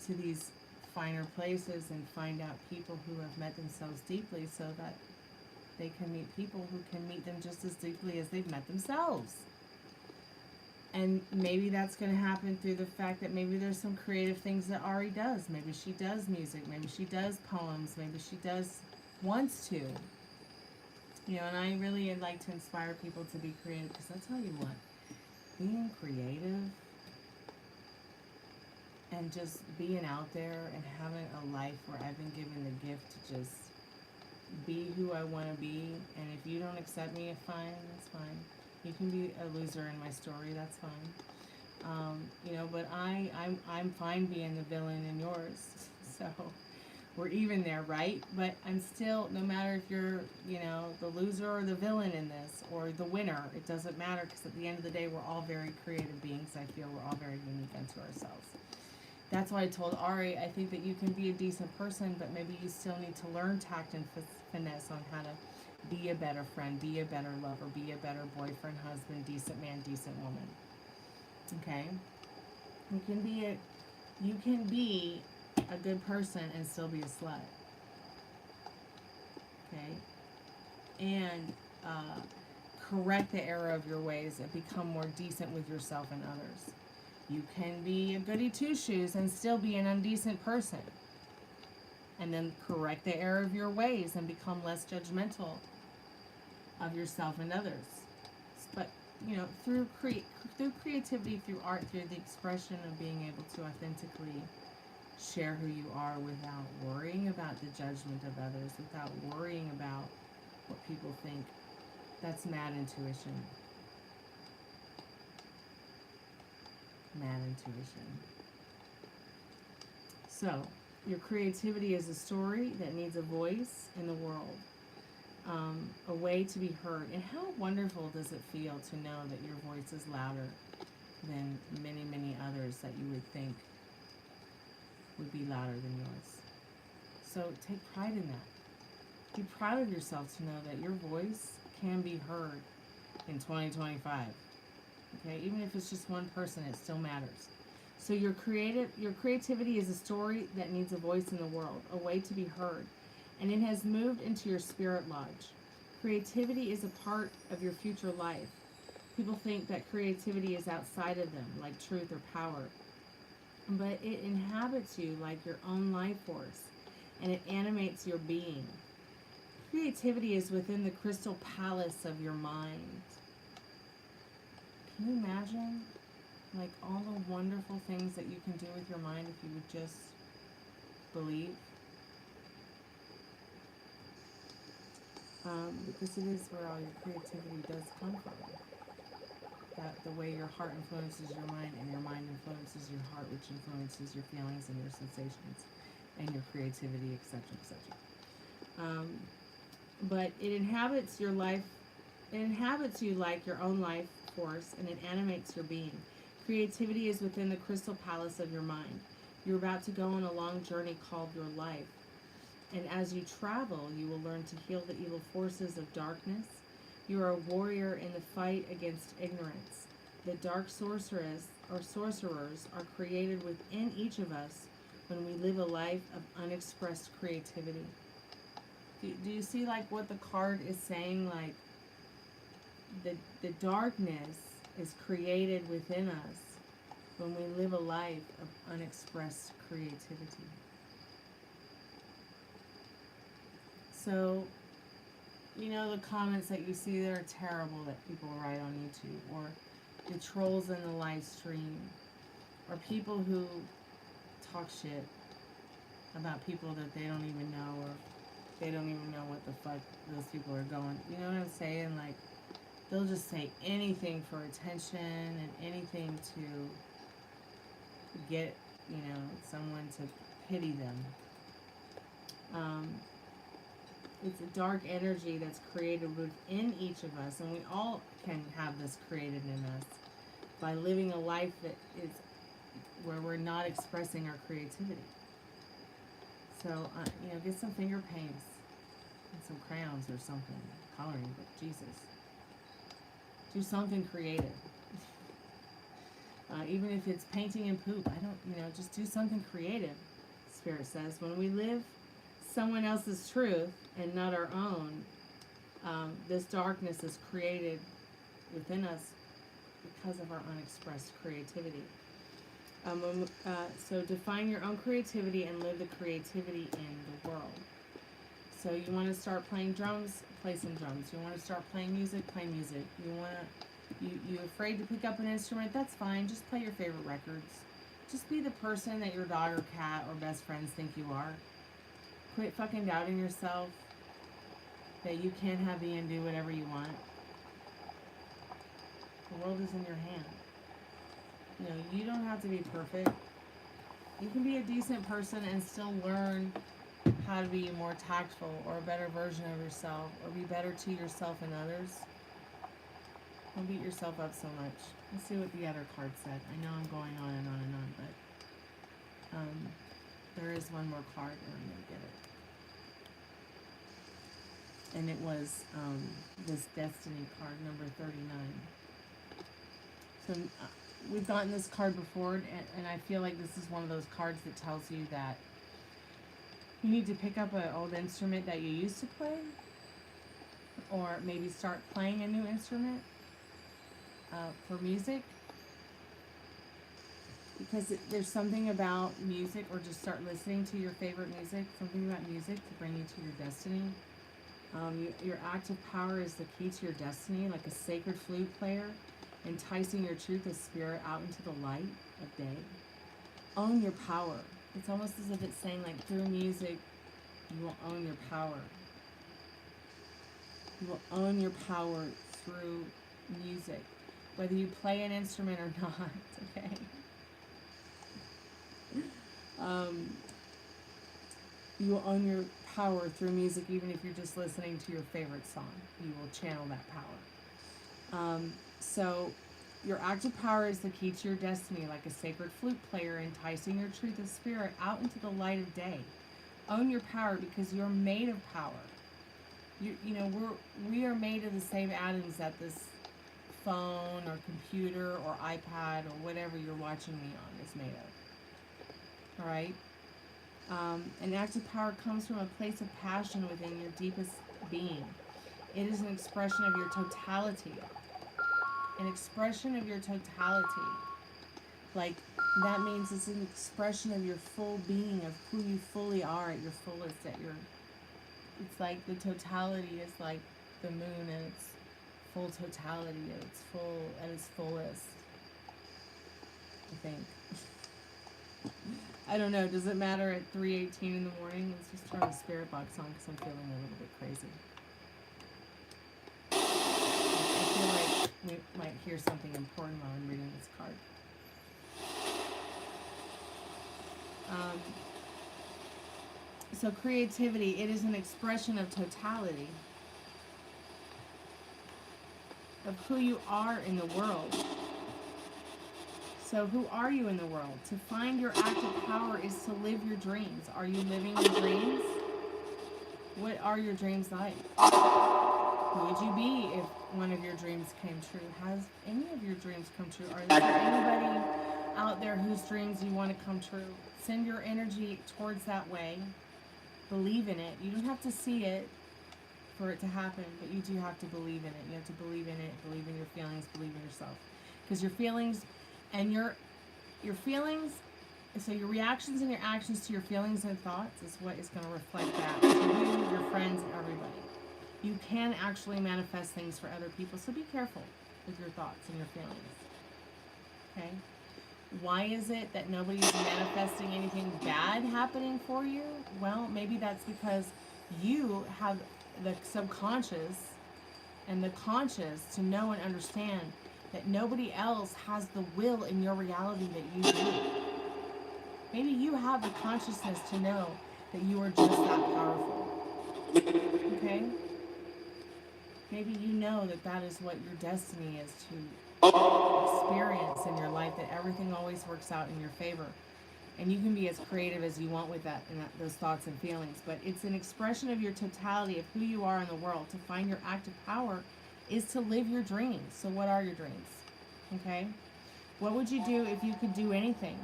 to these finer places and find out people who have met themselves deeply so that they can meet people who can meet them just as deeply as they've met themselves. And maybe that's going to happen through the fact that maybe there's some creative things that Ari does. Maybe she does music. Maybe she does poems. Maybe she wants to. You know, and I really like to inspire people to be creative because that's how you want. Being creative and just being out there and having a life where I've been given the gift to just be who I want to be. And if you don't accept me, fine, that's fine. You can be a loser in my story, that's fine. You know, but I'm fine being the villain in yours. So we're even there, right? But I'm still, no matter if you're, you know, the loser or the villain in this, or the winner, it doesn't matter, because at the end of the day, we're all very creative beings. I feel we're all very unique unto ourselves. That's why I told Ari, I think that you can be a decent person, but maybe you still need to learn tact and finesse on how to be a better friend, be a better lover, be a better boyfriend, husband, decent man, decent woman. Okay? You can be a good person and still be a slut. Okay? And correct the error of your ways and become more decent with yourself and others. You can be a goody two-shoes and still be an undecent person. And then correct the error of your ways and become less judgmental of yourself and others. But, you know, through creativity, through art, through the expression of being able to authentically share who you are without worrying about the judgment of others, without worrying about what people think. That's mad intuition. Mad intuition. So, your creativity is a story that needs a voice in the world, a way to be heard. And how wonderful does it feel to know that your voice is louder than many, many others that you would think would be louder than yours. So take pride in that. Be proud of yourself to know that your voice can be heard in 2025. Okay, even if it's just one person, it still matters. So your creativity is a story that needs a voice in the world, a way to be heard, and it has moved into your spirit lodge. Creativity is a part of your future life. People think that creativity is outside of them, like truth or power, but it inhabits you like your own life force, and it animates your being. Creativity is within the crystal palace of your mind. Can you imagine, like, all the wonderful things that you can do with your mind if you would just believe? Because it is where all your creativity does come from. That the way your heart influences your mind, and your mind influences your heart, which influences your feelings and your sensations and your creativity, etc., etc. But it inhabits your life. It inhabits you like your own life force, and it animates your being. Creativity is within the crystal palace of your mind. You're about to go on a long journey called your life. And as you travel, you will learn to heal the evil forces of darkness. You are a warrior in the fight against ignorance. The dark sorceress or sorcerers are created within each of us when we live a life of unexpressed creativity. Do you see, like, what the card is saying? Like, the darkness is created within us when we live a life of unexpressed creativity. So, you know, the comments that you see that are terrible that people write on YouTube, or the trolls in the live stream, or people who talk shit about people that they don't even know, or they don't even know what the fuck those people are going. You know what I'm saying? Like, they'll just say anything for attention and anything to get, you know, someone to pity them. It's a dark energy that's created within each of us, and we all can have this created in us by living a life that is where we're not expressing our creativity. So, you know, get some finger paints and some crayons or something, coloring book, Jesus. Do something creative. Even if it's painting and poop, just do something creative, Spirit says. When we live someone else's truth and not our own, this darkness is created within us because of our unexpressed creativity. So define your own creativity and live the creativity in the world. So you want to start playing drums, play some drums. You want to start playing music, play music. You afraid to pick up an instrument? That's fine. Just play your favorite records. Just be the person that your dog or cat or best friends think you are. Quit fucking doubting yourself that you can have the and do whatever you want. The world is in your hand. You know, you don't have to be perfect. You can be a decent person and still learn how to be more tactful or a better version of yourself, or be better to yourself and others. Don't beat yourself up so much. Let's see what the other card said. I know I'm going on and on and on, There is one more card, and I'm going to get it. And it was this Destiny card, number 39. So we've gotten this card before, and I feel like this is one of those cards that tells you that you need to pick up an old instrument that you used to play, or maybe start playing a new instrument for music. Because there's something about music, or just start listening to your favorite music, something about music to bring you to your destiny. Your active power is the key to your destiny, like a sacred flute player, enticing your truth of spirit out into the light of day. Own your power. It's almost as if it's saying, like, through music, you will own your power. You will own your power through music, whether you play an instrument or not, okay? You will own your power through music, even if you're just listening to your favorite song. You will channel that power. So your active power is the key to your destiny, like a sacred flute player enticing your truth of spirit out into the light of day. Own your power, because you're made of power. We are made of the same atoms that this phone or computer or iPad or whatever you're watching me on is made of. All right? And active power comes from a place of passion within your deepest being. It is an expression of your totality. An expression of your totality. Like, that means it's an expression of your full being, of who you fully are at your fullest, it's like the totality is like the moon and its full totality, at its fullest, I think. I don't know, does it matter at 3:18 in the morning? Let's just turn the spirit box on, because I'm feeling a little bit crazy. I feel like we might hear something important while I'm reading this card. So creativity, it is an expression of totality, of who you are in the world. So who are you in the world? To find your active power is to live your dreams. Are you living your dreams? What are your dreams like? Who would you be if one of your dreams came true? Has any of your dreams come true? Are there anybody out there whose dreams you want to come true? Send your energy towards that way. Believe in it. You don't have to see it for it to happen, but you do have to believe in it. You have to believe in it, believe in your feelings, believe in yourself. Because your feelings and your feelings, so your reactions and your actions to your feelings and thoughts is what is going to reflect that to you, your friends, and everybody. You can actually manifest things for other people, so be careful with your thoughts and your feelings. Okay? Why is it that nobody's manifesting anything bad happening for you? Well, maybe that's because you have the subconscious and the conscious to know and understand that nobody else has the will in your reality that you do. Maybe you have the consciousness to know that you are just that powerful. Okay? Maybe you know that that is what your destiny is, to experience in your life, that everything always works out in your favor. And you can be as creative as you want with that and those thoughts and feelings. But it's an expression of your totality, of who you are in the world. To find your active power is to live your dreams. So what are your dreams? Okay? What would you do if you could do anything?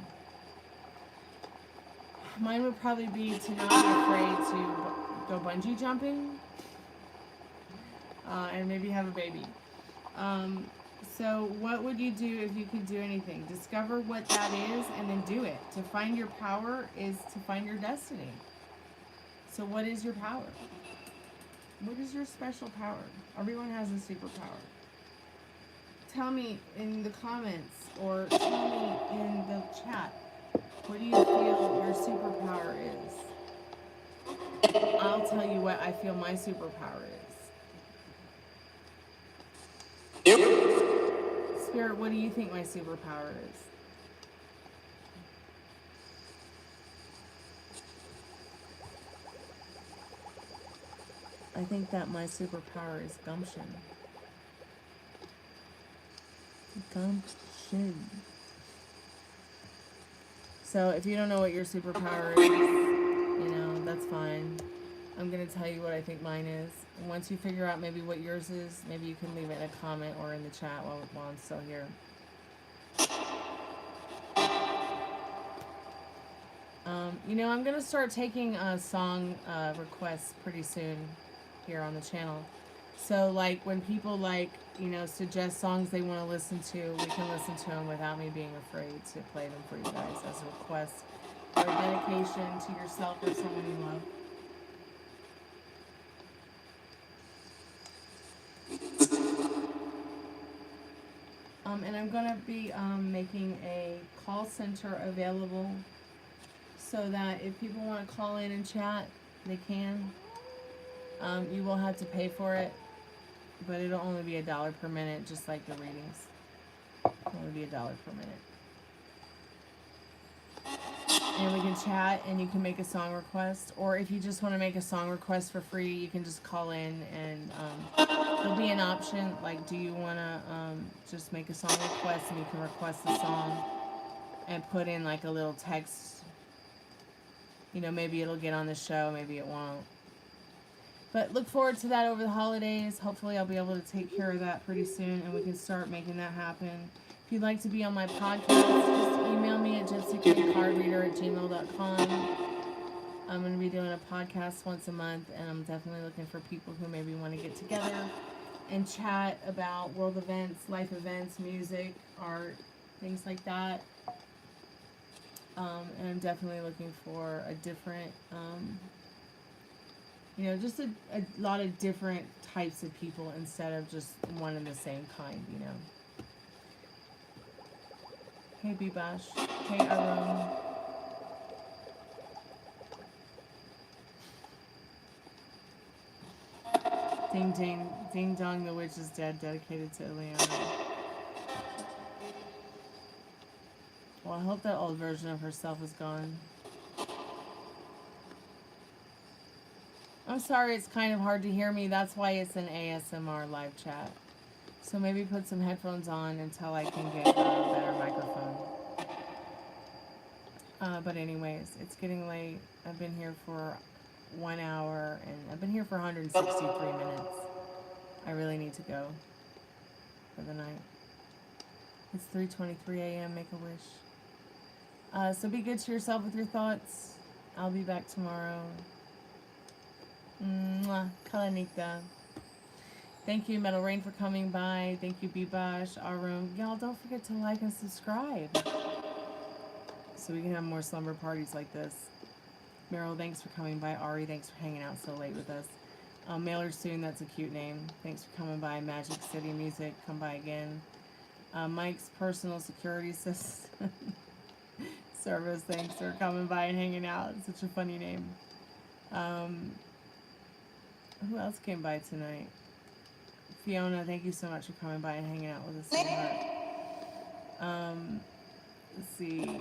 Mine would probably be to not be afraid to go bungee jumping. And maybe have a baby. So what would you do if you could do anything? Discover what that is and then do it. To find your power is to find your destiny. So what is your power? What is your special power? Everyone has a superpower. Tell me in the comments, or tell me in the chat, what do you feel your superpower is? I'll tell you what I feel my superpower is. Spirit, what do you think my superpower is? I think that my superpower is gumption. Gumption. So if you don't know what your superpower is, you know, that's fine. I'm going to tell you what I think mine is. And once you figure out maybe what yours is, maybe you can leave it in a comment or in the chat while I'm still here. You know, I'm going to start taking song requests pretty soon here on the channel. So, like, when people, like, you know, suggest songs they want to listen to, we can listen to them without me being afraid to play them for you guys as a request or a dedication to yourself or someone you love. And I'm going to be making a call center available so that if people want to call in and chat, they can. You will have to pay for it, but it'll only be $1 per minute, just like the readings. It'll only be $1 per minute. And we can chat, and you can make a song request. Or if you just want to make a song request for free, you can just call in, and there'll be an option, like, do you want to just make a song request, and you can request a song and put in, like, a little text. You know, maybe it'll get on the show, maybe it won't. But look forward to that over the holidays. Hopefully I'll be able to take care of that pretty soon, and we can start making that happen. If you'd like to be on my podcast, just email me at jessicacardreader@gmail.com. I'm going to be doing a podcast once a month, and I'm definitely looking for people who maybe want to get together and chat about world events, life events, music, art, things like that. And I'm definitely looking for a different, you know, just a lot of different types of people instead of just one and the same kind, you know. Hey, Bibash. Hey, Arun. Ding, ding, ding dong, the witch is dead, dedicated to Ileana. Well, I hope that old version of herself is gone. I'm sorry it's kind of hard to hear me. That's why it's an ASMR live chat. So maybe put some headphones on until I can get a better microphone. But anyways, it's getting late. I've been here for 1 hour, and I've been here for 163 minutes. I really need to go for the night. It's 3:23 a.m. Make a wish. So be good to yourself with your thoughts. I'll be back tomorrow. Mwah. Kalanita. Thank you, Metal Rain, for coming by. Thank you, Bibash, Arum. Y'all, don't forget to like and subscribe so we can have more slumber parties like this. Meryl, thanks for coming by. Ari, thanks for hanging out so late with us. Mailer Soon, that's a cute name. Thanks for coming by. Magic City Music, come by again. Mike's Personal Security System. Service, thanks for coming by and hanging out. It's such a funny name. Who else came by tonight? Fiona, thank you so much for coming by and hanging out with us, sweetheart. Let's see.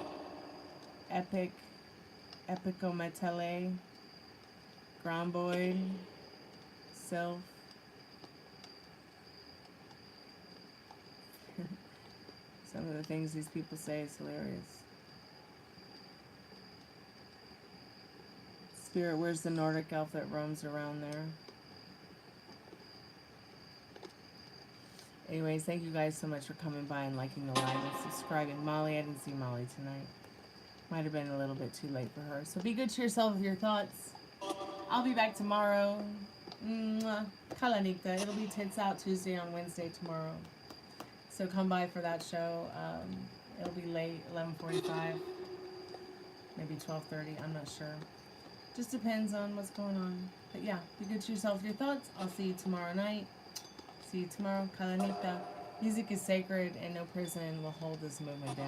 Epicometele, Gromboid, Sylph. Some of the things these people say is hilarious. Spirit, where's the Nordic elf that roams around there? Anyways, thank you guys so much for coming by and liking the live and subscribing. Molly, I didn't see Molly tonight. Might have been a little bit too late for her. So be good to yourself with your thoughts. I'll be back tomorrow. Mwah. Kalanita. It'll be Tits Out Tuesday on Wednesday tomorrow. So come by for that show. It'll be late, 11:45. Maybe 12:30. I'm not sure. Just depends on what's going on. But yeah, be good to yourself with your thoughts. I'll see you tomorrow night. See you tomorrow. Kalanita. Music is sacred, and no prison will hold this movement down.